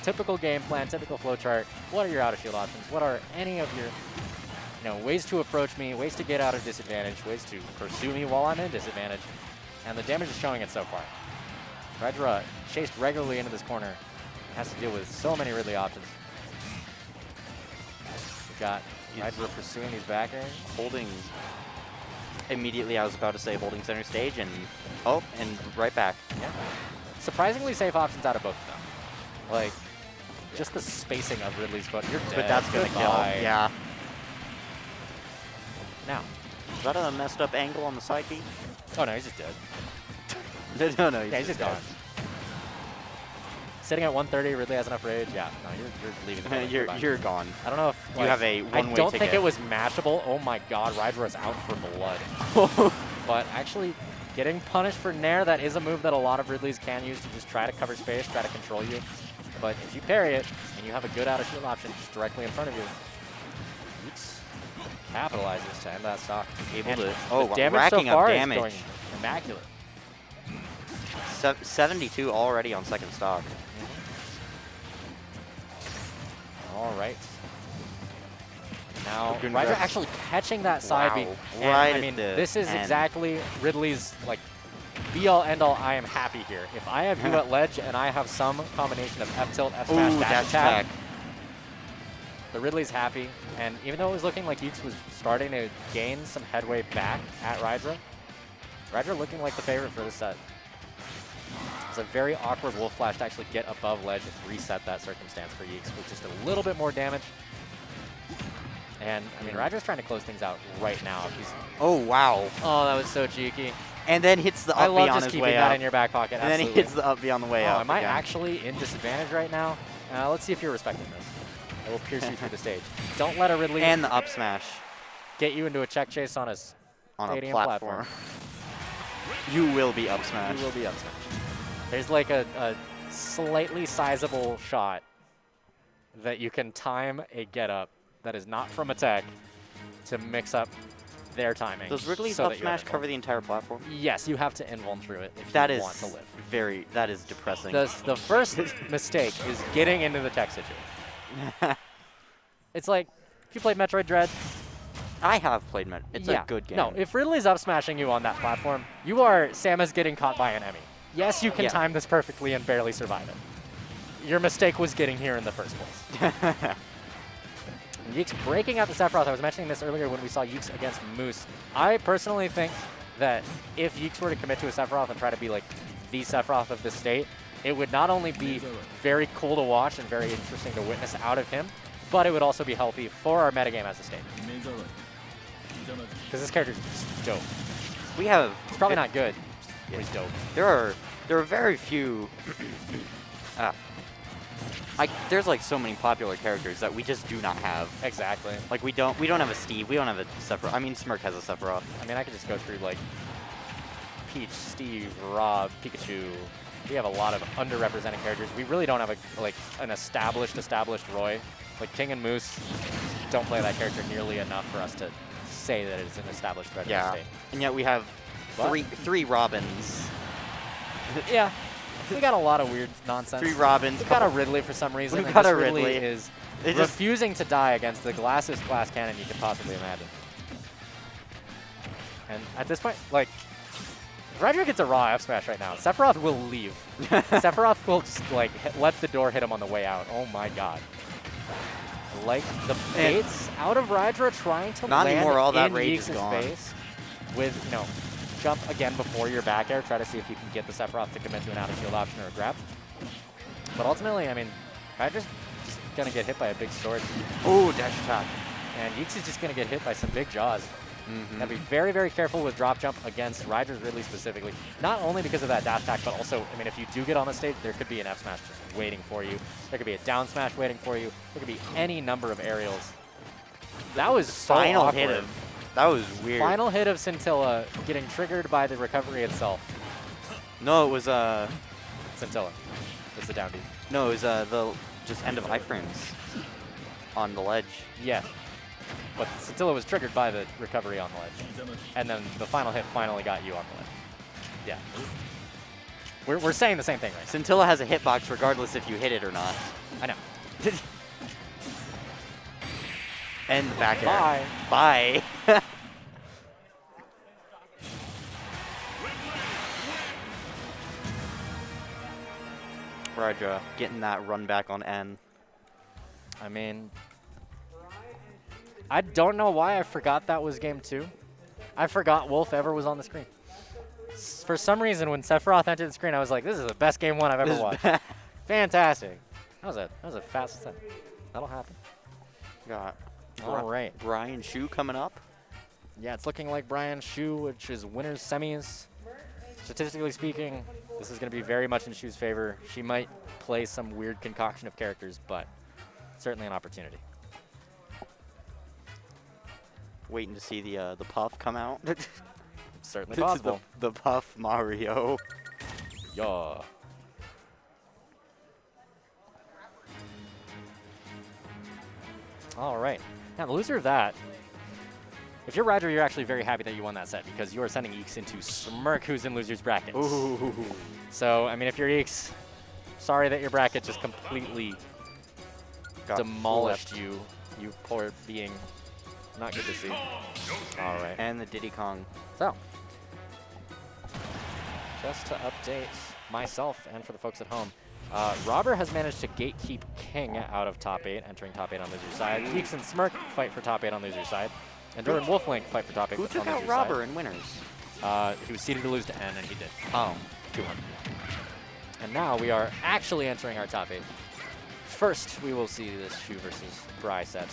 typical game plan, typical flowchart. What are your out of shield options? What are any of your ways to approach me, ways to get out of disadvantage, ways to pursue me while I'm in disadvantage. And the damage is showing it so far. Rydra chased regularly into this corner. Has to deal with so many Ridley options. We've got Rydra pursuing these back airs. Holding. Immediately, I was about to say holding center stage, and oh, and right back. Yeah. Surprisingly safe options out of both of them. Like, just the spacing of Ridley's foot. You're dead. But that's gonna kill. Goodbye. Yeah. Now. Is that a messed up angle on the side B? Oh no, he's just dead. no, Yeah, he's just gone. Sitting at 130, Ridley has enough rage. Yeah, no, you're leaving the building. Goodbye. You're gone. I don't know if You have a one-way I don't think ticket. it was matchable. Oh my god, Rydra's out for blood. But actually getting punished for Nair, that is a move that a lot of Ridleys can use to just try to cover space, try to control you. But if you parry it, and you have a good out-of-shield option just directly in front of you, Yeeks capitalizes to end that stock. Able And to. the Oh, damage racking so far up is damage. going immaculate. 72 already on second stock. All right. Now, Good Rydra reps. actually catching that side B. Wow. And, Right I at mean, the this is end. exactly Ridley's, like, be-all, end-all, I am happy here. If I have you at ledge and I have some combination of F-tilt, F-smash, Ooh, dash dash attack, attack. the Ridley's happy. And even though it was looking like Yeeks was starting to gain some headway back at Rydra, Rydra looking like the favorite for this set. It's a very awkward Wolf Flash to actually get above ledge and reset that circumstance for Yeeks with just a little bit more damage. And, I mean, Rydra's trying to close things out right now. He's, Oh, wow. oh, that was so cheeky. And then hits the I up B love on just his keeping way that up. in your back pocket. And then he absolutely. hits the up B on the way Oh, up. am I again. actually in disadvantage right now? Let's see if you're respecting this. I will pierce you through the stage. Don't let a Ridley And the up smash get you into a check chase on his on a stadium platform. You will be up You smash. will be up smash. There's like a slightly sizable shot that you can time a get up that is not from a tech to mix up their timing. Does Ridley's so up that you have smash cover the entire platform? Yes, you have to invuln through it if That you is want to live. that is depressing. The first mistake is getting into the tech situation. It's like, if you played Metroid Dread, I have played Met. It's yeah. a good game. No, if Ridley's up smashing you on that platform, you are Samus getting caught by an Emmy. Yes, you can Yeah. time this perfectly and barely survive it. Your mistake was getting here in the first place. Yeeks breaking out the Sephiroth. I was mentioning this earlier when we saw Yeeks against Moose. I personally think that if Yeeks were to commit to a Sephiroth and try to be like the Sephiroth of the state, it would not only be very cool to watch and very interesting to witness out of him, but it would also be healthy for our metagame as a state. Because this character is just dope. We have. It's probably not good, but he's dope. There are very few. There's like so many popular characters that we just do not have. Exactly. Like we don't have a Steve. We don't have a Sephiroth. I mean, Smirk has a Sephiroth. I mean, I could just go through like Peach, Steve, Rob, Pikachu. We have a lot of underrepresented characters. We really don't have an established Roy. Like King and Moose don't play that character nearly enough for us to say that it's an established threat in the Yeah. state. And yet we have What? three Robins. Yeah. We got a lot of weird nonsense. 3 Robins. We got a Ridley for some reason. We've and got this a Ridley. is It just- refusing to die against the glassest glass cannon you could possibly imagine. And at this point, like, if Rydra gets a raw F smash right now, Sephiroth will leave. Sephiroth will just, like, let the door hit him on the way out. Oh my god. Like the baits out of Rydra trying to Not land anymore, all that in rage is Yeeks' gone. face with, jump again before your back air, try to see if you can get the Sephiroth to commit to an out-of-field option or a grab. But ultimately, I mean, Rydra's just going to get hit by a big sword, Oh, dash attack. and Yeeks is just going to get hit by some big jaws. Mm-hmm. Gotta be very, very careful with drop jump against Rydra's Ridley specifically. Not only because of that dash attack, but also, I mean, if you do get on the stage, there could be an F smash just waiting for you. There could be a down smash waiting for you. There could be any number of aerials. That was so Final awkward. hit of. That was weird. Final hit of Scintilla getting triggered by the recovery itself. No, it was Scintilla is the down B. no, it was the just end of iframes on the ledge. Yeah. But Scintilla was triggered by the recovery on the ledge. And then the final hit finally got you on the ledge. Yeah. We're saying the same thing, right? Scintilla has a hitbox regardless if you hit it or not. I know. And the back air. Bye. Bye. Raja getting that run back on N. I mean, I don't know why I forgot that was game 2. I forgot Wolf ever was on the screen. For some reason, when Sephiroth entered the screen, I was like, this is the best game 1 I've ever watched. Fantastic. That was a fast set. That'll happen. Got All right. Brian Shu coming up. Yeah, it's looking like Brian Shu, which is winners semis. Statistically speaking, this is going to be very much in Shu's favor. She might play some weird concoction of characters, but certainly an opportunity. Waiting to see the Puff come out. Certainly possible. the Puff Mario. Yeah. All right. Now, the loser of that, if you're Roger, you're actually very happy that you won that set because you are sending Eeks into Smirk, who's in loser's brackets. Ooh. So, I mean, if you're Eeks, sorry that your bracket just completely Got demolished flipped. you. You poor being. Not good to see. All right. And the Diddy Kong. So, just to update myself and for the folks at home, Robber has managed to gatekeep King out of top 8, entering top 8 on loser's side. Geeks and Smirk fight for top 8 on loser's side. And Duran Wolflink fight for top 8 Who on took loser's out Robber side. in winners? He was seeded to lose to N, and he did. Oh. 2-1. And now we are actually entering our top 8. First, we will see this Shu versus Bri set.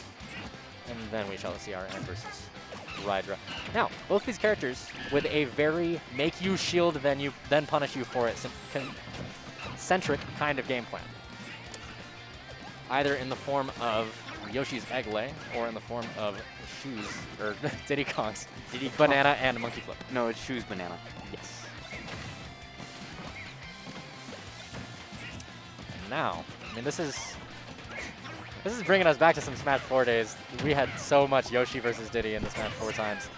And then we shall see our N versus Rydra. Now, both these characters with a very make you shield then punish you for it centric kind of game plan. Either in the form of Yoshi's Egg Lay or in the form of Shu's or Diddy Kong's Banana and Monkey Flip. No, it's Shu's Banana. Yes. And now, I mean, this is bringing us back to some Smash 4 days. We had so much Yoshi versus Diddy in the Smash 4 times.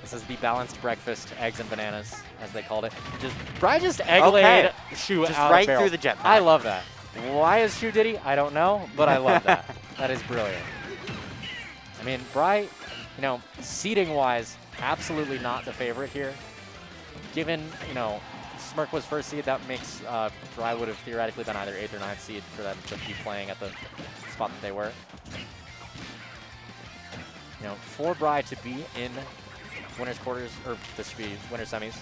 This is the balanced breakfast, eggs and bananas, as they called it. Bri just egg-laid Shu Just out right of barrel. through the jetpack. I love that. Why is Shu Diddy? I don't know, but I love that. That is brilliant. I mean, Bri, you know, seeding-wise, absolutely not the favorite here. Given, you know, Smirk was first seed, that makes Bri would have theoretically been either 8th or 9th seed for them to be playing at the spot that they were. You know, for Bri to be in winners quarters, or this should be winners semis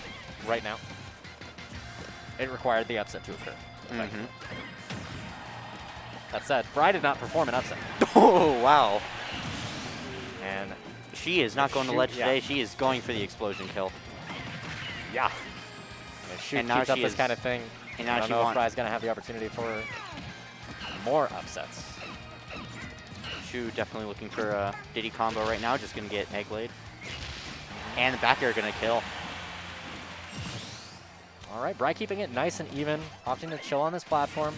right now, it required the upset to occur. That said, Bri did not perform an upset. Oh, wow. And She is not going to Shu- ledge yeah. today. She is going for the explosion kill. yeah. If Shu And now keeps up she this is- kind of thing, And I now don't she know if wants Bri's going to have the opportunity for more upsets. Shu definitely looking for a Diddy combo right now. Just going to get egg laid. And the back air going to kill. All right, Bri keeping it nice and even, opting to chill on this platform.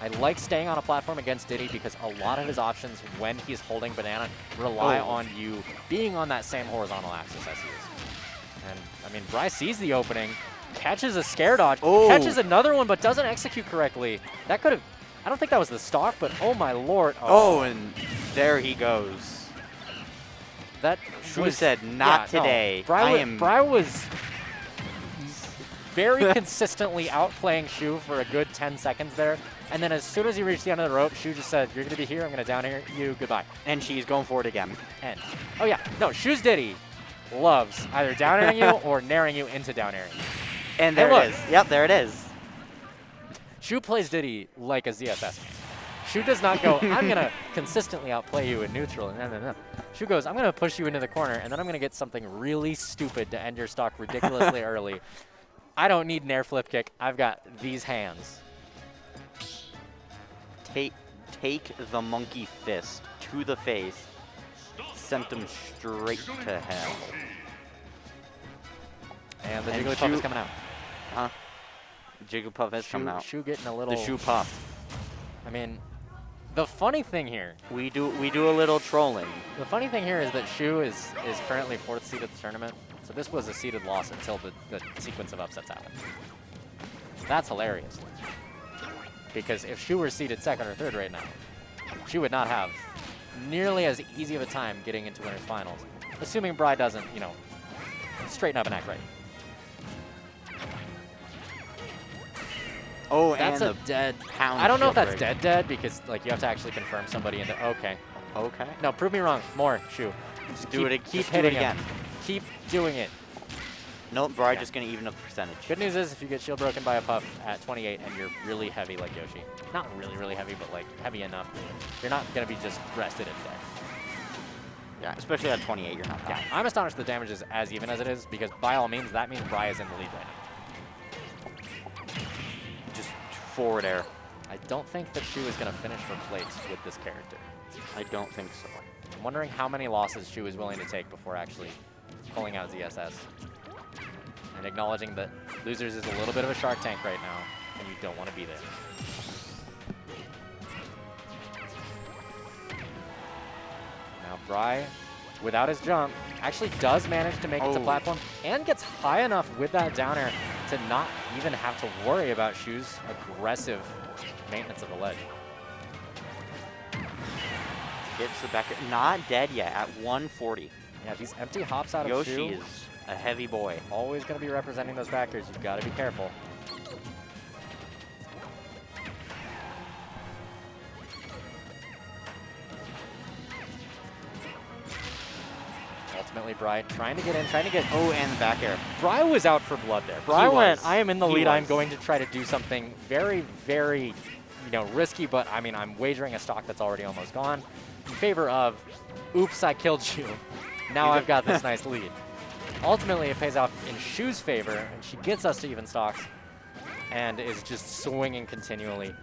I like staying on a platform against Diddy because a lot of his options when he's holding Banana rely on you being on that same horizontal axis as he is. And, I mean, Bri sees the opening, catches a scare dodge, catches another one, but doesn't execute correctly. That could have, I don't think that was the stock, but oh my lord. Oh, and there he goes. That Shu said, not today. Bri was very consistently outplaying Shu for a good 10 seconds there. And then as soon as he reached the end of the rope, Shu just said, you're going to be here, I'm going to down air you, goodbye. And she's going for it again. And, oh yeah, no, Shu's Diddy loves either down airing you or naring you into down airing. And there look. it is. Yep, there it is. Shu plays Diddy like a ZFS. Shu does not go, I'm going to consistently outplay you in neutral. No. Shu goes, I'm going to push you into the corner, and then I'm going to get something really stupid to end your stock ridiculously early. I don't need an air flip kick. I've got these hands. Take the monkey fist to the face. Sent him straight to hell. And the And Jigglypuff is Shu- coming out. Huh? Jigglypuff is coming out. Shu getting a little. The Shu puff. I mean, the funny thing here. We do a little trolling. The funny thing here is that Shu is currently 4th seed at the tournament. So this was a seeded loss until the sequence of upsets happened. That's hilarious. Because if Shu were seeded 2nd or 3rd right now, she would not have nearly as easy of a time getting into winners finals, assuming Bri doesn't, you know, straighten up and act right. Oh, That's and a the dead. pound I don't know if shield that's break. dead because like you have to actually confirm somebody into. Okay. Okay. No, prove me wrong. More. Shu. Just Do it. Keep Just do it hitting again. him. Keep doing it. Nope, Bri just gonna even up the percentage. Good news is if you get shield broken by a puff at 28 and you're really heavy like Yoshi, not really, really heavy, but like heavy enough, you're not going to be just rested and dead. Yeah, especially at 28, you're not Yeah, dying. I'm astonished the damage is as even as it is because by all means, that means Bri is in the lead right now. Just forward air. I don't think that Shu is going to finish for plates with this character. I don't think so. I'm wondering how many losses Shu is willing to take before actually pulling out ZSS. And acknowledging that Losers is a little bit of a Shark Tank right now, and you don't want to be there. Now Bri, without his jump, actually does manage to make it to Oh. platform and gets high enough with that down air to not even have to worry about Shu's aggressive maintenance of the ledge. Gets the back. Not dead yet at 140. Yeah, these empty hops out of Yoshi Shu, is a heavy boy. always going to be representing those backers. You've got to be careful. Ultimately, Bri trying to get in, trying to get. Oh, and the back air. Bri was out for blood there. Bri He went, was. I am in the He lead. I'm was. going to try to do something very, very, risky, but I mean, I'm wagering a stock that's already almost gone in favor of, oops, I killed you. Now I've got this nice lead. Ultimately, it pays off in Shu's favor, and she gets us to even stocks and is just swinging continually.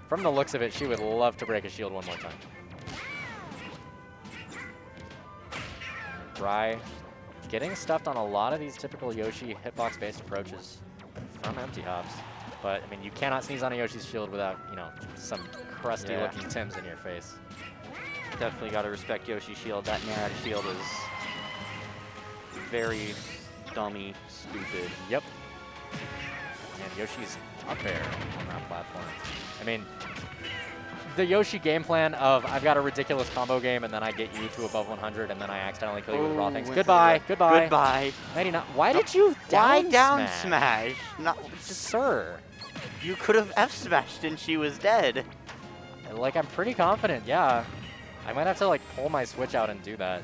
From the looks of it, she would love to break a shield one more time. Bri getting stuffed on a lot of these typical Yoshi hitbox-based approaches from empty hops. But, I mean, you cannot sneeze on a Yoshi's shield without, some crusty-looking Tims in your face. Definitely got to respect Yoshi's shield. That Nair shield is very dummy, stupid. Yep. And Yoshi's up there on that platform. I mean, the Yoshi game plan of I've got a ridiculous combo game and then I get you to above 100 and then I accidentally kill you with raw Oh, things. went for the Goodbye. red. Goodbye. Goodbye. 99. Why did you Why down down smash? smash? Not, Sir. you could have F smashed and she was dead. Like, I'm pretty confident, yeah. I might have to, like, pull my Switch out and do that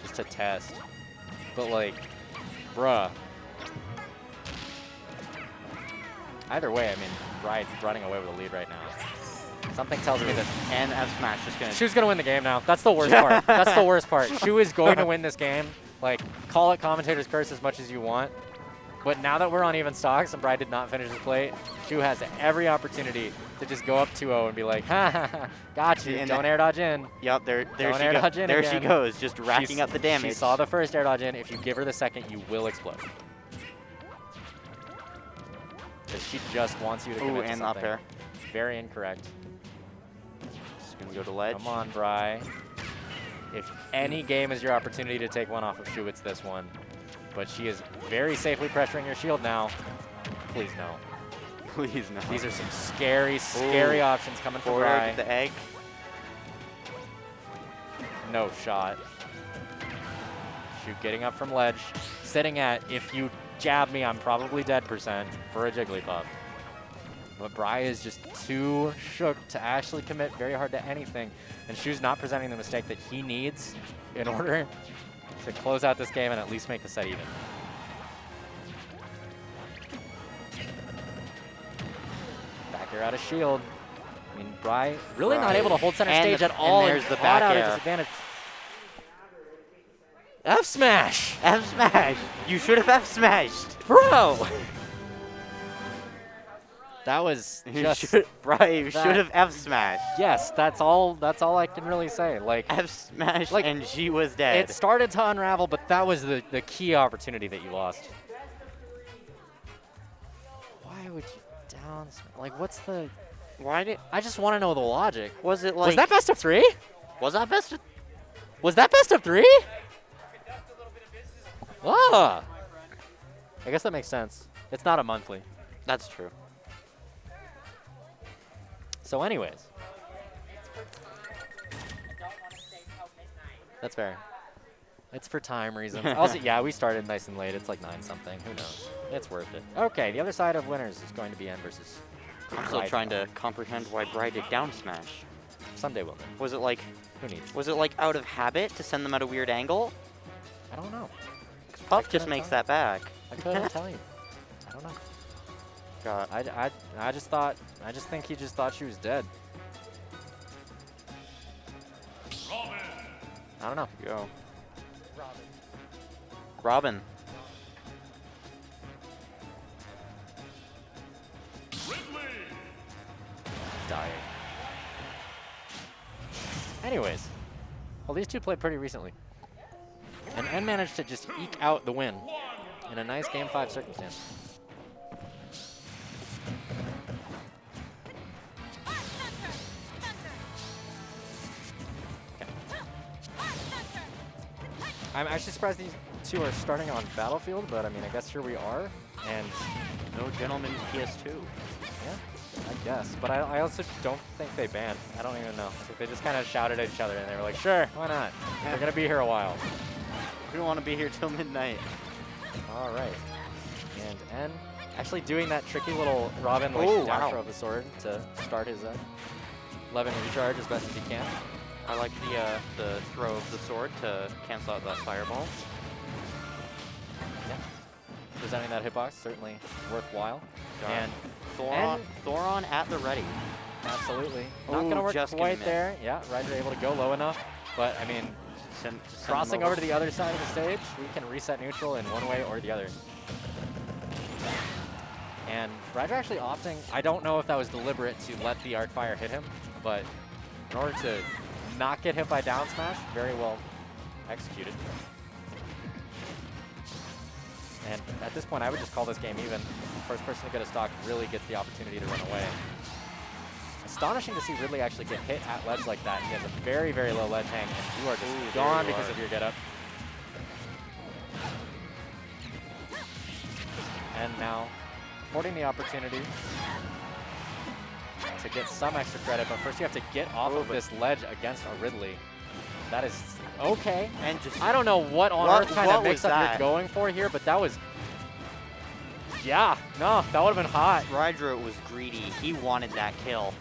just to test. But, like, bruh. Either way, I mean, Bride's running away with the lead right now. Something tells me that And F smash just gonna. Shu's gonna win the game now. That's the worst part. That's the worst part. Shu is going to win this game. Like, call it commentator's curse as much as you want. But now that we're on even stocks and Bride did not finish his plate, Shu has every opportunity to just go up 2-0 and be like, ha ha ha, got you. And Don't that- air dodge in. Yep, there Don't she air goes. dodge in There she again. goes, just racking up the damage. She saw the first air dodge in. If you give her the second, you will explode. Because she just wants you to Ooh, commit to and the up something. air. Very incorrect. Just gonna go to ledge. Come on, Bri. If any game is your opportunity to take one off of Shu, it's this one. But she is very safely pressuring your shield now. Please no. Please no. These are some scary, scary options coming from forward Bri. with the egg. No shot. Shu getting up from ledge, sitting at, if you jab me, I'm probably dead % for a Jigglypuff. But Bri is just too shook to actually commit very hard to anything. And Shu's not presenting the mistake that he needs in order to close out this game and at least make the set even. Back air out of shield. I mean, Bri really not Bri. able to hold center And stage the- at all. and there's the caught back out air. at disadvantage. F smash, F smash. You should have F smashed. bro. That was You just should, Bri, you that- should have F smashed. yes. That's all I can really say. Like, F smashed Like, and she was dead. it started to unravel, but that was the key opportunity that you lost. Why would you down? Like, what's the? Why did? I just want to know the logic. Was it like? Was that best of 3? Was that best? Of, Was that best of 3? Ah. I guess that makes sense. It's not a monthly. that's true. So anyways. That's fair. It's for time reasons. Also, yeah, we started nice and late. It's like 9 something. Who knows? It's worth it. Okay, the other side of winners is going to be N versus. I'm still trying to comprehend why Bri did down smash. Someday we'll know. Was it like Who needs? out of habit to send them at a weird angle? I don't know. Puff just couldn't makes tell. that back. I couldn't tell you. I don't know. God. I just think he just thought she was dead. Robin. I don't know. Go. Robin. Ridley. Dying. Anyways, well, these two played pretty recently. And N managed to just eke out the win in a nice Game 5 circumstance. Okay. I'm actually surprised these two are starting on Battlefield, but I mean, I guess here we are. And No Gentleman's PS2. yeah, I guess. But I also don't think they banned. I don't even know. I think they just kind of shouted at each other and they were like, sure, why not? They're going to be here a while. We don't want to be here till midnight. All right. And N actually doing that tricky little Robin like Oh, down wow. throw of the sword to start his 11 recharge as best as he can. I like the throw of the sword to cancel out that fireball. Yeah. Presenting that hitbox, certainly worthwhile. God. And Thoron at the ready. absolutely. Not Ooh, going to work just gonna quite miss. there. Yeah, Ryder able to go low enough. But, I mean, Send crossing them over to the other side of the stage, we can reset neutral in one way or the other. And Ryder actually opting, I don't know if that was deliberate to let the arc fire hit him, but in order to not get hit by down smash, very well executed. And at this point, I would just call this game even. First person to get a stock really gets the opportunity to run away. Astonishing to see Ridley actually get hit at ledge like that. He has a very, very low ledge hang, and you are just Ooh, gone there you because are. of your get up. And now, affording the opportunity to get some extra credit, but first you have to get off of this ledge against a Ridley. That is okay. And just I don't know what on What- earth kind what of mix was up that? you're going for here, but that was, yeah, no, that would have been hot. Rydra was greedy. He wanted that kill.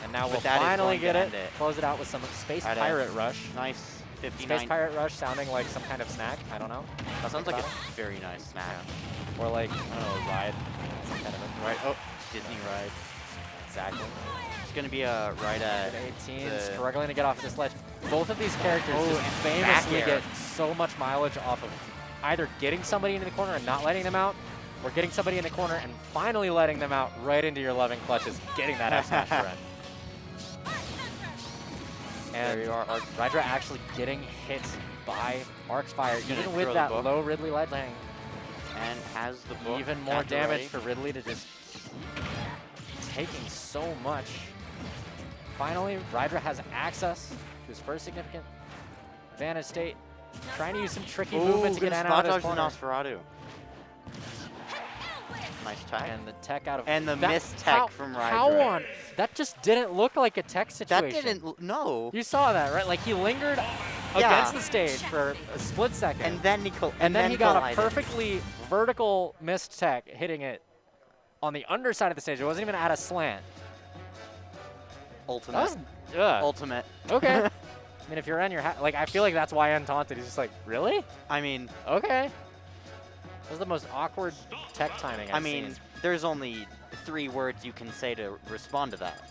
And now But we'll that is finally going to get it. end it. Close it out with some Space At a Pirate Rush. Nice 59. Space Pirate Rush sounding like some kind of snack. I don't know. That sounds like about a very nice snack. it. Or like, I don't know, a ride. Some kind of a Right. Oh, Disney ride. Exactly. It's gonna be a ride at. At 18, the- struggling to get off this ledge. Both of these characters Oh, just and famously back air. get so much mileage off of either getting somebody into the corner and not letting them out, or getting somebody in the corner and finally letting them out right into your loving clutches, getting that F smash run. And There you are. Rydra actually getting hit by Arc's Fire, gonna even with throw the that book. low Ridley ledge hang. And has the book. Even more at the damage ready. for Ridley to just taking so much. Finally, Rydra has access to his first significant advantage state. Trying to use some tricky movement to get gonna out spot of his dodge the corner. Nosferatu. Nice tag. And the tech out of And the that- missed tech how- from How Rydra. on? That just didn't look like a tech situation. That didn't. No. You saw that, right? Like he lingered against the stage for a split second. And then he And then he got a collided. perfectly vertical missed tech, hitting it on the underside of the stage. It wasn't even at a slant. ultimate. That was, ugh. Ultimate. Okay. I mean, if you're on your like, I feel like that's why untaunted. He's just like, really? I mean, Okay. That was the most awkward tech timing I've I mean, seen. there's only 3 words you can say to respond to that.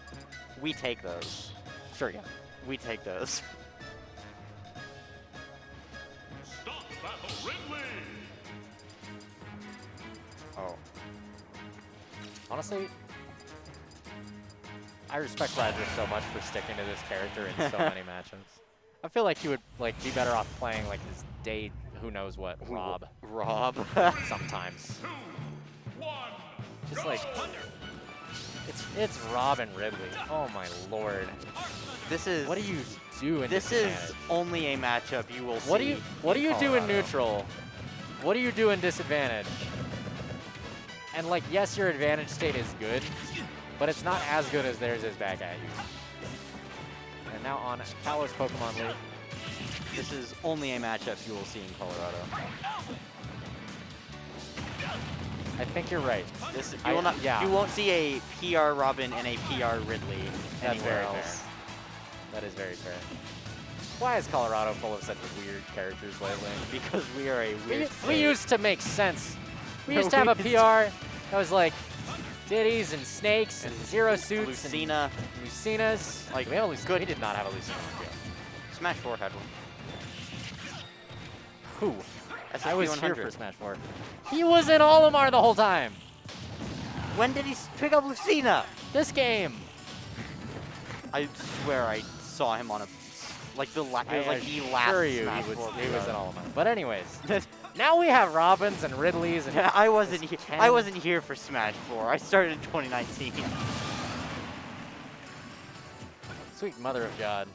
We take those. Sure, yeah. We take those. Stop battle Ridley. Oh. Honestly, I respect Roger so much for sticking to this character in so many matchups. I feel like he would like be better off playing like his day, who knows what, Rob, Rob. sometimes. 2, 1. Just like, it's Rob and Ridley. Oh my lord. This is. What do you do in This is disadvantage? only a matchup you will What do see. you do in Colorado. neutral? What do you do in disadvantage? And like, yes, your advantage state is good, but it's not as good as theirs is back at you. And now on Kalos Pokemon League. This is only a matchup you will see in Colorado. I think you're right. This you I- will not. yeah. You won't see a PR Robin and a PR Ridley That's anywhere very else. fair. That is very fair. Why is Colorado full of such weird characters lately? Because we are a We, weird. we state. used to make sense. We No, used to have a we PR that was like ditties and snakes and zero suits Lucina. and Lucinas. Like, we, had a Lucina. good. We did not have a Lucina. Smash 4 had one. Who? I was here 100. for Smash 4. He was in Olimar the whole time. When did he pick up Lucina? This game. I swear I saw him on a like the it was like the last assure you Smash he was 4 in video. Olimar. But anyways, now we have Robins and Ridleys and I wasn't here. Ken. I wasn't here for Smash 4. I started in 2019. Sweet mother of God.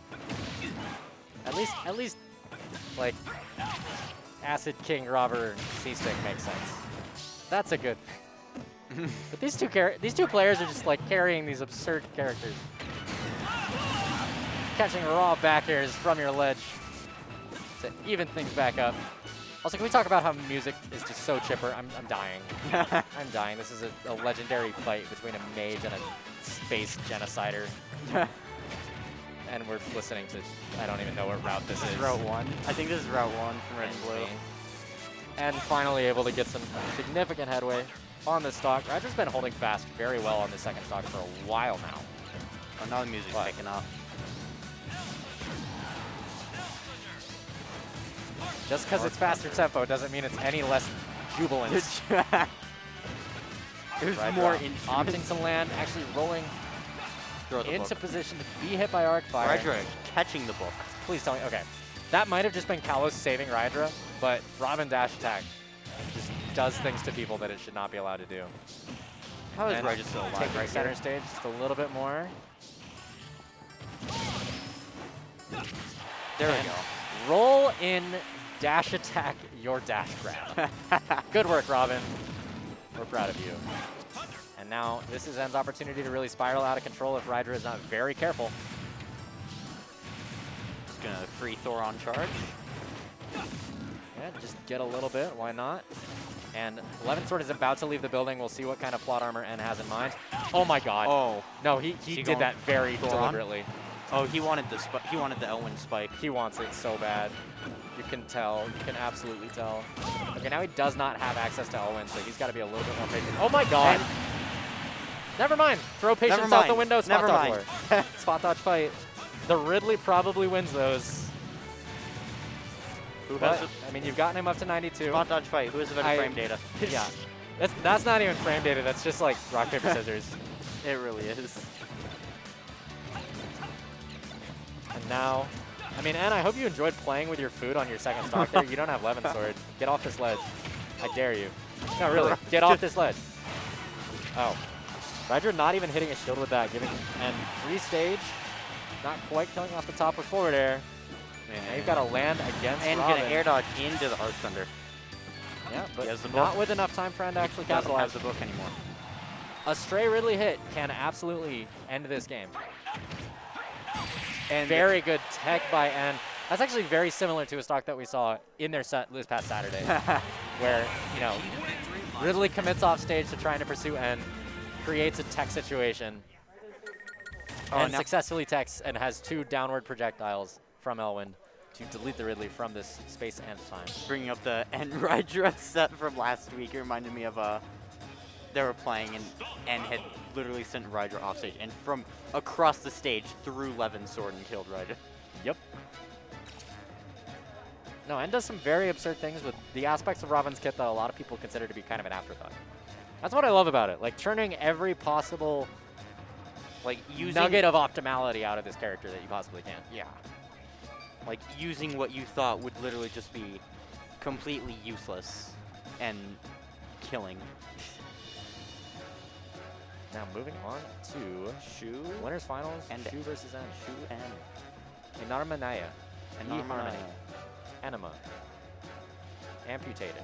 At least, like, Acid King Robber C-Stick makes sense. That's a good thing. But these two players are just like carrying these absurd characters. Catching raw back airs from your ledge to even things back up. Also, can we talk about how music is just so chipper? I'm dying. I'm dying. This is a legendary fight between a mage and a space genocider. And we're listening to, I don't even know what route this is. Route 1. I think this is Route 1 from Red and Blue. And finally able to get some significant headway on this stock. Ryder's been holding fast very well on the second stock for a while now. Oh, now the music's What? picking up. Just because it's faster tempo doesn't mean it's any less jubilant. There's Ryder more opting to land, actually rolling Throw the into book. position to be hit by Arc Fire. Rydra catching the book. Please tell me. Okay. That might have just been Kalos saving Rydra, but Robin dash attack just does things to people that it should not be allowed to do. How is And Rydra still alive? Taking right center here? stage just a little bit more. There we And go. Roll in dash attack your dash grab. Good work, Robin. We're proud of you. And now this is Zen's opportunity to really spiral out of control if Rydra is not very careful. Just gonna free Thor on charge. Yeah, just get a little bit, why not? And 11 Sword is about to leave the building. We'll see what kind of plot armor N has in mind. Oh my god. Oh, No, he he did going that very Thor on? deliberately. oh, he wanted the Elwyn spike. He wants it so bad. You can tell. You can absolutely tell. Okay, now he does not have access to Elwyn, so he's got to be a little bit more patient. Oh my god! And- Never mind. Throw patience Never out the mind. window. Spot Never dodge mind. war. Spot dodge fight. The Ridley probably wins those. Who But, has I mean, you've gotten him up to 92. spot dodge fight? Who has the better I- frame data? Yeah. That's not even frame data. That's just like rock, paper, scissors. It really is. And now, I mean, Anna, I hope you enjoyed playing with your food on your second stock there. You don't have Levin Sword. Get off this ledge. I dare you. No, really. Get off this ledge. Oh. Ryder not even hitting a shield with that. Giving and free stage. Not quite killing off the top with forward air. Now you've got to land against And Robin. gonna air dodge into the Arc Thunder. Yeah, He but has the not book. with enough time for N to actually Doesn't capitalize. have the book anymore. A stray Ridley hit can absolutely end this game. And Very good tech by N. That's actually very similar to a stock that we saw in their set this past Saturday, where, you know, Ridley commits off stage to trying to pursue N, creates a tech situation, and now- successfully techs and has 2 downward projectiles from Elwind to delete the Ridley from this space and time. bringing up the N Rydra set from last week, it reminded me of they were playing and had literally sent Rydra off stage and from across the stage threw Levin's sword and killed Rydra. Yep. No, N does some very absurd things with the aspects of Robin's kit that a lot of people consider to be kind of an afterthought. That's what I love about it. Like, turning every possible Like using nugget of optimality out of this character that you possibly can. yeah. Like using what you thought would literally just be completely useless and killing. Now moving on to Shu winners finals, And- Shu versus N. Shu and Inarmanaya. and E-Harmony. Narmanaya. Enema. Amputated.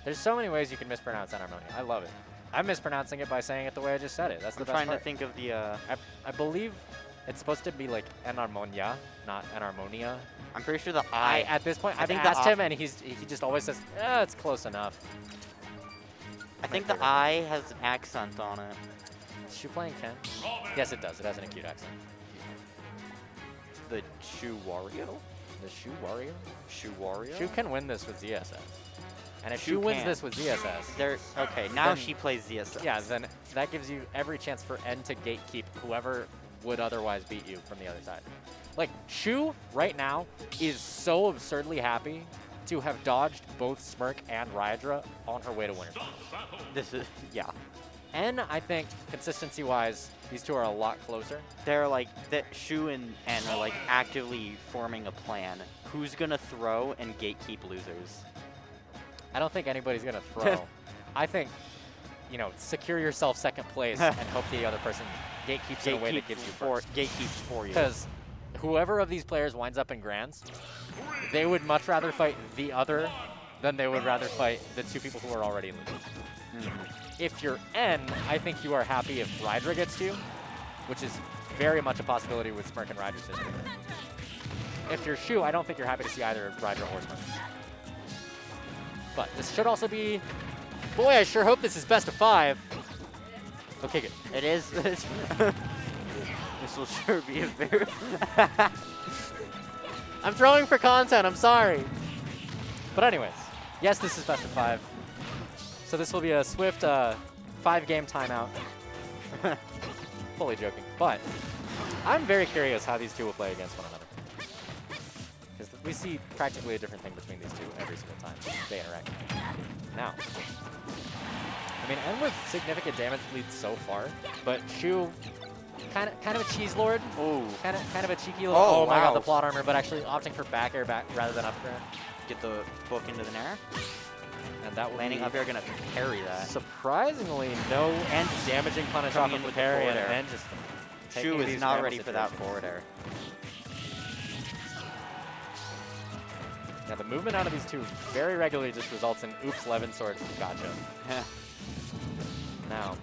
There's so many ways you can mispronounce Enharmonia. I love it. I'm mispronouncing it by saying it the way I just said it. That's the I'm best trying part. to think of the I believe It's supposed to be like Enharmonia, not Enharmonia. I'm pretty sure the I. At this point, I I've think the asked I- him, and he just always says, it's close enough. I think the I has an accent on it. Is Shu playing Ken? Yes, it does. It has an acute accent. The Shu Wario? The Shu Wario? Shu Wario? Shu can win this with ZSS. And if Shu Shu wins can. this with ZSS, There. Okay, now Then- she plays ZSS. yeah, then that gives you every chance for N to gatekeep whoever would otherwise beat you from the other side. Like, Shu, right now, is so absurdly happy to have dodged both Smirk and Ryadra on her way to winner. This is. Yeah. N, I think, consistency-wise, these two are a lot closer. They're like Shu and N are like actively forming a plan. Who's gonna throw and gatekeep losers? I don't think anybody's going to throw. I think, you know, secure yourself second place and hope the other person gatekeeps in a way that gives you first. Gatekeeps for you. Because whoever of these players winds up in Grands, they would much rather fight the other than they would rather fight the two people who are already losers. If you're N, I think you are happy if Ryadra gets you, which is very much a possibility with Smirk and Rydra's history. If you're Shu, I don't think you're happy to see either Ryadra or Smirk. But this should also be... Boy, I sure hope this is best of 5. Okay, good. It is. This will sure be a very. I'm throwing for content, I'm sorry. But anyways, yes, this is best of 5. So this will be a swift 5-game timeout. Fully joking. But I'm very curious how these two will play against one another. Because we see practically a different thing between these two every single time they interact. Now, I mean, N with significant damage leads so far, but Shu, kind of a cheese lord. Oh. Kind of a cheeky little. Oh, Oh my god, wow. the plot armor, but actually opting for back air rather than up air, Get the book into the nair. and that will Landing be up air gonna parry that. surprisingly no And damaging punish coming off in of with the the parry, forward and air. then just Shu taking is these not scramble ready for that situations. forward air. Yeah, the movement out of these two very regularly just results in oops, Levin sword, gotcha. Now,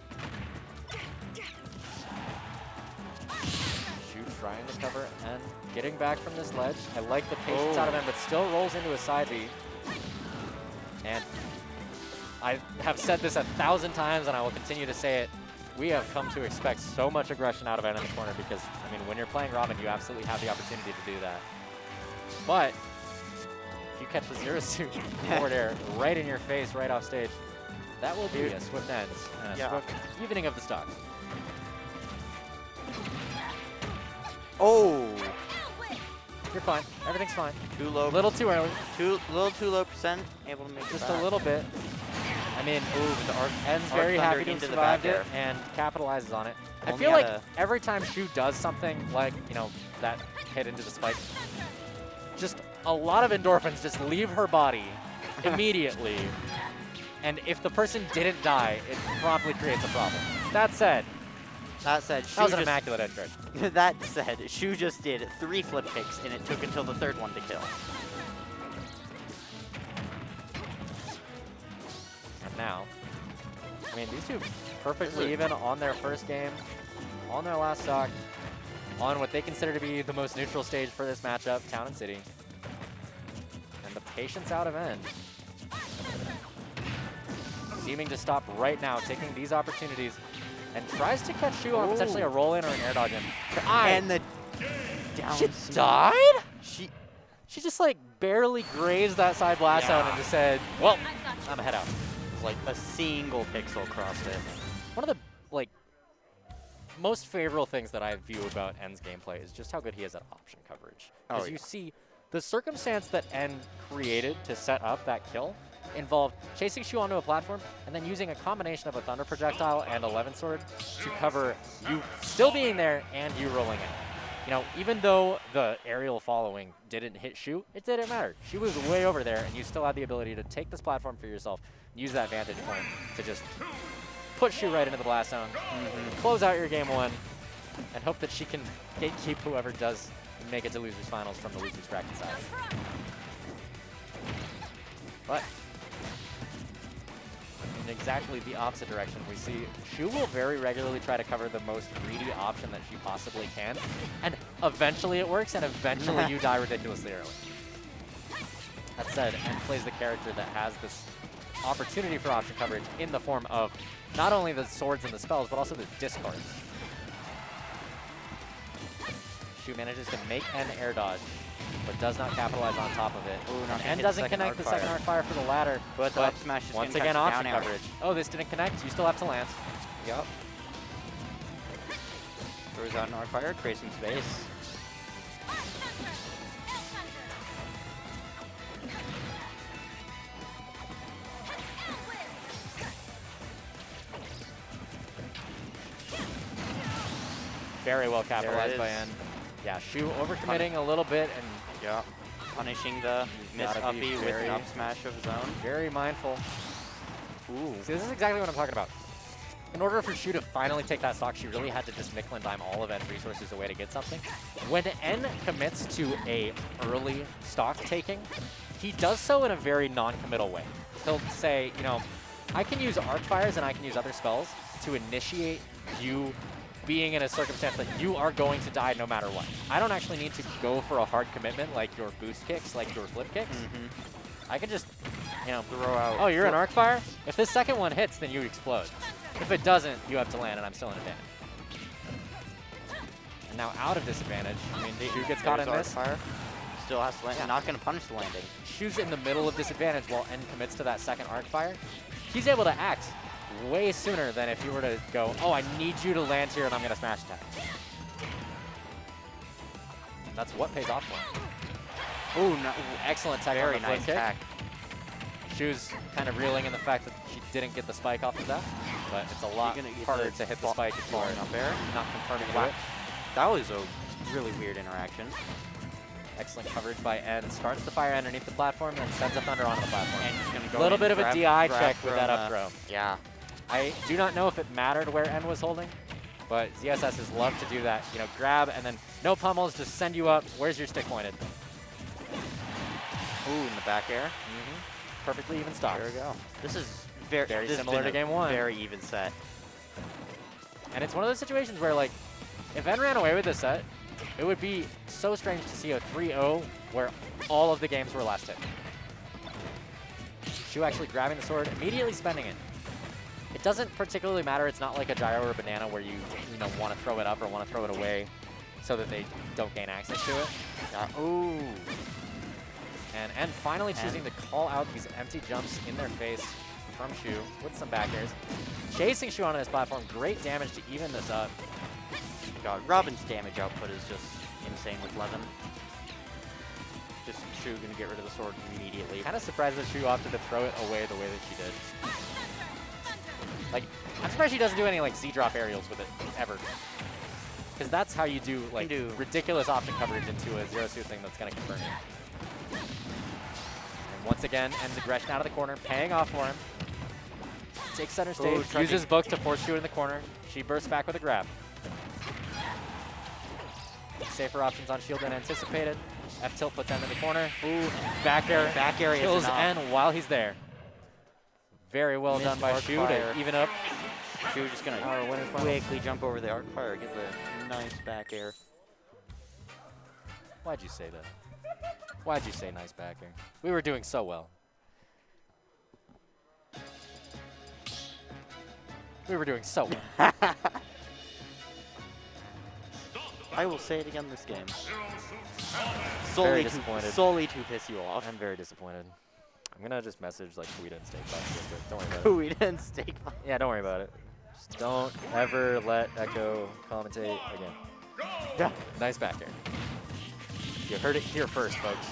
Shu trying to cover and getting back from this ledge. I like the patience out of him, but still rolls into a side B. And I have said this 1,000 times, and I will continue to say it. We have come to expect so much aggression out of N in the corner because, I mean, when you're playing Robin, you absolutely have the opportunity to do that. But if you catch the zero suit forward air right in your face, right off stage, that will be a swift end and a Yeah. swift evening of the stocks. Oh, You're fine. Everything's fine. too low. A little too early. Little too low percent. Able to make it Just back. a little bit. I mean, The arc. N's Arc very Thunder happy to have into the survived back it air. and capitalizes on it. I Only feel like had a- every time Shu does something like, you know, that hit into the spike, just a lot of endorphins just leave her body immediately. And if the person didn't die, it promptly creates a problem. That said, That said, Shu that was an just, immaculate edge guard. that said, Shu just did 3 flip kicks, and it took until the 3rd one to kill. And now, I mean, these two perfectly even on their first game, on their last stock, on what they consider to be the most neutral stage for this matchup, Town and City. And the patience out of N. Seeming to stop right now, taking these opportunities, and tries to catch Shu on potentially a roll-in or an air dodge in. And the down She smash. died? She She just like barely grazed that side blast out and just said, well, I'm head out. was like a single pixel crossed it. One of the like most favorable things that I view about N's gameplay is just how good he is at option coverage. Oh, Because yeah. you see the circumstance that N created to set up that kill involved chasing Shu onto a platform and then using a combination of a thunder projectile and a Levin sword to cover you still being there and you rolling in. You know, even though the aerial following didn't hit Shu, it didn't matter. She was way over there and you still had the ability to take this platform for yourself, use that vantage point to just put Shu right into the blast zone, close out your game 1, and hope that she can gatekeep whoever does make it to losers finals from the losers bracket side. But in exactly the opposite direction. We see Shu will very regularly try to cover the most greedy option that she possibly can, and eventually it works, and eventually you die ridiculously early. That said, N plays the character that has this opportunity for option coverage in the form of not only the swords and the spells, but also the discards. Shu manages to make N air dodge, but does not capitalize on top of it. Ooh, not gonna N hit doesn't second connect the arc second fire. arc fire for the ladder, But the up smash is once gonna again catch option down air. coverage. Oh, this didn't connect. You still have to land. Yep. Throws out an arc fire, creates some space. Very well capitalized it by is. N. Yeah, Shu overcommitting a little bit and Yep. Punishing the miss gotta be uppy with very- an up smash of his own. very mindful. Ooh. See, this is exactly what I'm talking about. In order for Shu to finally take that stock, she really had to just nickel and dime all of N's resources away to get something. When N commits to a early stock taking, he does so in a very non-committal way. He'll say, you know, I can use arc fires and I can use other spells to initiate you being in a circumstance that you are going to die no matter what. I don't actually need to go for a hard commitment like your boost kicks, like your flip kicks. I can just, you know, Throw out. oh, you're an arc fire? If this second one hits, then you explode. If it doesn't, you have to land, and I'm still in advantage. And now out of disadvantage, I mean, Shu gets caught in There's this. arc fire. Still has to land. Yeah. Not gonna punish the landing. Shu's in the middle of disadvantage while N commits to that second arc fire. He's able to act way sooner than if you were to go, oh, I need you to land here and I'm going to smash attack. That's what pays off for him. Ooh, no, Excellent tech on very the flip nice kick. attack. Shu's kind of reeling in the fact that she didn't get the spike off of that, but it's a lot gonna get harder the to hit the fall- spike if you are falling up air. not confirming to Wow. it. That was a really weird interaction. Excellent coverage by N. Starts the fire underneath the platform and then sends a thunder onto the platform. And just gonna go A little in bit and of a grab- DI grab check with from that the- up throw. Yeah. I do not know if it mattered where N was holding, but ZSS's love to do that. You know, grab and then no pummels, just send you up. Where's your stick pointed? Ooh, in the back air. Perfectly even stock. There we go. This is very Very this has similar been to a game one. Very even set. And it's one of those situations where, like, if N ran away with this set, it would be so strange to see a 3-0 where all of the games were last hit. Shu actually grabbing the sword, immediately spending it. It doesn't particularly matter. It's not like a gyro or a banana where you want to throw it up or want to throw it away so that they don't gain access to it. Ooh. And N finally choosing to call out these empty jumps in their face from Shu with some back airs. Chasing Shu onto this platform, great damage to even this up. God, Robin's damage output is just insane with Levin. Just Shu gonna get rid of the sword immediately. Kind of surprised that Shu opted to throw it away the way that she did. Like, I'm surprised she doesn't do any like Z-drop aerials with it, ever. Because that's how you do like do. ridiculous option coverage into a 0-2 thing that's going to confirm you. And once again, ends aggression out of the corner, paying off for him. Takes center stage, tracking. uses book to force Shu in the corner. She bursts back with a grab. Safer options on shield than anticipated. F-tilt puts N in the corner. Ooh, back air. Back air is kills enough. N while he's there. Very well Missed done by arc Shu fire. to even up. Shu just gonna Our winner's final. quickly jump over the arc fire, get the nice back air. Why'd you say that? Why'd you say nice back air? We were doing so well. We were doing so well. I will say it again this game. Very disappointed. Solely to piss you off. I'm very disappointed. I'm gonna just message like Tweet and Steak Box real quick. Don't worry about it. We didn't stake. Yeah, don't worry about it. Just don't ever let Echo commentate again. Yeah. Nice back air. You heard it here first, folks.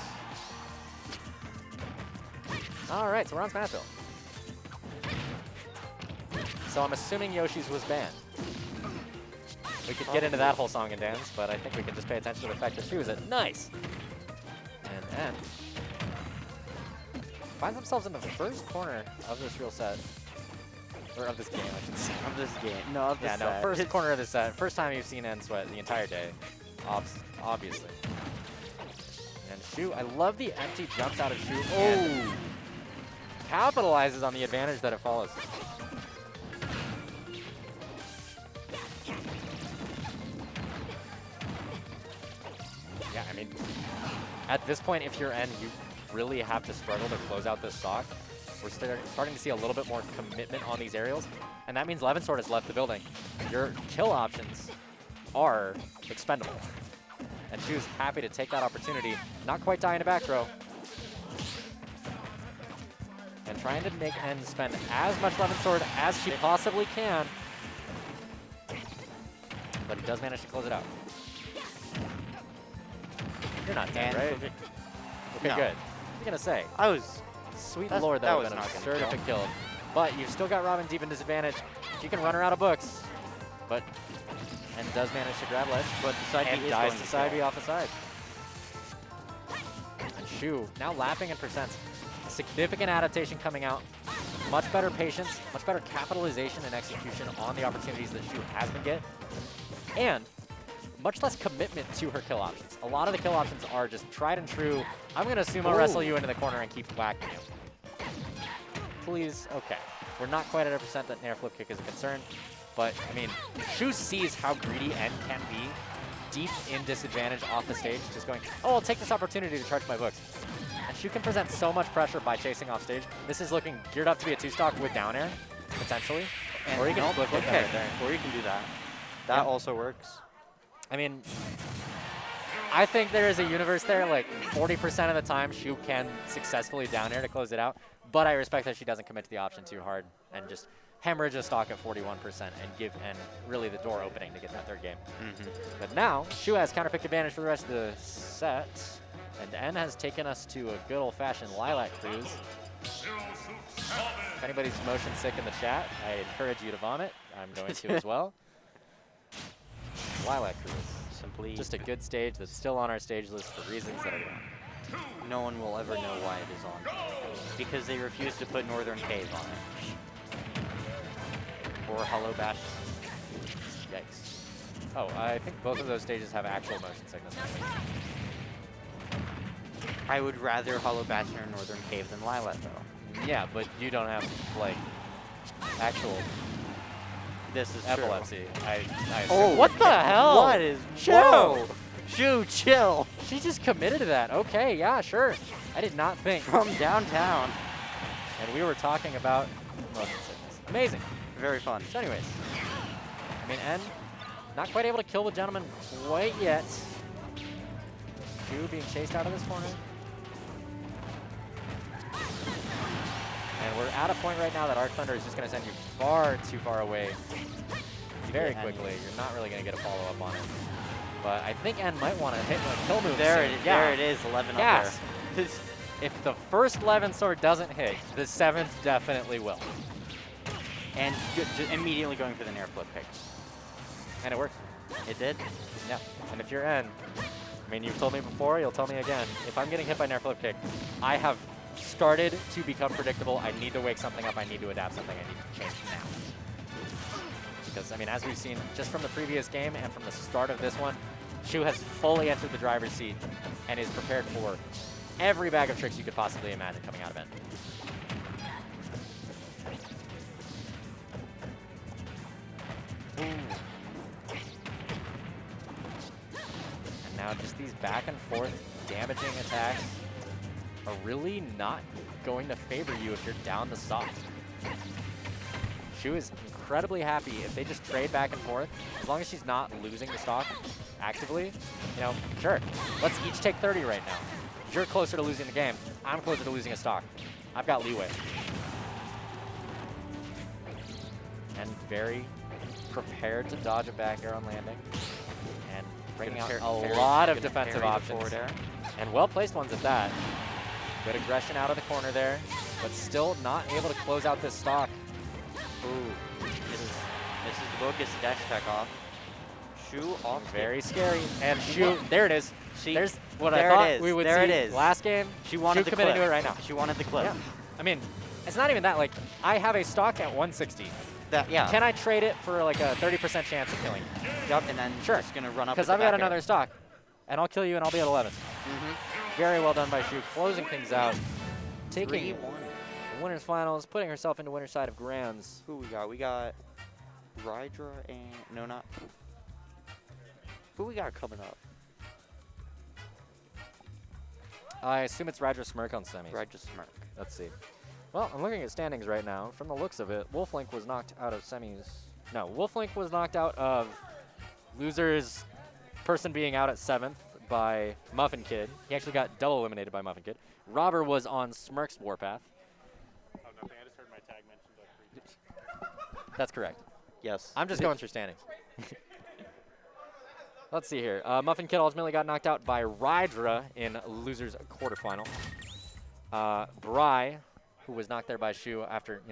All right, so we're on Smashville. So I'm assuming Yoshi's was banned. We could get into that whole song and dance, but I think we can just pay attention to the fact that she was it. Nice! And N finds themselves in the first corner of this real set. Or of this game, I should say. Of this game. No, of this Yeah, no, set. first corner of the set. First time you've seen N sweat the entire day, obviously. And Shu, I love the empty jumps out of Shu. Oh! capitalizes on the advantage that it follows. Yeah, I mean, at this point, if you're N, you really have to struggle to close out this stock. We're starting to see a little bit more commitment on these aerials, and that means Levensword has left the building. Your kill options are expendable. And she was happy to take that opportunity, not quite die in a back throw. And trying to make N spend as much Levensword as she possibly can. But he does manage to close it out. You're not dead, right? Okay, No. good. What are you gonna say? I was. Sweet That's- lord, that that would was have been not gonna absurd if kill. it killed. But you've still got Robin deep in disadvantage. She can run her out of books. But, and does manage to grab ledge. But the side And B is dies going to to side kill. B off the side. And Shu now lapping in percents. Significant adaptation coming out. Much better patience, much better capitalization and execution on the opportunities that Shu has been getting. And much less commitment to her kill options. A lot of the kill options are just tried and true. I'm going to sumo wrestle you into the corner and keep whacking you. Please, okay. We're not quite at a percent that Nair flip kick is a concern. But, I mean, Shu sees how greedy N can be, deep in disadvantage off the stage, just going, oh, I'll take this opportunity to charge my books. And Shu can present so much pressure by chasing off stage. This is looking geared up to be a 2-stock with down air, potentially. And Or you can nope, flip kick okay. right there. Or you can do that. That Yeah. also works. I mean, I think there is a universe there, like 40% of the time Shu can successfully down air to close it out, but I respect that she doesn't commit to the option too hard and just hemorrhage a stock at 41% and give N really the door opening to get that third game. But now, Shu has counterpick advantage for the rest of the set, and N has taken us to a good old-fashioned Lilac cruise. If anybody's motion sick in the chat, I encourage you to vomit. I'm going to as well. Lilac cruise. Simply, Just a good stage that's still on our stage list for reasons that are wrong. no one will ever know why it is on. Because they refuse to put Northern Cave on it. Or Hollow Bash. Yikes. Oh, I think both of those stages have actual motion sickness. I would rather Hollow Bastion or Northern Cave than Lilac, though. Yeah, but you don't have, like, actual This is epilepsy. I Oh, assume. What the hell? What is... Whoa! Shu, chill! She just committed to that. Okay, yeah, sure. I did not think. From downtown. And we were talking about motion sickness. Amazing. Very fun. So anyways, I mean, N not quite able to kill the gentleman quite yet. Shu being chased out of this corner. And we're at a point right now that Arc Thunder is just going to send you far too far away very Yeah, quickly. You're not really going to get a follow-up on it. But I think N might want to hit a kill move There soon. it, there it is, 11 Yes. up there. If the first Levensword doesn't hit, the 7th definitely will. And immediately going for the Nair flip pick. And it works. It did? Yeah. And if you're N, I mean, you've told me before, you'll tell me again. If I'm getting hit by Nair flip kick, I have started to become predictable. I need to wake something up. I need to adapt something. I need to change now. Because, I mean, as we've seen just from the previous game and from the start of this one, Shu has fully entered the driver's seat and is prepared for every bag of tricks you could possibly imagine coming out of it. And now just these back and forth damaging attacks are really not going to favor you if you're down the stock. Shu is incredibly happy if they just trade back and forth, as long as she's not losing the stock actively. You know, sure, let's each take 30 right now. You're closer to losing the game. I'm closer to losing a stock. I've got leeway. And very prepared to dodge a back air on landing. And bringing out a lot of defensive options. And well-placed ones at that. Good aggression out of the corner there, but still not able to close out this stock. Ooh. This is the bogus dash attack off. Shu off. Very scary. And Shu, there it is. See, There's what there I thought it is. we would There see it is. last game. She wanted Shu the committed clip. to it right now. She wanted the clip. Yeah. I mean, it's not even that. Like, I have a stock at 160. That, yeah. Can I trade it for like a 30% chance of killing you? Yep, and then Sure. just gonna run up. Because with I've the got back air. another stock. And I'll kill you and I'll be at 11. Very well done by Shu, closing things out. Taking 3-1. winners finals, putting herself into winner's side of Grands. Who we got? We got Rydra and no, not. Who we got coming up? I assume it's Rydra Smirk on semis. Rydra Smirk. Let's see. Well, I'm looking at standings right now. From the looks of it, Wolflink was knocked out of semis. No, Wolflink was knocked out of losers, person being out at 7th by Muffin Kid. He actually got double eliminated by Muffin Kid. Robber was on Smirk's Warpath. Oh, nothing. I just heard my tag mentioned like 3 times. That's correct. Yes. I'm just going through standings. Let's see here. Muffin Kid ultimately got knocked out by Rydra in losers quarterfinal. Bry, who was knocked there by Shu after,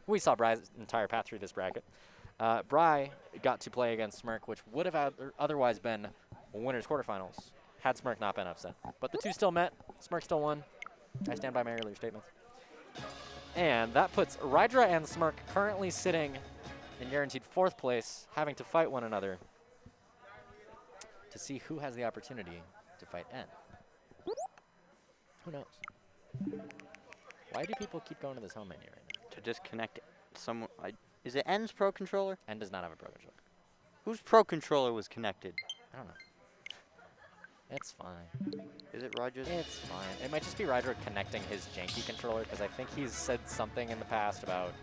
we saw Bry's entire path through this bracket. Bry got to play against Smirk, which would have otherwise been winners quarterfinals had Smirk not been upset. But the two still met. Smirk still won. I stand by my earlier statements. And that puts Rydra and Smirk currently sitting in guaranteed 4th place, having to fight one another to see who has the opportunity to fight N. Who knows? Why do people keep going to this home menu right now? To disconnect someone. Is it N's Pro Controller? N does not have a Pro Controller. Whose Pro Controller was connected? I don't know. It's fine. Is it Rydra's? It's fine. It might just be Rydra connecting his janky controller, because I think he's said something in the past about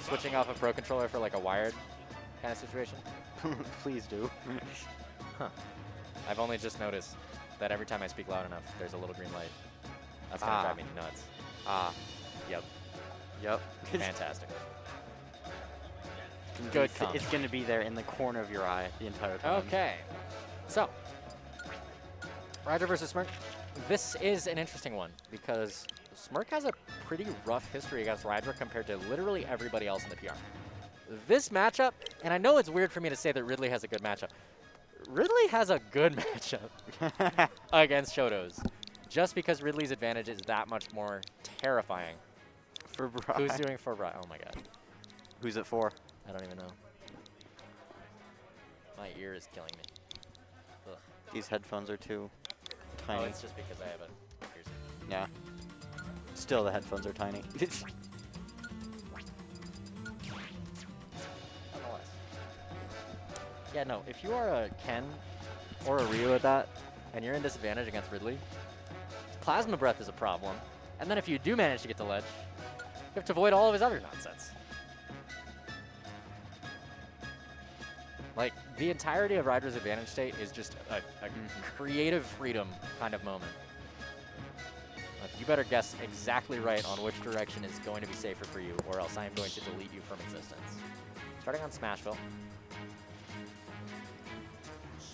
switching off a Pro Controller for like a wired kind of situation. Please do. Huh. I've only just noticed that every time I speak loud enough, there's a little green light. That's gonna drive me nuts. Yep. Yep. Fantastic. Good. comment. It's going to be there in the corner of your eye the entire time. Okay. So, Rydra versus Smirk. This is an interesting one because Smirk has a pretty rough history against Rydra compared to literally everybody else in the PR. This matchup, and I know it's weird for me to say that Ridley has a good matchup. Ridley has a good matchup against Shotos, just because Ridley's advantage is that much more terrifying. For Bry. Who's doing for Bry? Oh my god. Who's it for? I don't even know. My ear is killing me. Ugh. These headphones are too Oh, tiny. it's just because I have a piercing. Yeah. Still, the headphones are tiny. Nonetheless. Yeah, no, if you are a Ken or a Ryu at that, and you're in disadvantage against Ridley, Plasma Breath is a problem. And then if you do manage to get to ledge, you have to avoid all of his other nonsense. Like, the entirety of Rydra's advantage state is just a creative freedom kind of moment. You better guess exactly right on which direction is going to be safer for you, or else I am going to delete you from existence. Starting on Smashville.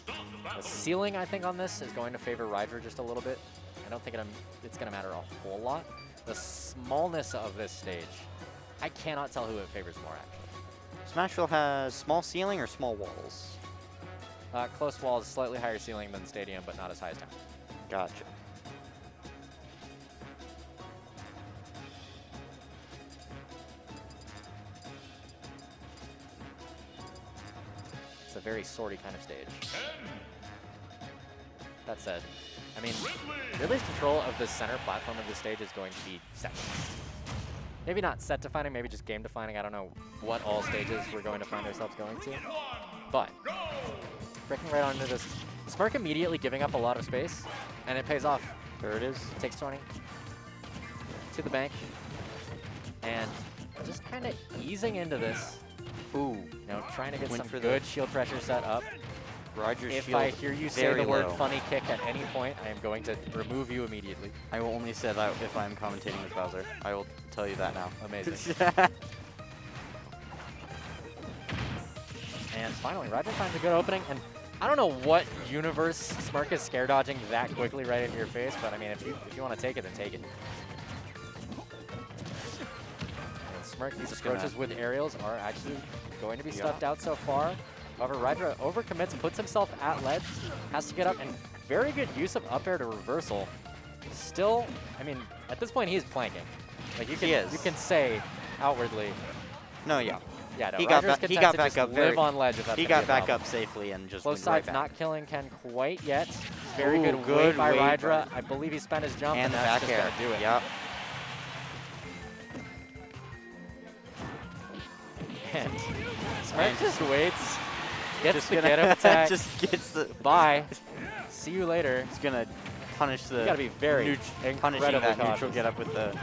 The ceiling, I think, on this is going to favor Rydra just a little bit. I don't think it's going to matter a whole lot. The smallness of this stage, I cannot tell who it favors more, actually. Smashville has small ceiling or small walls? Close walls, slightly higher ceiling than Stadium, but not as high as Town. Gotcha. It's a very sorty kind of stage. That said, I mean, Ridley's control of the center platform of the stage is going to be set. Maybe not set defining, maybe just game defining. I don't know what all stages we're going to find ourselves going to. But breaking right onto this, Smirk immediately giving up a lot of space, and it pays off. There it is. Takes 20 to the bank, and just kind of easing into this. Ooh. Trying to get Went some for good the- shield pressure set up. Rydra's If shield I hear you say very the word low. funny kick at any point, I am going to remove you immediately. I will only say that if I'm commentating with Bowser. I will tell you that now. Amazing. And finally, Rydra finds a good opening, and I don't know what universe Smirk is scare dodging that quickly right into your face, but I mean, if you want to take it, then take it. And Smirk, these approaches with aerials are actually going to be stuffed out so far. However, Rydra overcommits, puts himself at ledge, has to get up, and very good use of up air to reversal. Still, I mean, at this point, he is planking. Like, you can say outwardly, No, yeah. Yeah, no, He got Rydra's ba- he content got to back just up live very- on ledge if that's He gonna got be a back problem. up safely and just Close went right side's back. not killing Ken quite yet. Very Ooh, good wait good by wait Rydra. by- I believe he spent his jump, And the that's back just air. gonna do it. Yep. And Smurf just waits, gets Just the gonna- get up attack. just gets the. Bye. See you later. He's gonna punish the. You gotta be very punishing incredibly that neutral cautious. get up with the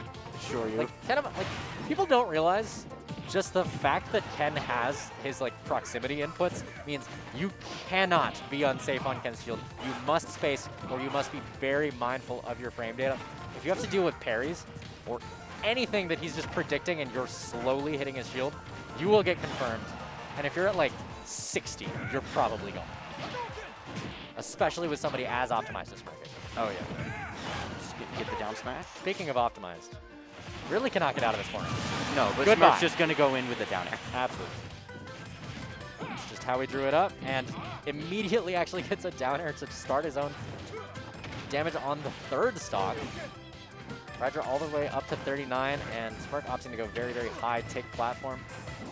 Shoryu. Like, kind of, like, people don't realize just the fact that Ken has his like proximity inputs means you cannot be unsafe on Ken's shield. You must space, or you must be very mindful of your frame data. If you have to deal with parries or anything that he's just predicting and you're slowly hitting his shield, you will get confirmed. And if you're at like 60, you're probably gone. Especially with somebody as optimized as Smurf. Oh yeah. Just get the down smash. Speaking of optimized, really cannot get out of this corner. No, but Goodbye. Smurf's just gonna go in with the down air. Absolutely. It's just how he drew it up, and immediately actually gets a down air to start his own damage on the third stock. Rydra all the way up to 39, and Smirk opting to go very, very high, take platform.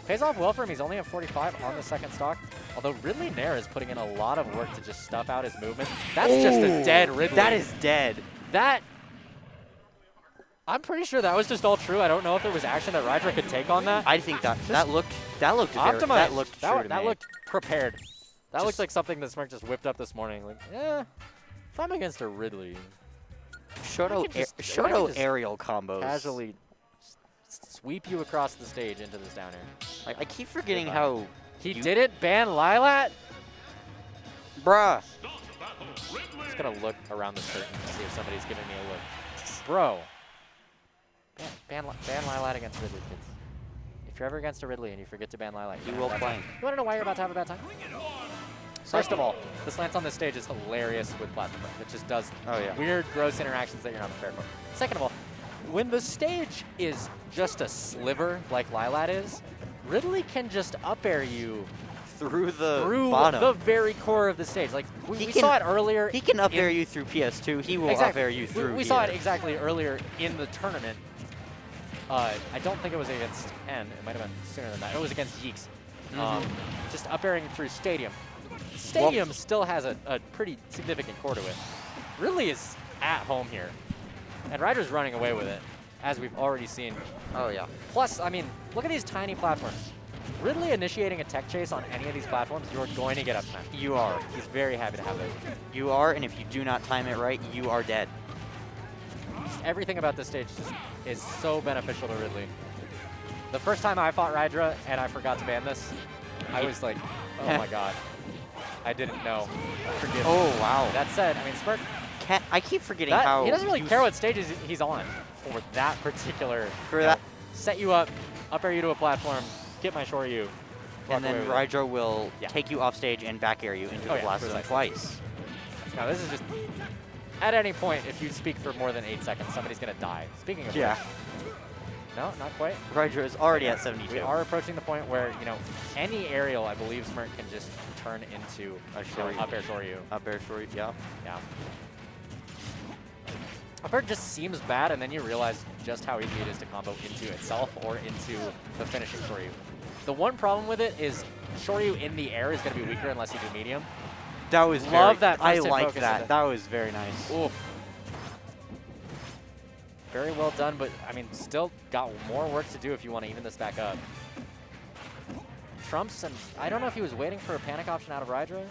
Pays off well for him. He's only at 45 on the second stock, although Ridley Nair is putting in a lot of work to just stuff out his movement. That's just a dead Ridley. That is dead. That... I'm pretty sure that was just all true. I don't know if there was action that Rydra could take on that. I think that looked very, Optimized. that looked true to that me. looked prepared. That Just- looked like something that Smirk just whipped up this morning. Like, yeah, if I'm against a Ridley, Shoto, could just- I Shoto could just aerial combos. casually sweep you across the stage into this down air. I keep forgetting Goodbye. how. He did it, ban Lilat. Bruh. Just gonna look around the curtain to see if somebody's giving me a look. Bro, ban Lilat against Ridley, kids. If you're ever against a Ridley and you forget to ban Lilat, You you're will gonna have a bad plank. time. You wanna know why you're about to have a bad time? First of all, the slants on this stage is hilarious with platform. It just does Oh, yeah. weird, gross interactions that you're not prepared for. Second of all, when the stage is just a sliver like Lilat is, Ridley can just up air you Through the through bottom. the very core of the stage. Like we He saw can- it earlier. He can up in- air you through PS2. He will up Exactly. air you through We saw it here. exactly earlier in the tournament. I don't think it was against N. It might have been sooner than that. It was against Yeeks. Just up airing through Stadium. Stadium still has a pretty significant core to it. Ridley is at home here. And Ryder's running away with it, as we've already seen. Oh, yeah. Plus, I mean, look at these tiny platforms. Ridley initiating a tech chase on any of these platforms, you're going to get up smash. You are. He's very happy to have those. You are, and if you do not time it right, you are dead. Just everything about this stage just is so beneficial to Ridley. The first time I fought Rydra and I forgot to ban this, I was like, oh my god. I didn't know. Forgive me. Oh, wow. That said, I mean, Smirk, I keep forgetting how he doesn't really you care what stages he's on for that particular. For you know, that- set you up air you to a platform, get my Shoryu. walk And away then with it. Rydra will Yeah. take you off stage and back air you into Oh, the yeah, blast zone precisely. twice. Now, this is just, at any point, if you speak for more than 8 seconds, somebody's going to die. Speaking of Yeah. which, no, not quite. Rydra is already at 72. We are approaching the point where, you know, any aerial, I believe Smirk can just turn into A you know, Shoryu. up air Shoryu. Up air Shoryu, yeah. Yeah. Up air just seems bad, and then you realize just how easy it is to combo into itself or into the finishing Shoryu. The one problem with it is Shoryu in the air is going to be weaker unless you do medium. That was Love that I first hit like focus that. into- That was very nice. Oof. Very well done, but I mean, still got more work to do if you want to even this back up. Trumps, and I don't know if he was waiting for a panic option out of Rydra.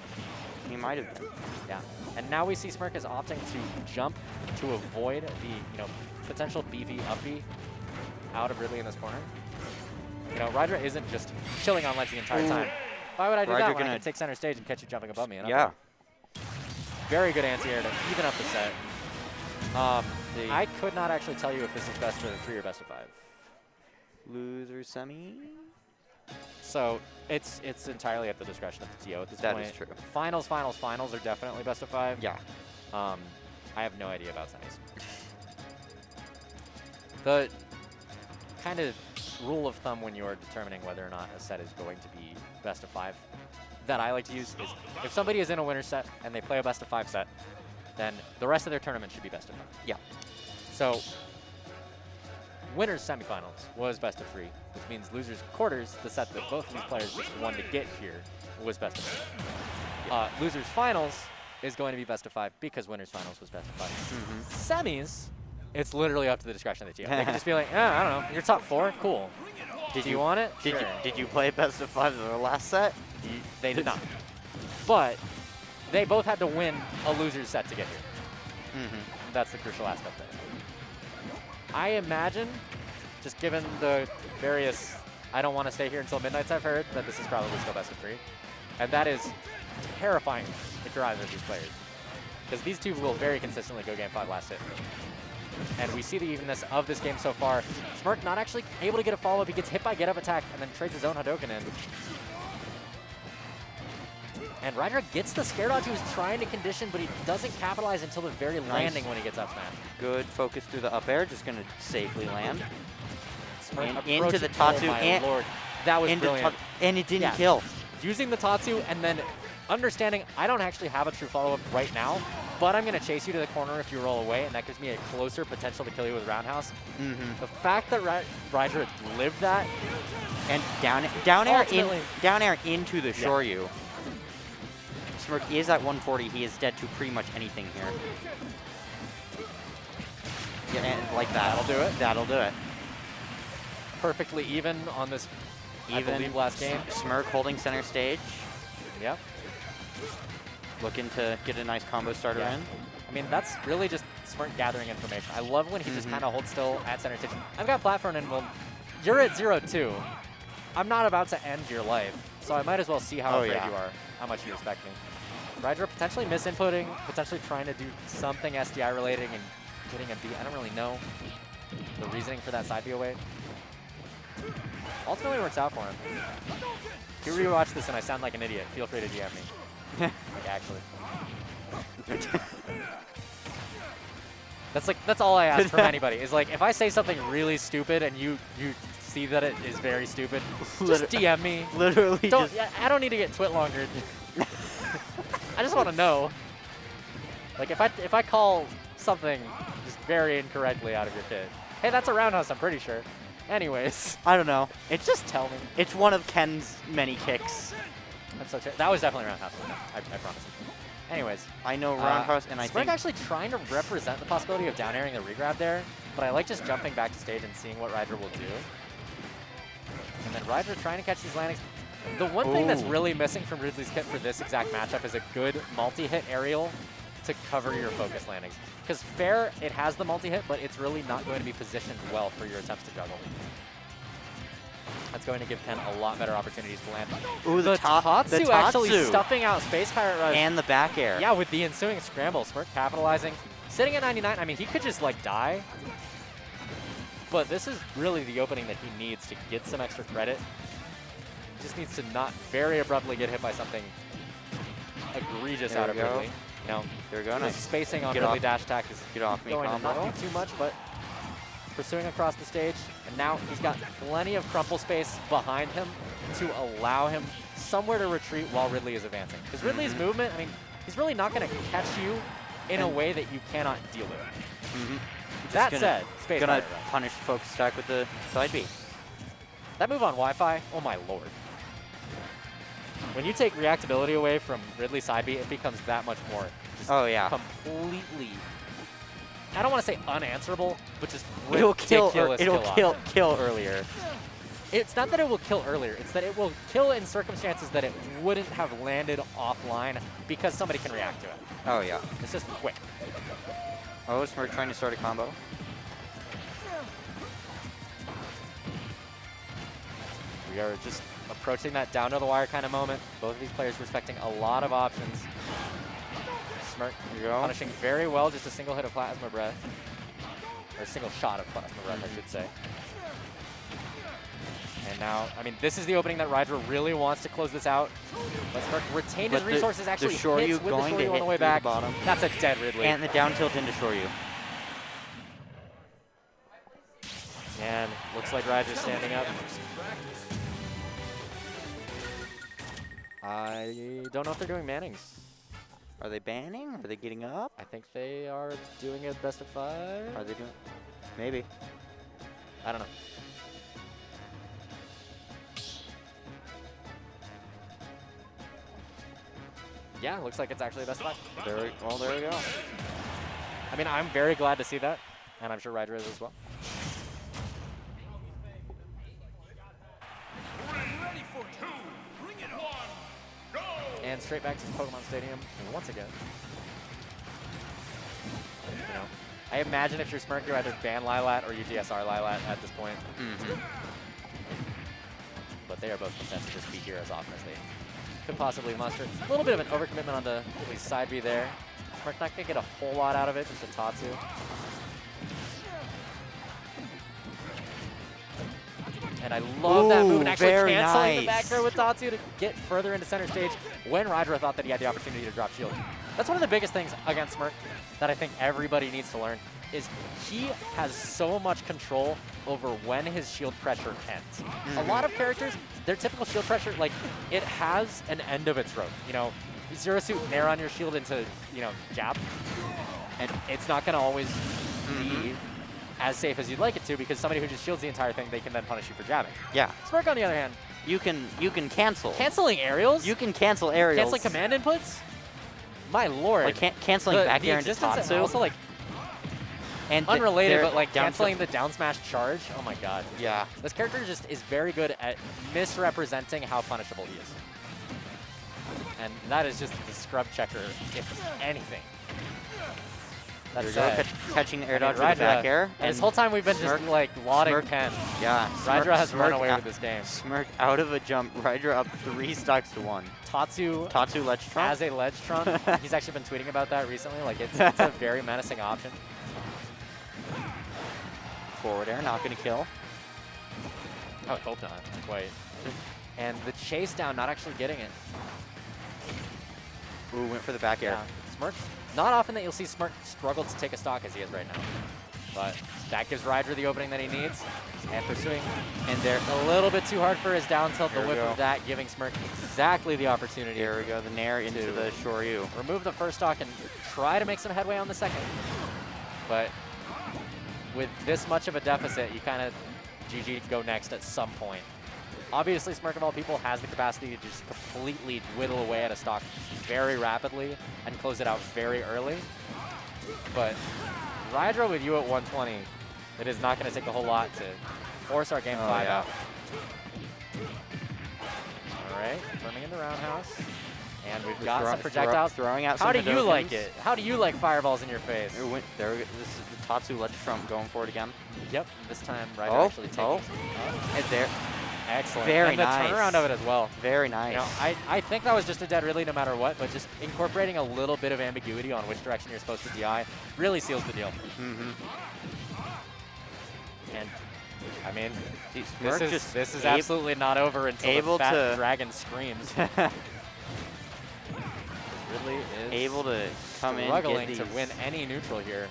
He might have been. Yeah. And now we see Smirk is opting to jump to avoid the, you know, potential beefy uppy out of Ridley in this corner. You know, Rydra isn't just chilling on ledge the entire time. Why would I do Rydra that when I gonna- can take center stage and catch you jumping above me? And up Yeah. there? Very good anti-air to even up the set. I could not actually tell you if this is best of 3 or best of 5. Loser semi. So it's entirely at the discretion of the TO at this That point. is true. Finals are definitely best of 5. Yeah. I have no idea about semis. The kind of rule of thumb when you're determining whether or not a set is going to be best of 5 that I like to use is if somebody is in a winner's set and they play a best of 5 set, then the rest of their tournament should be best of 5. Yeah. So winners semifinals was best of 3, which means losers quarters, the set that both of these players just won to get here, was best of 3. Losers finals is going to be best of 5 because winners finals was best of 5. Semis, it's literally up to the discretion of the team. They can just be like, I don't know, you're top 4, cool. Did you want it? Sure. Did you play best of 5 in the last set? They did not. But they both had to win a loser's set to get here. That's the crucial aspect of it. I imagine, just given the various I don't want to stay here until midnights I've heard, that this is probably still best of 3. And that is terrifying if you're either of these players. Because these two will very consistently go game 5 last hit. And we see the evenness of this game so far. Smirk not actually able to get a follow-up. He gets hit by get-up attack and then trades his own Hadouken in. And Rydra gets the scare dodge he was trying to condition, but he doesn't capitalize until the very landing when he gets up smash. Good focus through the up air, just going to safely land. Smirk Into the oh Tatsu, my and, lord. That was brilliant. And it didn't Yeah. kill. Using the Tatsu and then understanding I don't actually have a true follow-up right now, but I'm going to chase you to the corner if you roll away, and that gives me a closer potential to kill you with Roundhouse. The fact that Rydra lived that, And down Ultimately- air into the Shoryu. Smirk is at 140. He is dead to pretty much anything here. Yeah, and like that. That'll do it. That'll do it. perfectly even on this, I believe, last game. Smirk holding center stage. Yep. Looking to get a nice combo starter in. I mean, that's really just Smirk gathering information. I love when he just kind of holds still at center stage. I've got platform and well, you're at 0-2. I'm not about to end your life, so I might as well see how afraid you are, how much you respect me. Rydra potentially misinputting, potentially trying to do something SDI relating and getting a B. I don't really know the reasoning for that side B away. Ultimately works out for him. If you rewatch this and I sound like an idiot, feel free to DM me. Like, actually. That's all I ask from anybody. Is like, if I say something really stupid and you see that it is very stupid, just DM me. Literally Don't, I don't need to get twit longer. I just want to know. Like, if I call something just very incorrectly out of your kid, hey, that's a roundhouse, I'm pretty sure. Anyways, I don't know. it's just tell me. It's one of Ken's many kicks. That's so that was definitely roundhouse. I promise. Anyways, I know roundhouse, and I Smirk think actually trying to represent the possibility of down airing the regrab there, but I like just jumping back to stage and seeing what Rydra will do. And then Rydra trying to catch these landings. The one thing that's really missing from Ridley's kit for this exact matchup is a good multi-hit aerial to cover your focus landings. Because fair, it has the multi-hit, but it's really not going to be positioned well for your attempts to juggle. That's going to give Ken a lot better opportunities to land. Ooh, the Tatsu actually Tatsu. stuffing out Space Pirate Rush. And the back air. Yeah, with the ensuing scramble, Smirk capitalizing. Sitting at 99, I mean, he could just, like, die. But this is really the opening that he needs to get some extra credit. He just needs to not very abruptly get hit by something egregious There out of we go. Ridley. No, There we go. the Nice. spacing on Get Ridley off- dash attack is Get off me, going to combo. not do too much, but pursuing across the stage. And now he's got plenty of crumple space behind him to allow him somewhere to retreat while Ridley is advancing. Because Ridley's movement, I mean, he's really not going to catch you in a way that you cannot deal with. That said, Space Gonna Pirate Rush. punish focus stack with the side B. That move on Wi-Fi, oh my lord. When you take reactability away from Ridley side B, it becomes that much more just Oh yeah. completely, I don't want to say unanswerable, but just It'll kill. ridiculous It'll kill option. kill earlier. It's not that it will kill earlier, it's that it will kill in circumstances that it wouldn't have landed offline because somebody can react to it. Oh yeah. It's just quick. Oh, Smirk trying to start a combo. We are just approaching that down to the wire kind of moment. Both of these players respecting a lot of options. Smirk punishing very well, just a single hit of Plasma Breath. Or a single shot of Plasma Breath, I should say. And now, I mean, this is the opening that Rydra really wants to close this out. But Smirk retained his But the- resources, the actually Shoryu hits with going the to Shoryu on hit the way through the back. bottom. That's a dead Ridley. And the down tilt into Shoryu. And looks like Rydra's standing up. I don't know if they're doing Mannings. Are they banning? Are they getting up? I think they are doing it best of 5. Are they doing? Maybe. I don't know. Yeah, looks like it's actually a best of 5. There we go. I mean, I'm very glad to see that, and I'm sure Ryder is as well. And straight back to Pokemon Stadium once again. You know, I imagine if you're Smirk, you either ban Lylat or you DSR Lylat at this point. But they are both content to just be here as often as they could possibly muster. A little bit of an overcommitment on the at least side B there. Smirk not gonna get a whole lot out of it, just a Tatsu. And I love that move, and actually very canceling the nice. back throw with Tatsu to get further into center stage when Rydra thought that he had the opportunity to drop shield. That's one of the biggest things against Smirk that I think everybody needs to learn, is he has so much control over when his shield pressure ends. A lot of characters, their typical shield pressure, like, it has an end of its rope. You know, Zero Suit, nair on your shield into, you know, jab, and it's not going to always be as safe as you'd like it to, because somebody who just shields the entire thing, they can then punish you for jabbing. Yeah. Smirk, on the other hand, You can cancel. canceling aerials, You can cancel aerials. canceling command inputs, my lord. Like canceling back air into existence and Tatsu. also, like, And unrelated, they're but like down canceling the down smash charge. Oh my god. Yeah. This character just is very good at misrepresenting how punishable he is. And that is just the scrub checker, if anything. There That's we go. it. Catching the air I mean, dodge with the back Rydra- air. And this whole time we've been just Smirk- like lauding Smirk- Ken. Yeah. Rydra has run away out, with this game. Smirk out of a jump. Rydra up 3 stocks to 1. Tatsu Tatsu ledge trump. as a ledge trump. He's actually been tweeting about that recently. Like it's a very menacing option. Forward air, not going to kill. I would hope not, quite. And the chase down, not actually getting it. Ooh, went for the back air. Yeah. Smirk, not often that you'll see Smirk struggle to take a stock as he is right now. But that gives Rydra the opening that he needs. And pursuing, and they're a little bit too hard for his down tilt. The Here we whip go. of that, giving Smirk exactly the opportunity. Here we go, the nair into to the Shoryu. remove the first stock and try to make some headway on the second. But with this much of a deficit, you kind of GG go next at some point. Obviously, Smirk of all people has the capacity to just completely whittle away at a stock very rapidly and close it out very early. But Rydra with you at 120, it is not going to take a whole lot to force our game 5 yeah. out. All right, turning into roundhouse. And we've got some projectiles. Throwing out How some do you like Hadokens. it? How do you like fireballs in your face? There we go. This is the Tatsu ledge trump going for it again. Yep, this time Rydra Oh, actually taking. oh. And there. Excellent. Very and the nice. turnaround of it as well. Very nice. You know, I think that was just a dead really no matter what, but just incorporating a little bit of ambiguity on which direction you're supposed to DI really seals the deal. And I mean, See, Smirk just this is absolutely not over until able the fat to- dragon screams. Really is able to come in, struggling get to these. win any neutral here.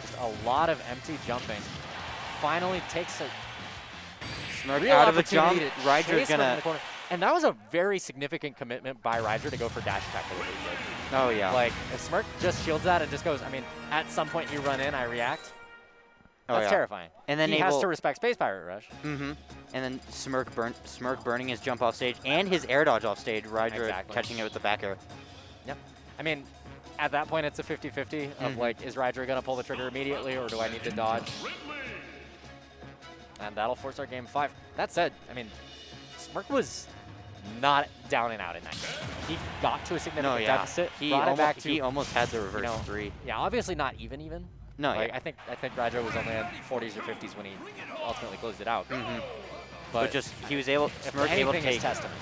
Just a lot of empty jumping. Finally takes a Smirk real out of a jump. opportunity to Rydra's chase one in gonna. the corner. And that was a very significant commitment by Rydra to go for dash attack the way he did. Oh yeah. Like, if Smirk just shields that and just goes, I mean, at some point you run in, I react. Oh, That's yeah. terrifying. And then he has able- to respect Space Pirate Rush. And then Smirk burning his jump off stage and his air dodge off stage. Rydra Exactly. catching it with the back air. Yep. I mean, at that point, it's a 50-50 of like, is Rydra going to pull the trigger immediately or do I need to dodge? And that'll force our game 5. That said, I mean, Smirk was not down and out in that game. He got to a significant No, yeah. deficit, He brought it almost, back to, he almost had the reverse know, 3. yeah, obviously not even. No, Like, yeah. I think Rydra was only at 40s or 50s when he ultimately closed it out. But just he was able. if Smirk able to anything is take. testament.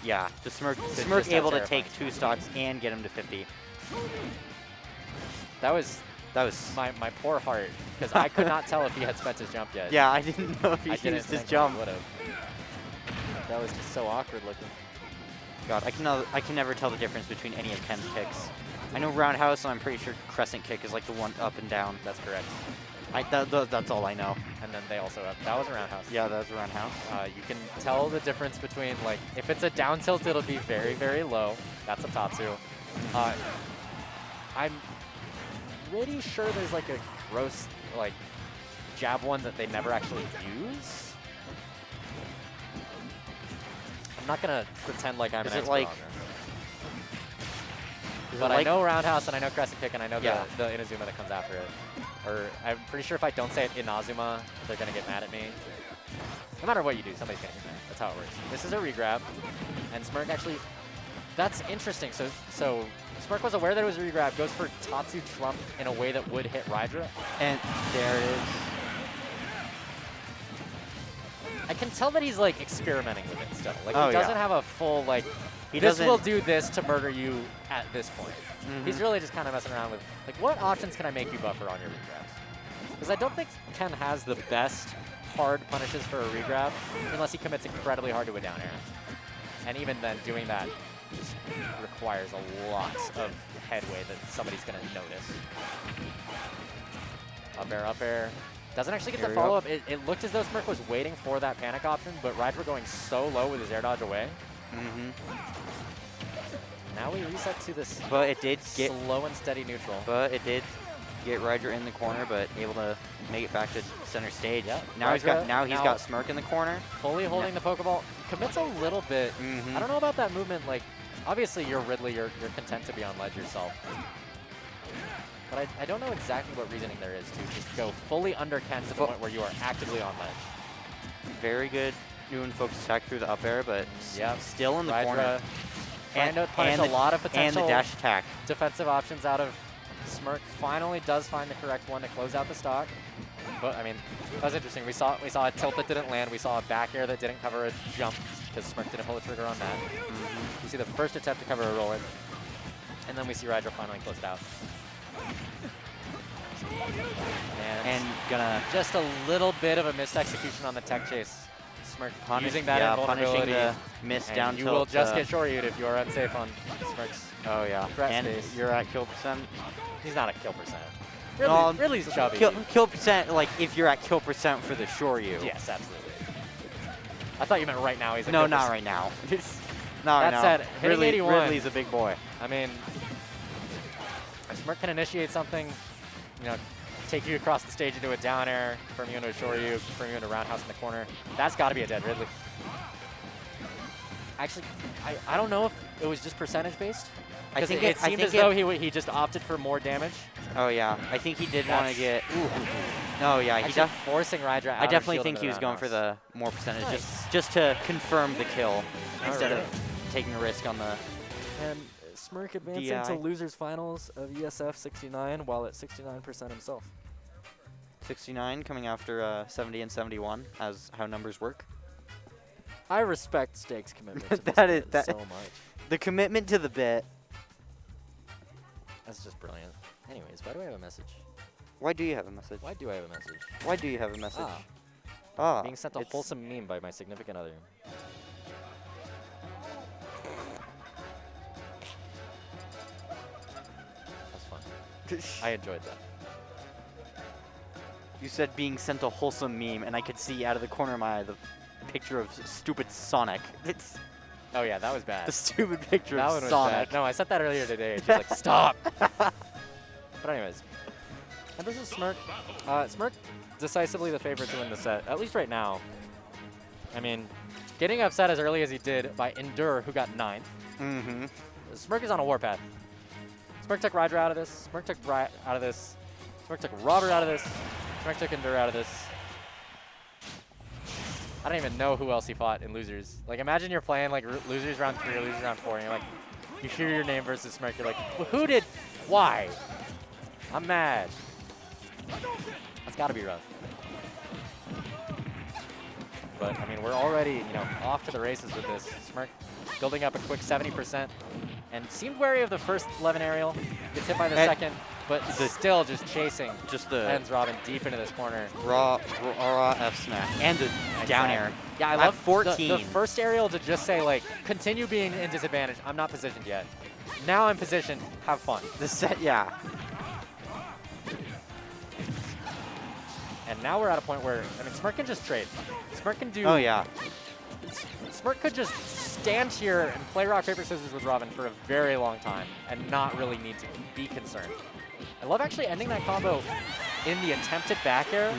Yeah, the Smirk just how able to terrifying. take 2 stocks and get him to 50. That was That was. my poor heart, because I could not tell if he had spent his jump yet. Yeah, I didn't know if he I didn't used his think jump. he would have. That was just so awkward looking. God, I can never tell the difference between any of Ken's kicks. I know roundhouse, and I'm pretty sure crescent kick is like the one up and down. That's correct. That's all I know. And then they also have, that was a roundhouse. Yeah, that's roundhouse. You can tell the difference between, like, if it's a down tilt, it'll be very, very low. That's a Tatsu. I'm pretty sure there's like a gross, like, jab one that they never actually use. I'm not gonna pretend like I'm Is an it expert like- on this. Is But it I like- know Roundhouse and I know Crescent Kick and I know Yeah. the Inazuma that comes after it. Or I'm pretty sure if I don't say it Inazuma, they're gonna get mad at me. No matter what you do, somebody's gonna get mad. That's how it works. This is a regrab, and Smirk actually, that's interesting. So Smirk was aware that it was a regrab, goes for Tatsu Trump in a way that would hit Rydra. And there it is. I can tell that he's like experimenting with it still. Like Oh, he yeah. doesn't have a full like, He this doesn't. will do this to murder you at this point. Mhm. He's really just kind of messing around with, like, what options can I make you buffer on your regrabs? Because I don't think Ken has the best hard punishes for a regrab unless he commits incredibly hard to a down air. And even then, doing that just requires a lot of headway that somebody's going to notice. Up air. Doesn't actually get the Aerial. follow-up. It looked as though Smirk was waiting for that panic option, but Rydra going so low with his air dodge away. Mhm. Now we reset to this But it did get. slow and steady neutral. But it did get Ryder in the corner, but able to make it back to center stage. Yeah, Now he's Rydra got now got Smirk in the corner. fully holding the Pokeball. Commits a little bit. Mhm. I don't know about that movement. Like, obviously you're Ridley. You're content to be on ledge yourself. But I don't know exactly what reasoning there is to just go fully under Ken to the point where you are actively on ledge. Very good doing focus attack through the up air, but Yep. still in the corner. Rydra trying to punish and a the- lot of And potential the dash attack. defensive options out of Smirk. Finally does find the correct one to close out the stock. But I mean, that was interesting. We saw a tilt that didn't land. We saw a back air that didn't cover a jump because Smirk didn't pull the trigger on that. We see the first attempt to cover a roll in, and then we see Rydra finally close it out. And gonna just a little bit of a missed execution on the tech chase. Smirk punish, using that yeah, invulnerability. punishing the miss And down you tilt. will just get shoryu'd if you are unsafe on Smirk's. Oh yeah. threat And space. you're at kill percent. He's not a kill percent. No, Ridley's chubby. Kill percent, like if you're at kill percent for the Shoryu. Yes, absolutely. I thought you meant right now. He's a No, kill not percent. right now. Not right That now. said, hitting 81. Ridley's a big boy. I mean, if Smirk can initiate something, you know, take you across the stage into a down air, firm you into a shoryu, firm you into a roundhouse in the corner, that's got to be a dead Ridley. Actually, I don't know if it was just percentage based. I think it seemed as though he just opted for more damage. Oh yeah, I think he did want That's- to get. No, yeah, he Actually, forcing Rydra out I of definitely shield think into he was going for roundhouse. the more percentage, Nice. just to confirm the kill instead Alright. of taking a risk on the. And Smirk advancing DI. to losers finals of ESF 69 while at 69% himself. 69 coming after 70 and 71, as how numbers work. I respect Stakes' commitment to this That is- bit that- so much. The commitment to the bit. That's just brilliant. Anyways, why do I have a message? Why do you have a message? Why do I have a message? Why do you have a message? Ah. Ah, Being sent a it's- wholesome meme by my significant other. That's fun. I enjoyed that. You said being sent a wholesome meme, and I could see out of the corner of my eye the picture of stupid Sonic. It's Oh yeah, that was bad. the stupid picture That of one was Sonic. bad. No, I said that earlier today. It's just like, stop. But anyways, and this is Smirk. Smirk decisively the favorite to win the set, at least right now. I mean, getting upset as early as he did by Endure, who got 9th. Mm-hmm. Smirk is on a warpath. Smirk took Rydra out of this. Smirk took Bri out of this. Smirk took Robert out of this. Smirk took Endure out of this. I don't even know who else he fought in losers. Like, imagine you're playing like losers round 3 or losers round 4, and you're like, you hear your name versus Smirk. You're like, well, who did? Why? I'm mad. That's got to be rough. But I mean, we're already, off to the races with this. Smirk building up a quick 70%, and seemed wary of the first 11 aerial. Gets hit by the second, but still just chasing. Just the Ends Robin deep into this corner. raw F smack and the down air. Yeah, I At love 14. the first aerial to just say, like, continue being in disadvantage. I'm not positioned yet. Now I'm positioned. Have fun. The set, yeah. And now we're at a point where, I mean, Smirk can just trade. Smirk can do... Oh yeah. Smirk could just stand here and play rock, paper, scissors with Robin for a very long time and not really need to be concerned. I love actually ending that combo in the attempted back air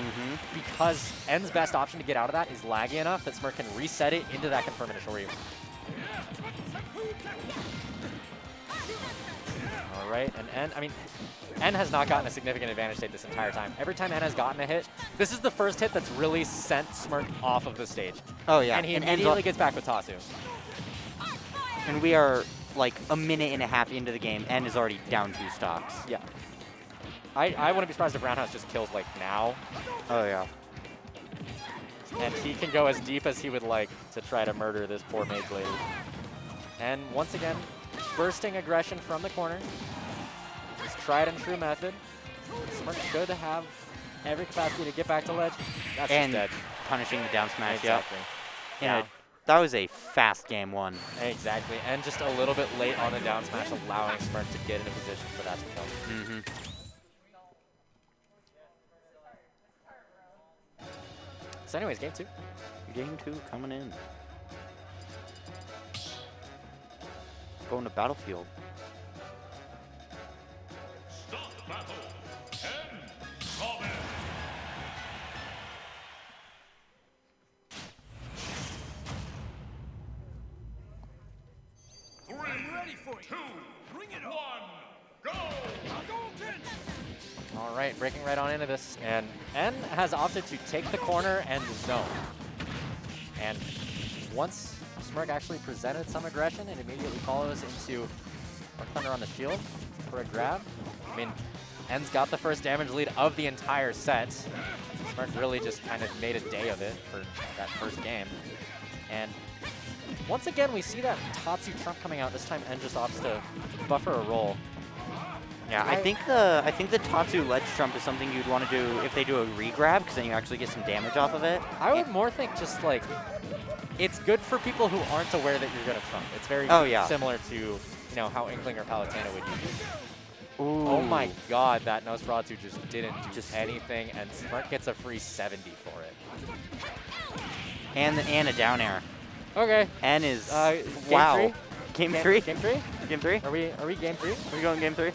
because N's best option to get out of that is laggy enough that Smirk can reset it into that confirm into Shoryu. All right, and N, I mean, N has not gotten a significant advantage state this entire time. Every time N has gotten a hit, this is the first hit that's really sent Smirk off of the stage. Oh yeah. And he immediately gets back with Tatsu. And we are like a minute and a half into the game. N is already down 2 stocks. Yeah. I wouldn't be surprised if Roundhouse just kills like now. Oh yeah. And he can go as deep as he would like to try to murder this poor mage lady. And once again, bursting aggression from the corner. His tried and true method. Smirk should have every capacity to get back to ledge. That's And just dead. punishing the down smash. Exactly. Yeah. That was a fast game 1. Exactly. And just a little bit late on the down smash, allowing Smirk to get into position for that to kill. So anyways, game 2. Game 2 coming in. Going to Battlefield. All right, breaking right on into this. And N has opted to take the corner and zone. And once Smirk actually presented some aggression, it immediately follows into Dark Thunder on the shield for a grab. I mean, N's got the first damage lead of the entire set. Smirk really just kind of made a day of it for that first game. And once again, we see that Tatsu trump coming out. This time, N just opts to buffer a roll. Yeah, I think the Tatsu ledge trump is something you'd want to do if they do a re-grab, because then you actually get some damage off of it. I would more think just like, it's good for people who aren't aware that you're going to trump. It's very similar to, you know, how Inkling or Palutena would use it. Ooh. Oh my god, that Nosferatu just didn't do anything, and Smirk gets a free 70 for it. And a down air. Okay. N is game wow. 3? Game 3? Game 3? Game 3? Are we game 3? Are we going game 3?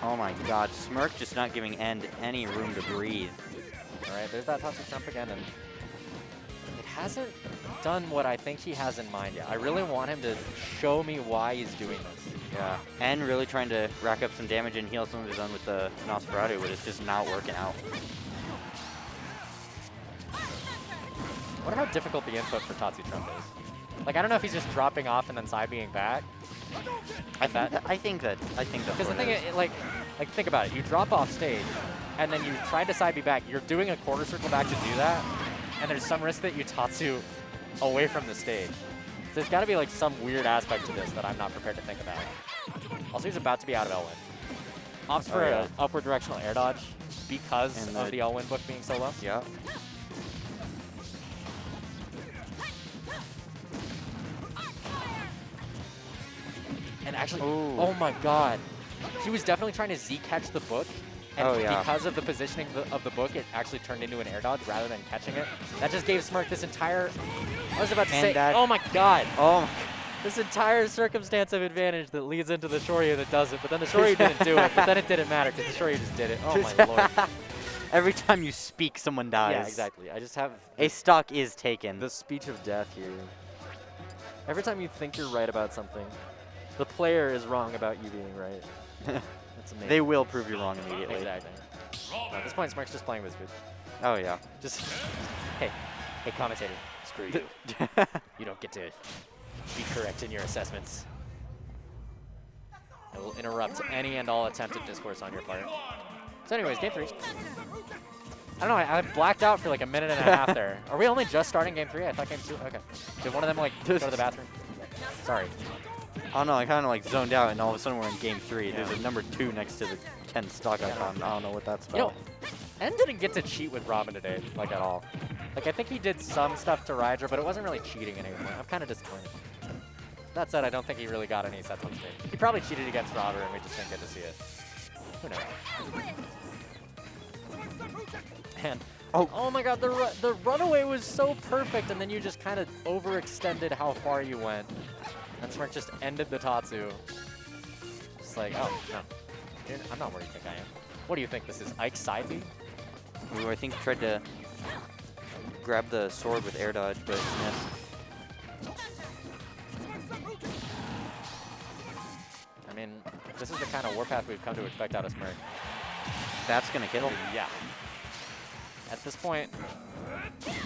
Oh my god, Smirk just not giving End any room to breathe. Alright, there's that Tatsu trump again, and it hasn't done what I think he has in mind yet. I really want him to show me why he's doing this. Yeah. And really trying to rack up some damage and heal some of his own with the Nosferatu, but it's just not working out. I wonder how difficult the input for Tatsu trump is. Like, I don't know if he's just dropping off and then side being back. I think that's Because the what thing it is, like, think about it. You drop off stage, and then you try to side B back. You're doing a quarter circle back to do that, and there's some risk that you Tatsu away from the stage. So there's got to be like some weird aspect to this that I'm not prepared to think about. Also, he's about to be out of Elwind. Opts for an upward directional air dodge because of the Elwind book being so low. Yeah. And actually, oh my god. He was definitely trying to Z-catch the book. And because of the positioning of the book, it actually turned into an air dodge rather than catching it. That just gave Smirk this entire, I was about to say, oh my god. Oh my. This entire circumstance of advantage that leads into the Shoryu that does it, but then the Shoryu didn't do it, but then it didn't matter because the Shoryu just did it. Oh my lord. Every time you speak, someone dies. Yeah, exactly. I just have a stock is taken. The speech of death here. Every time you think you're right about something, the player is wrong about you being right. That's amazing. They will prove you wrong immediately. Exactly. At this point, Smirk's just playing with food. Oh yeah. Just, hey, commentator, screw you. You don't get to be correct in your assessments. I will interrupt any and all attempted discourse on your part. So anyways, game 3. I don't know, I blacked out for like a minute and a half there. Are we only just starting game 3? I thought game 2, okay. Did one of them like go to the bathroom? Sorry. Oh no, I kind of like zoned out and all of a sudden we're in game 3. There's a number 2 next to the Ken stock icon. I don't know what that's about. You know, N didn't get to cheat with Robin today, like at all. Like I think he did some stuff to Rydra, but it wasn't really cheating in any way. I'm kind of disappointed. That said, I don't think he really got any sets on stage. He probably cheated against Robin and we just didn't get to see it. Who knows? And Oh my god, the runaway was so perfect, and then you just kind of overextended how far you went. And Smirk just ended the Tatsu. Just like, oh, no. I'm not where you think I am. What do you think? This is Ike's side B? Ooh, I think he tried to grab the sword with air dodge, but missed. I mean, this is the kind of warpath we've come to expect out of Smirk. That's gonna kill. Yeah. At this point,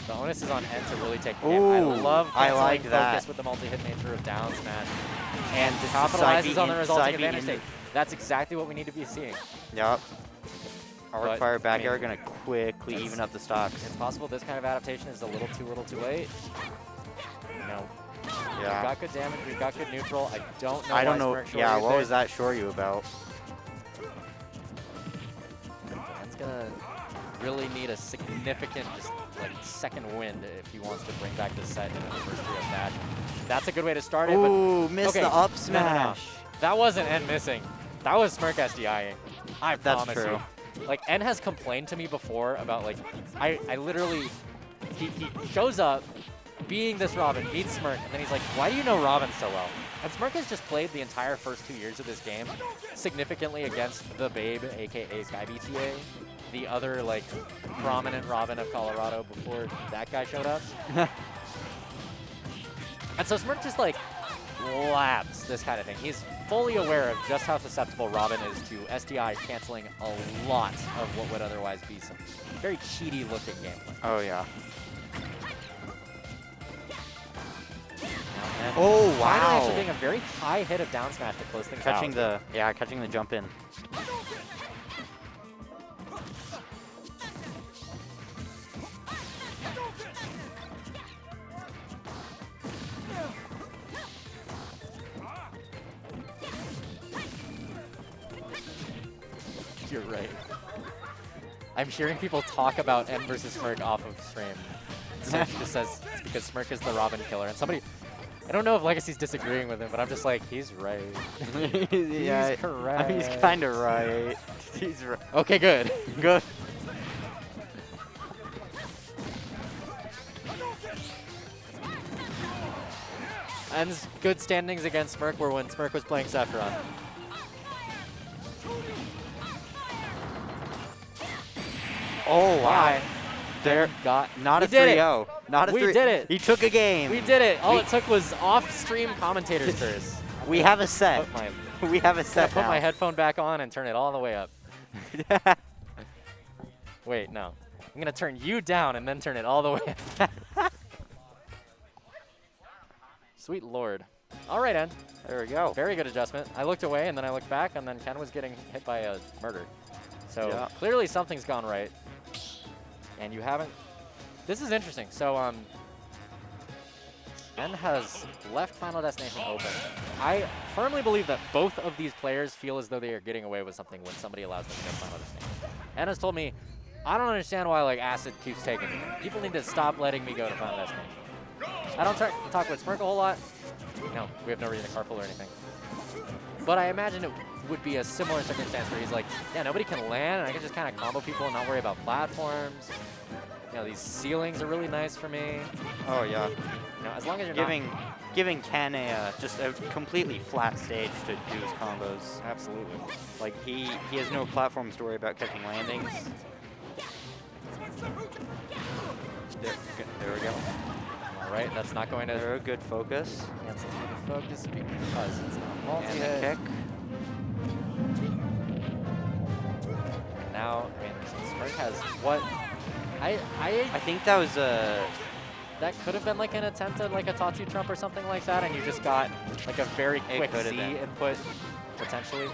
the onus is on N to really take the Ooh, game. I love I canceling like that. focus with the multi-hit nature of down smash. And this is capitalizes on the resulting side B advantage into- state. That's exactly what we need to be seeing. Yup. But, Arc fire back I mean, air gonna quickly it's- even up the stocks. It's possible this kind of adaptation is a little too late. No. We've Yeah. got good damage, we've got good neutral. I don't know I don't why know. Smirk short Yeah, used what it. was that sure you about? Dan's gonna really need a significant, just like second wind if he wants to bring back this set in an anniversary of that. That's a good way to start it, but Ooh, missed okay, the up no, no, no. smash. that wasn't N missing. That was Smirk SDIing. I That's promise true. you. Like, N has complained to me before about, like, I literally, he shows up, being this Robin, meets Smirk, and then he's like, why do you know Robin so well? And Smirk has just played the entire first 2 years of this game significantly against the Babe, aka Sky BTA, the other, like, prominent Robin of Colorado before that guy showed up. And so Smirk just, like, labs this kind of thing. He's fully aware of just how susceptible Robin is to SDI canceling a lot of what would otherwise be some very cheaty looking gameplay. Oh yeah. And Oh finally wow. actually being a very high hit of down smash to close things Catching out. catching the jump in. You're right. I'm hearing people talk about N versus Smirk off of stream. Smirk just says it's because Smirk is the Robin killer. And somebody, I don't know if Legacy's disagreeing with him, but I'm just like, he's right. Yeah, He's correct. He's kind of right. He's right. Okay, good. Good. And good standings against Smirk were when Smirk was playing Sephiroth. Oh wow. Why? There. Got Not a we did it. 3-0. Not a We 3. did it. He took a game. We did it. All We- it took was off-stream commentator's curse. We have a set. Put my, We have a set put now. my headphone back on and turn it all the way up. Wait, no. I'm gonna turn you down and then turn it all the way up. Sweet lord. All right, N. There we go. Very good adjustment. I looked away and then I looked back and then Ken was getting hit by a murder. So Yeah. clearly something's gone right. And you haven't. This is interesting. So N has left Final Destination open. I firmly believe that both of these players feel as though they are getting away with something when somebody allows them to go Final Destination. N has told me, I don't understand why like Acid keeps taking me. People need to stop letting me go to Final Destination. I don't talk with Smirk a whole lot. No, we have no reason to carpool or anything. But I imagine it would be a similar circumstance where he's like, yeah, nobody can land, and I can just kind of combo people and not worry about platforms. You know, these ceilings are really nice for me. Oh yeah. You know, as long as you're Giving Ken a just a completely flat stage to do his combos. absolutely. Like he has no platforms to worry about catching landings. There we go. All right, that's not going to There, good focus. cancel the focus because it's a And multi-hit. the kick. And now, I mean, Smirk has what? I I think that was that could have been like an attempt at like a Tatsu Trump or something like that, and you just got like a very quick could have Z been. input, potentially.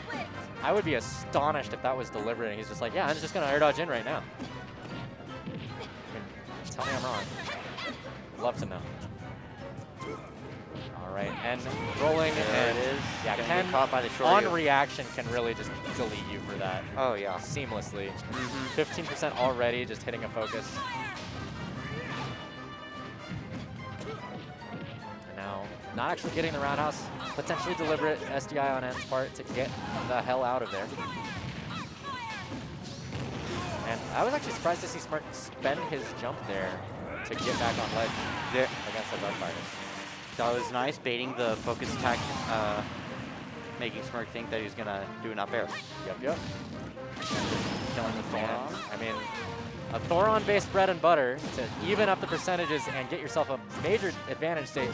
I would be astonished if that was deliberate and he's just like, yeah, I'm just going to air dodge in right now. I mean, tell me I'm wrong. Love to know. All right, and rolling, there and it is. yeah, Gonna Ken get caught by the short. on reaction can really just delete you for that Oh yeah. seamlessly. Mm-hmm. 15% already, just hitting a focus. And now, not actually getting the roundhouse. Potentially deliberate SDI on N's part to get the hell out of there. And I was actually surprised to see Smirk spend his jump there to get back on ledge There, against the Dark Fighters. that was nice, baiting the focus attack, making Smirk think that he was going to do an up air. Yep. Killing the And, Thoron. I mean, a Thoron-based bread and butter to even up the percentages and get yourself a major advantage state.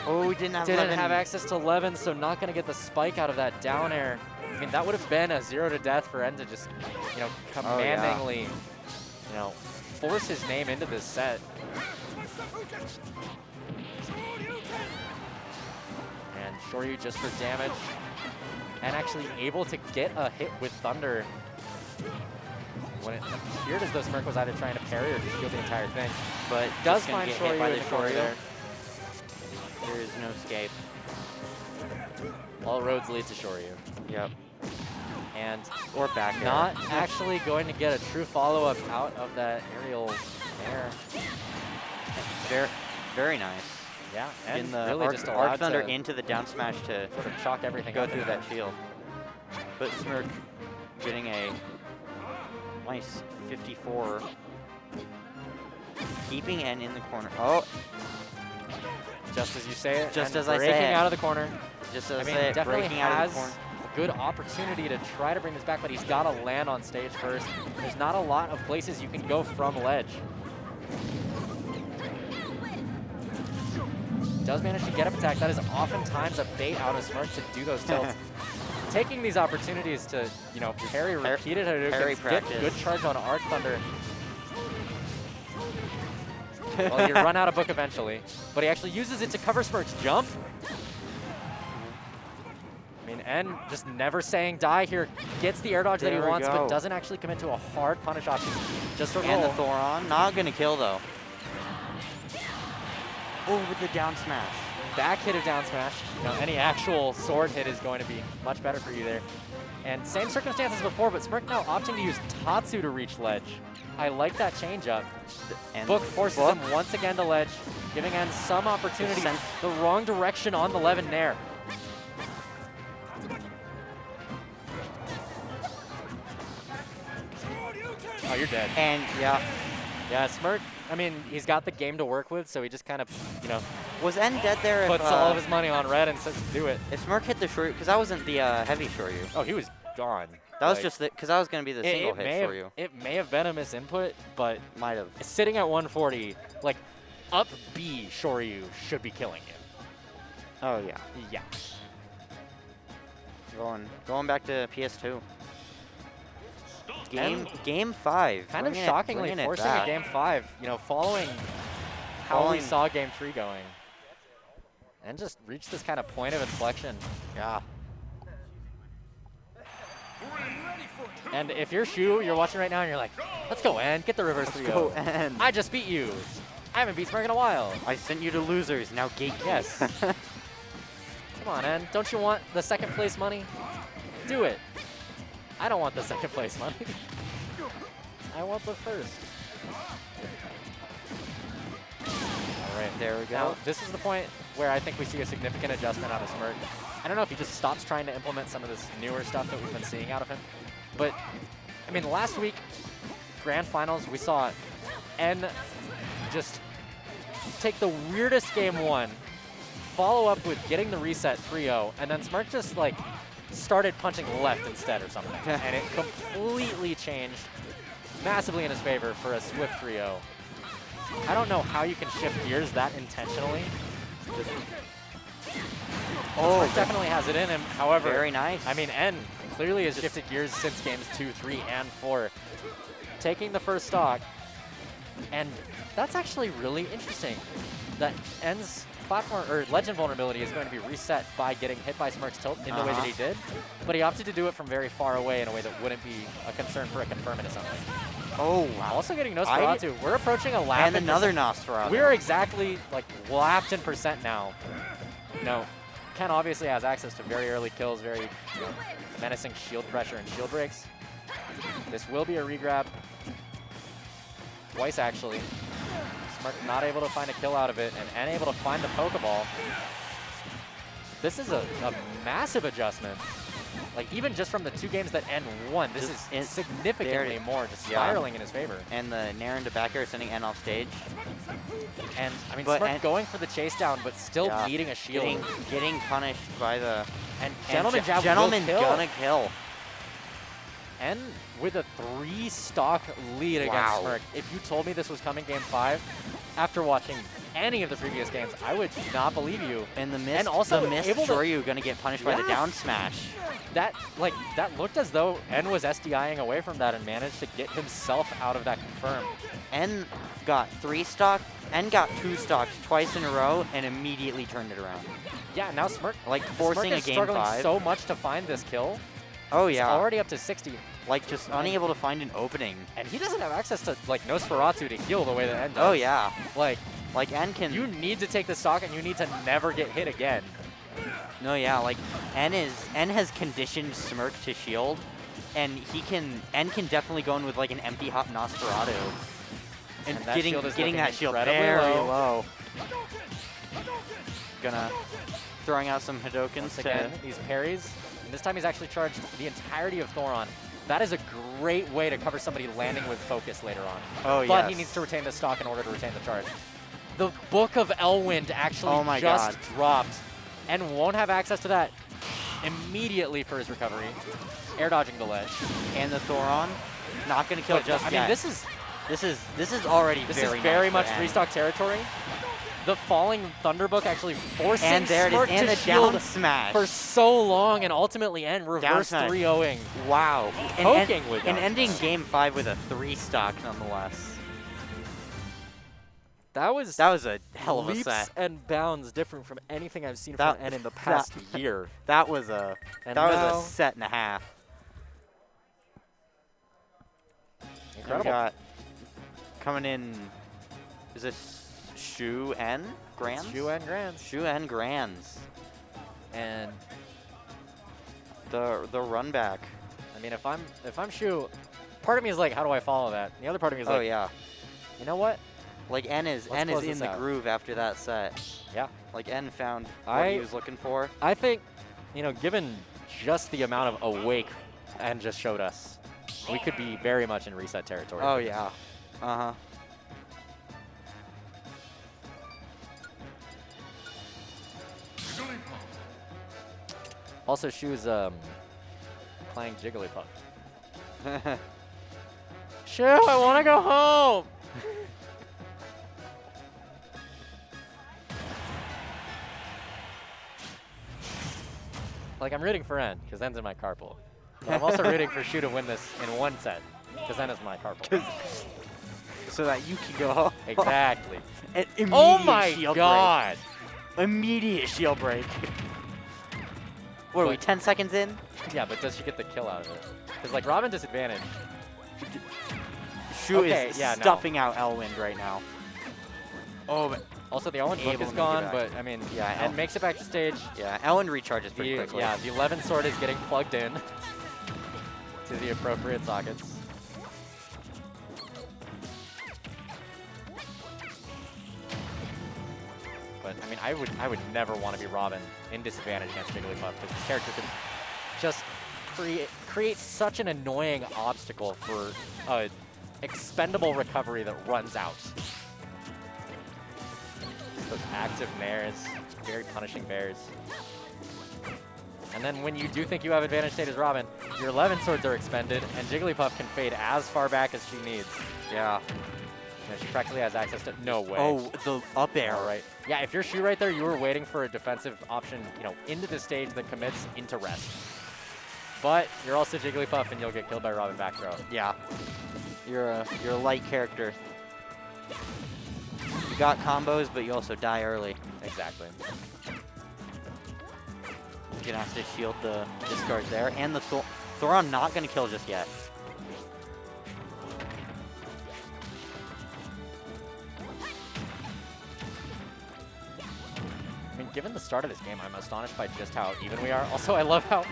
Oh, we didn't have Didn't 11. have access to 11, so not going to get the spike out of that down air. I mean, that would have been a 0 to death for N to just, you know, commandingly, you know, force his name into this set. And Shoryu just for damage, and actually able to get a hit with Thunder when it appeared as though Smirk was either trying to parry or just kill the entire thing. But Does just gonna find get hit Shoryu by in the the corner Shoryu. there. There is no escape. All roads lead to Shoryu. Yep. And Or back air. not actually going to get a true follow-up out of that aerial air. Very, very nice. Yeah, and In the really Arc, just Arc allowed Thunder to into the down smash to sort of chalk everything go up through in that shield. But Smirk getting a nice 54. Keeping N in the corner. Oh, Just as you say it, Just and as I say breaking it. out of the corner. just I as mean, I say it, definitely breaking out of has the corner. a good opportunity to try to bring this back, but he's got to land on stage first. There's not a lot of places you can go from ledge. Does manage to get up attack. That is oftentimes a bait out of Smirk to do those tilts. Taking these opportunities to, you know, parry repeated parry Hadoukens, get practice. good charge on Arc Thunder. Well, you run out of book eventually, but he actually uses it to cover Smirk's jump. I mean, N just never saying die here. Gets the air dodge that he There we wants, go. but doesn't actually commit to a hard punish option. Just a And the roll. Thoron, not gonna kill though. Oh, with the down smash. Back hit of down smash. You know, any actual sword hit is going to be much better for you there. And same circumstances before, but Smirk now opting to use Tatsu to reach ledge. I like that change up. And Book forces Book. him once again to ledge, giving N some opportunity. Sent- The wrong direction on the Levin Nair. Oh, you're dead. And yeah, Yeah, Smirk, I mean, he's got the game to work with, so he just kind of, you know, was N dead there? puts if, all of his money on red and says, do it. If Smirk hit the Shoryu, because that wasn't the heavy Shoryu. Oh, he was gone. That was Like, just because that was gonna be the single hit may have, Shoryu. it may have been a misinput, but Might have. sitting at 140, like, up B Shoryu should be killing him. Oh yeah. Yeah. Going back to PS2. And Game 5. kind of bringing it- shockingly bringing it forcing back. a game 5, you know, following how we Following- saw game 3 going. And just reached this kind of point of inflection. Yeah. And if you're Shu, you're watching right now and you're like, let's go, N, get the reverse 3-0. Go N. I just beat you. I haven't beat Smirk in a while. I sent you to losers. Now gatekeep. Yes. Come on, N. Don't you want the second place money? Do it. I don't want the second place money. I want the first. All right, There we go. now this is the point where I think we see a significant adjustment out of Smirk. I don't know if he just stops trying to implement some of this newer stuff that we've been seeing out of him. But, I mean, last week, Grand Finals, we saw N just take the weirdest game 1, follow up with getting the reset 3-0, and then Smirk just, like, started punching left instead or something. And it completely changed massively in his favor for a swift 3-0. I don't know how you can shift gears that intentionally. Oh, Smirk definitely has it in him. However, very nice. I mean, N clearly has shifted gears since games 2, 3, and 4. Taking the first stock. And that's actually really interesting. That N's platform or legend vulnerability is going to be reset by getting hit by Smirk's tilt in the way that he did. But he opted to do it from very far away in a way that wouldn't be a concern for a confirm into something. Oh, wow. Also getting Nosferatu. We're approaching a lap. And in another percent. Nosferatu. We're exactly like lapped in percent now. No. Ken obviously has access to very early kills, very menacing shield pressure and shield breaks. This will be a regrab. Twice, actually. Smirk not able to find a kill out of it, and unable to find the Pokeball. This is a massive adjustment. Like, even just from the 2 games that N won, this Just is significantly more, just spiraling in his favor. And the Nair into back air sending N off stage. And, I mean, But Smirk N- going for the chase down, but still Yeah, needing a shield. Getting punished by the And Gentleman Jab will Gentleman kill. gonna kill. And with a 3-stock lead Wow. against Smirk, if you told me this was coming game 5, after watching any of the previous games, I would not believe you. And the miss, And also the missed able to- Shoryu gonna get punished by the Yeah. down smash. That looked as though N was SDIing away from that and managed to get himself out of that confirm. N got 3 stock, N got 2 stocks twice in a row and immediately turned it around. Yeah, now Smirk, Like forcing Smirk a is game struggling 5. so much to find this kill. Oh He's yeah, already up to 60. like just unable to find an opening. And he doesn't have access to, like, Nosferatu to heal the way that N does. Oh yeah, Like, N can. you need to take the stock and you need to never get hit again. No, yeah, like N has conditioned Smirk to shield, and N can definitely go in with like an empty hop Nosferatu, and that getting shield is getting looking that shield incredibly very low. low. Gonna throwing out some Hadokens Once to again, these parries. And this time he's actually charged the entirety of Thoron. That is a great way to cover somebody landing with focus later on. Oh, But he yes. needs to retain the stock in order to retain the charge. The Book of Elwind actually Oh my just God. dropped and won't have access to that immediately for his recovery. Air dodging the ledge. and the Thoron. Not gonna kill But, just I yet. mean, this is already this very is very nice much for N. 3-stock territory. The falling Thunderbook actually forcing And there it is, Smirk and to the shield down smash. for so long, and ultimately end reverse smash. 3-0ing. Wow. Poking with and down ending smash. game 5 with a 3-stock nonetheless. That was That was a hell of a leaps set. and bounds different from anything I've seen That- from N in the past year. That was a And that now- was a set and a half. And we Incredible. got coming in. Is this Shu N Grands? Shu and Grands. Shu N Grands. And The run back. I mean, if I'm Shu, part of me is like, how do I follow that? The other part of me is Oh like, yeah. you know what? Like N is Let's close in this the out. groove after that set. Yeah. Like N found what he was looking for. I think, you know, given just the amount of awake N just showed us, we could be very much in reset territory. Oh yeah. Uh-huh. Also, Shu's playing Jigglypuff. Shu, I want to go home. Like, I'm rooting for N, because N's in my carpool. But I'm also rooting for Shu to win this in one set, because N is my carpool. So that you can go home. Exactly. An Oh immediate my shield god! break. Immediate shield break. What are we, But- 10 seconds in? Yeah, but does she get the kill out of it? Because, like, Robin disadvantage. Shu Okay, is yeah, no. stuffing out Elwind right now. Oh, but Also, the Owen book Able is to make it gone, back. but, I mean, Yeah, N makes it back to stage. yeah, Elwind recharges pretty The, quickly. yeah, the 11 sword is getting plugged in to the appropriate sockets. But I mean, I would never want to be Robin in disadvantage against Jigglypuff because the character could just create such an annoying obstacle for a expendable recovery that runs out. Those active nairs, very punishing bears. And then when you do think you have advantage state as Robin, your 11 swords are expended, and Jigglypuff can fade as far back as she needs. Yeah. And she practically has access to no way. Oh, the up air. All right. Yeah, if you're Shu right there, you were waiting for a defensive option, you know, into the stage that commits into rest. But you're also Jigglypuff, and you'll get killed by Robin back throw. Yeah. You're a light character. You got combos, but you also die early. Exactly. You're gonna have to shield the discards there, and the Thoron not gonna kill just yet. I mean, given the start of this game, I'm astonished by just how even we are. Also, I love how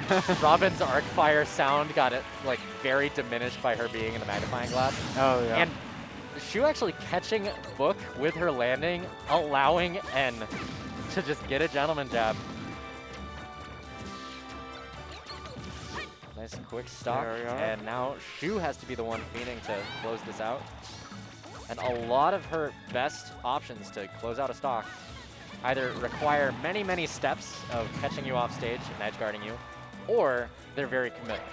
Robin's arc fire sound got it like very diminished by her being in the magnifying glass. Oh yeah. And Shu actually catching Book with her landing, allowing N to just get a gentleman jab. Nice quick stop. There we are. And now Shu has to be the one fiending to close this out. And a lot of her best options to close out a stock either require many, many steps of catching you off stage and edge guarding you, or they're very committal.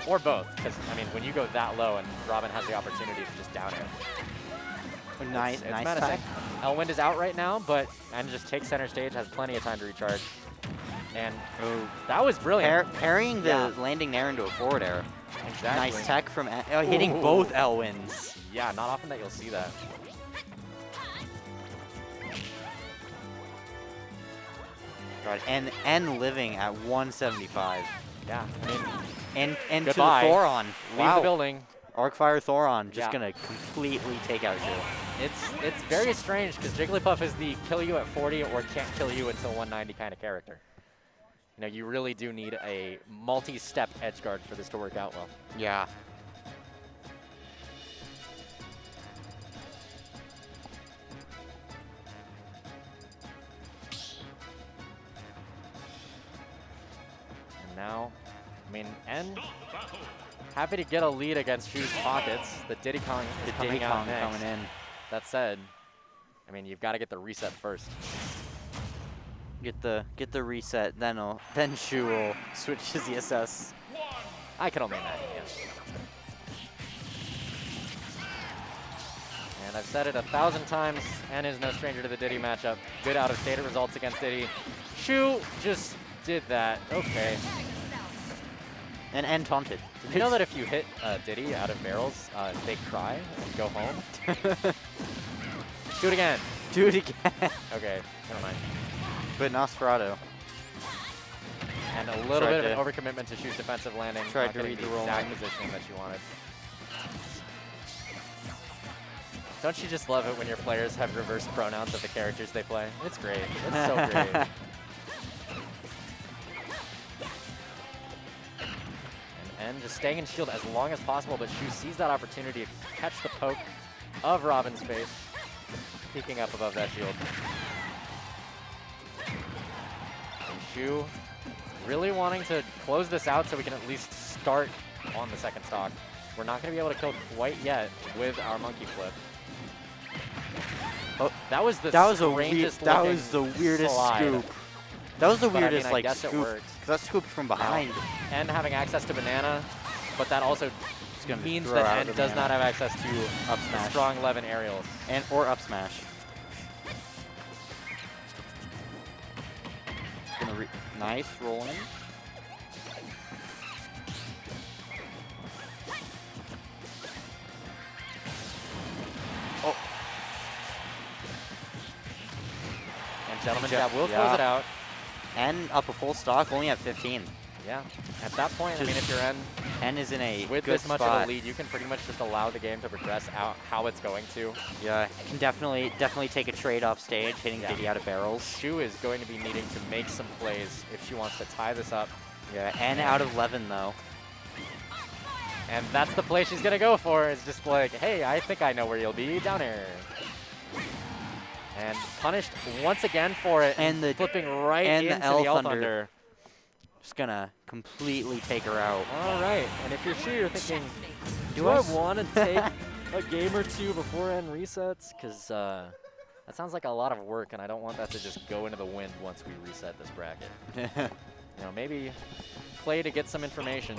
Or both, because, I mean, when you go that low and Robin has the opportunity to just down it. Nice, It's nice menacing. tech. Elwind is out right now, but and just takes center stage, has plenty of time to recharge. And that was brilliant. Parrying the Yeah. landing there into a forward air. Exactly. Nice tech from hitting Ooh. both Elwinds. Yeah, not often that you'll see that. God, and living at 175. Yeah, I mean, And to the Goodbye. Thoron. leave Wow. the building. Arcfire Thoron just Yeah. gonna completely take out Shu. It's very strange because Jigglypuff is the kill you at 40 or can't kill you until 190 kind of character. You know, you really do need a multi-step edge guard for this to work out well. Yeah. And now, I mean, N happy to get a lead against Shu's pockets. The Diddy Kong is The coming Diddy out Kong next. coming in. That said, I mean, you've got to get the reset first. Get the reset, then Shu will switch to ZSS. I can only imagine, yes. And I've said it 1,000 times, N is no stranger to the Diddy matchup. Good out-of-state results against Diddy. Shu just did that. Okay. And taunted. Did you know that if you hit Diddy out of barrels, they cry and go home? Do it again. Do it again. Okay, never mind. But Nosferatu. And a little Tried bit of to- an overcommitment to Shu's defensive landing. tried not to getting read the the exact rolling. positioning that you wanted. Don't you just love it when your players have reverse pronouns of the characters they play? It's great. It's so great. And just staying in shield as long as possible, but Shu sees that opportunity to catch the poke of Robin's face, peeking up above that shield. And Shu really wanting to close this out so we can at least start on the second stock. We're not going to be able to kill quite yet with our monkey flip. Oh, that was the that was strangest that looking was the weirdest slide. scoop. That was the But I mean, weirdest I like guess it scoop. worked. Because that scooped from behind. And having access to banana, but that also It's gonna means throw that out N the does not banana. have access to Up smash. strong 11 aerials. Or up smash. Gonna nice rolling. Oh. And Gentleman Ja- Jab will yeah. close it out. And up a full stock, only at 15. Yeah. At that point, I mean, if you're N N is in a with good this much spot. of a lead, you can pretty much just allow the game to progress out how it's going to. Yeah, can definitely take a trade off stage, hitting Yeah. Diddy out of barrels. Shu is going to be needing to make some plays if she wants to tie this up. Yeah, and out of 11 though. And that's the play she's going to go for. It's just like, hey, I think I know where you'll be. Down here. And punished once again for it. And the flipping right and the into L the L Thunder. Thunder. Just gonna completely take her out. All right. And if you're Shu, you're thinking, Do do I I s- want to take a game or two before end resets? Because that sounds like a lot of work, and I don't want that to just go into the wind once we reset this bracket. You know, maybe play to get some information.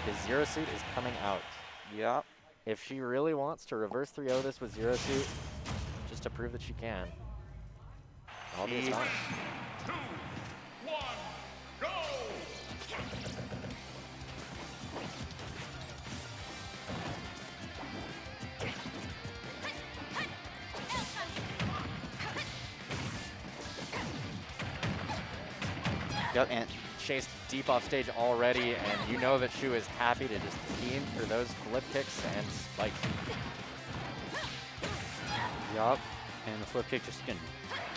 His Zero Suit is coming out. Yep. If she really wants to reverse 3-0 this with Zero Suit, just to prove that she can, I'll be She- astonished. Yep, and Chased deep off stage already, and you know that Shu is happy to just fiend for those flip kicks and spike. yup. And the flip kick just gonna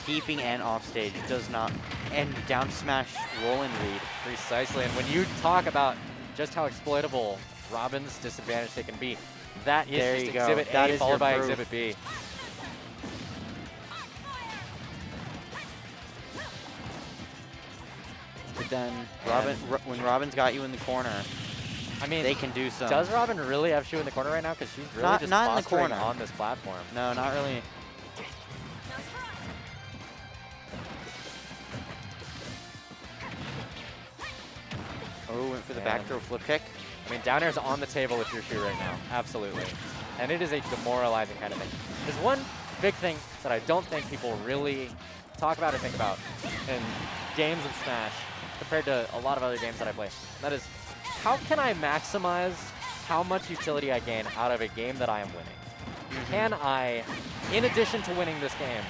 keeping N off stage. Does not and down smash roll and read. Precisely, and when you talk about just how exploitable Robin's disadvantage they can be, that is There just you go. Exhibit That A is followed your by proof. Exhibit B. then when Robin's got you in the corner, I mean, they can do some. does Robin really have Shu in the corner right now? Because she's really just not in the posturing corner on this platform. No, not really. Oh, went for the back And- throw flip kick. I mean, down air's on the table with your Shu right now. Absolutely. And it is a demoralizing kind of thing. There's one big thing that I don't think people really talk about or think about in games of Smash compared to a lot of other games that I play. And that is, how can I maximize how much utility I gain out of a game that I am winning? Can I, in addition to winning this game,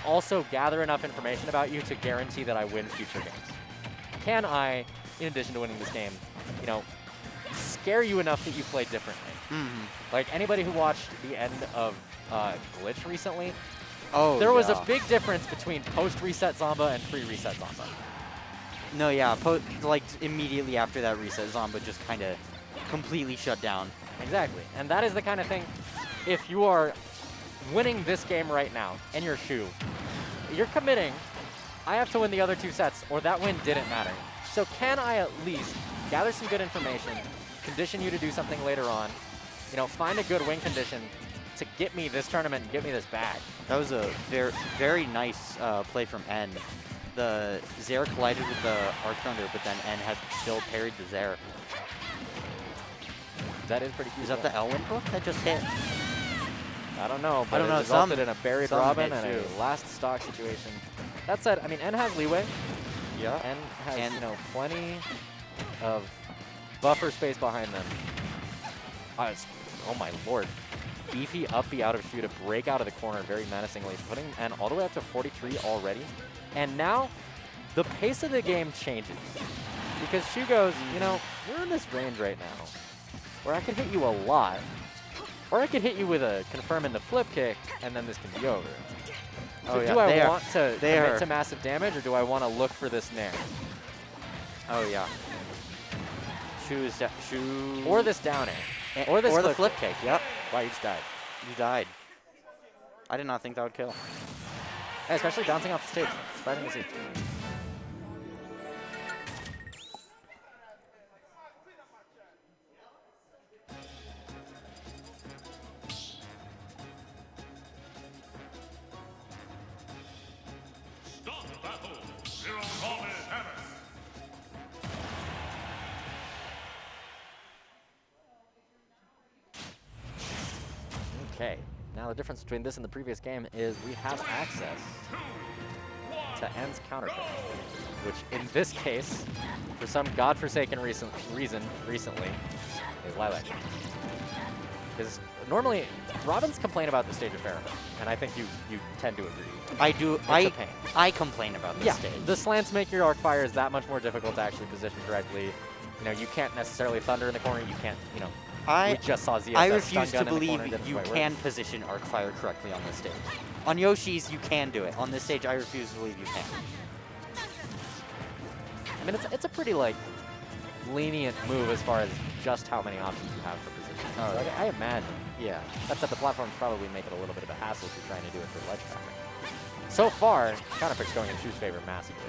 also gather enough information about you to guarantee that I win future games? Can I, in addition to winning this game, you know, scare you enough that you play differently? Like anybody who watched the end of Glitch recently, Oh, there was a yeah. big difference between post-reset Zamba and pre-reset Zamba. No, yeah, like immediately after that reset, Zamba just kind of completely shut down. Exactly. And that is the kind of thing, if you are winning this game right now and you're Shu, you're committing, I have to win the other 2 sets or that win didn't matter. So can I at least gather some good information, condition you to do something later on, you know, find a good win condition to get me this tournament and get me this bag. That was a very nice play from N. The Zair collided with the Arc Thunder, but then N had still parried the Zair. That is pretty cool. Is that the Elwyn hook that just hit? I don't know, but don't it know, resulted in a buried some Robin hit and too. a last stock situation. That said, I mean, N has leeway. Yeah. N has, And- you know, plenty of buffer space behind them. Oh my lord. Beefy up B out of Shu to break out of the corner very menacingly, putting N all the way up to 43 already. And now, the pace of the game changes. Because Shu goes, you know, we're in this range right now, where I could hit you a lot, or I could hit you with a confirm in the flip kick, and then this can be over. So Oh, yeah, do I they are- want to they commit are- to massive damage, or do I want to look for this nair? Oh yeah. Shu. Or this down air? Or this the flip flip kick. Yep. Wow, you just died. You died. I did not think that would kill. Hey, especially bouncing off the stage. Surprising to see. Okay, now the difference between this and the previous game is we have access to N's counter pick, which in this case, for some godforsaken reason recently, is Lilac. Because normally, Robins complain about the stage a fair amount, and I think you tend to agree. I do. It's a pain. I complain about this Yeah, stage. the slants make your arc fire is that much more difficult to actually position correctly. You know, you can't necessarily thunder in the corner. You can't, you know, we just saw ZSS I stun refuse to gun in the believe corner, didn't you quite work. can position arc fire correctly on this stage. On Yoshi's, you can do it. On this stage, I refuse to believe you can. I mean, it's a pretty like lenient move as far as just how many options you have for position. Oh, So yeah. I imagine Yeah. that said the platforms probably make it a little bit of a hassle if you're trying to do it for ledge traffic. So far, counterpick's going in Shu's favor massively.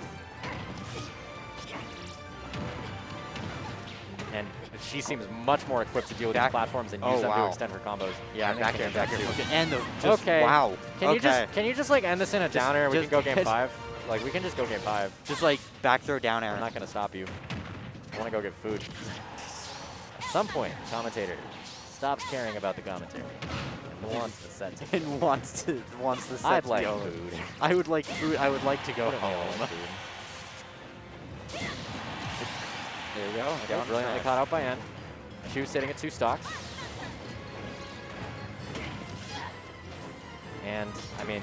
And she seems much more equipped to deal with these Back- platforms and oh, use them to wow. extend her combos. Yeah, And back then there, can back there. And the just, Okay. wow. Can you just like end this in a downer? We just- can go game just- 5. Like we can just go game 5. just like back throw down air. I'm not gonna stop you. I wanna go get food. At some point, commentator stops caring about the commentary and wants the set to and wants the set I'd to like be over. food. I would like food. I would like to go What if I home. like food? There we go. Okay, Down brilliantly smash. caught out by N. Shu sitting at 2 stocks. And, I mean,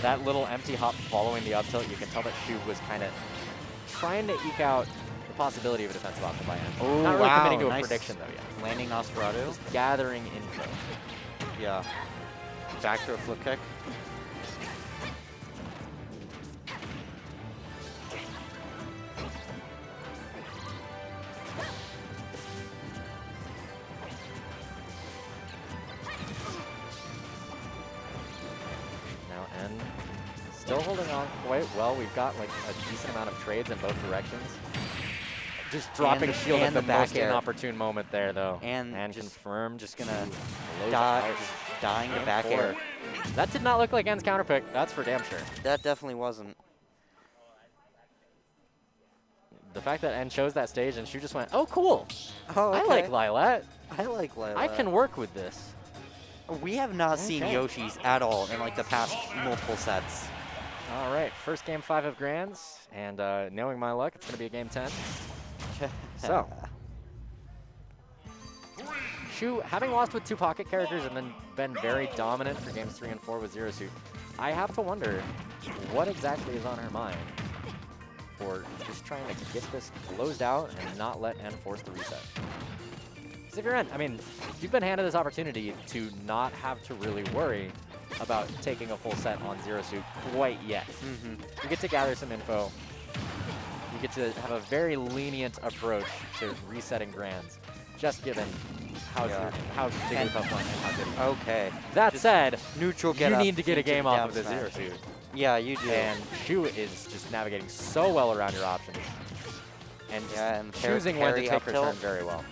that little empty hop following the up tilt, you can tell that Shu was kind of trying to eke out the possibility of a defensive option by N. Oh, Not really wow, committing to nice. a prediction, though, yet. Landing Nosferatu. Just gathering info. Yeah. Back throw flip kick. Now N still holding on quite well. We've got like a decent amount of trades in both directions. Just dropping the- shield at and the the back most air. inopportune moment there, though. And just confirm, just gonna close die, out. just dying to Game back 4. air. That did not look like N's counter pick. That's for damn sure. That definitely wasn't. The fact that N chose that stage and she just went, oh, cool. Oh, I like Lilat. I like Lilat. I can work with this. We have not seen Okay. Yoshi's at all in like the past multiple sets. All right, first game 5 of Grands. And knowing my luck, it's going to be a game 10. So. Shu, having lost with 2 pocket characters and then been very dominant for games 3 and 4 with Zero Suit, I have to wonder what exactly is on her mind for just trying to get this closed out and not let N force the reset. Because if you're N, I mean, you've been handed this opportunity to not have to really worry about taking a full set on Zero Suit quite yet. You get to gather some info. You get to have a very lenient approach to resetting Grands, just given how Jigglypuff went and how good he was. Okay. That said, Neutral you get up, need to get a feature game off down of the smash. Zero Suit. Yeah, you do. And Shu is just navigating so well around your options. And just Yeah, and choosing when to parry take her up turn tilt. very well.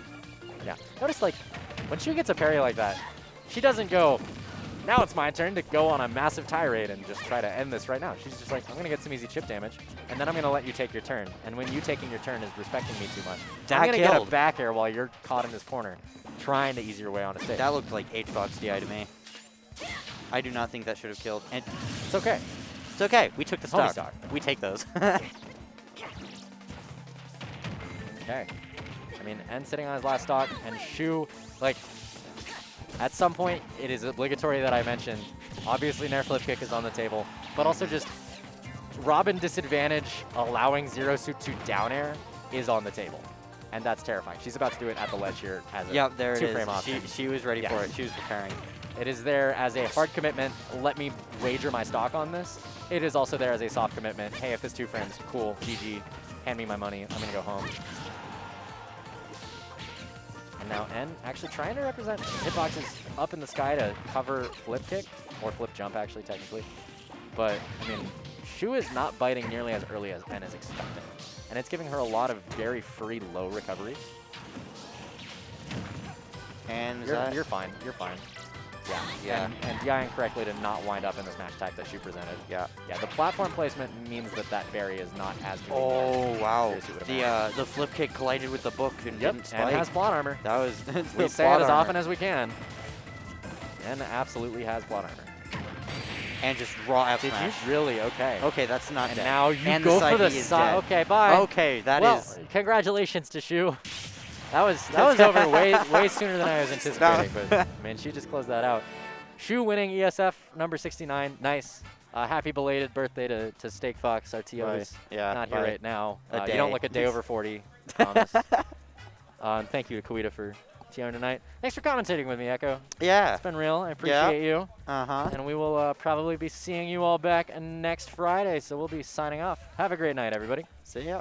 Yeah. Notice, like, when Shu gets a parry like that, she doesn't go, now it's my turn to go on a massive tirade and just try to end this right now. She's just like, I'm going to get some easy chip damage, and then I'm going to let you take your turn. And when you taking your turn is respecting me too much, I'm going to get a killed. back air while you're caught in this corner, trying to ease your way on a stage. That looked like H-Box DI to me. I do not think that should have killed. And It's okay. it's okay. We took the Homie stock. stock. We take those. Okay. I mean, N sitting on his last stock, and Shu, like, at some point, it is obligatory that I mention, obviously Nair Flip Kick is on the table, but also just Robin disadvantage allowing Zero Suit to down air is on the table. And that's terrifying. She's about to do it at the ledge here as a Yep, there it two-frame is. option. She was ready Yeah. for it. She was preparing. It is there as a hard commitment, let me wager my stock on this. It is also there as a soft commitment, hey, if this 2 frames, cool, GG, hand me my money, I'm gonna go home. And now N actually trying to represent hitboxes up in the sky to cover flip kick, or flip jump actually technically. But, I mean, Shu is not biting nearly as early as N is expecting. And it's giving her a lot of very free low recoveries. And You're fine, you're fine. Yeah, Yeah. And DIing correctly to not wind up in the smash type that she presented. Yeah. Yeah, the platform placement means that that berry is not as convenient Oh as wow. Zero Suit would have The flip kick collided with the book and Yep, didn't and spike. has plot armor. That was We say it as often as we can. And absolutely has plot armor. and just raw F Did smash. you really? Okay. Okay, that's not And dead. now you and go the for the side B is side. dead. Okay, bye. Okay, that well, is. congratulations to Shu. That was over way sooner than I was anticipating. But man, she just closed that out. Shu winning ESF number 69. Nice. Happy belated birthday to Steak Fox. Our TO is Yeah, not here by right now. a You don't day. look a day over 40. Promise. And thank you to Kuita for TOing tonight. Thanks for commentating with me, Echo. Yeah. It's been real. I appreciate you. Uh-huh. And we will probably be seeing you all back next Friday. So we'll be signing off. Have a great night, everybody. See ya.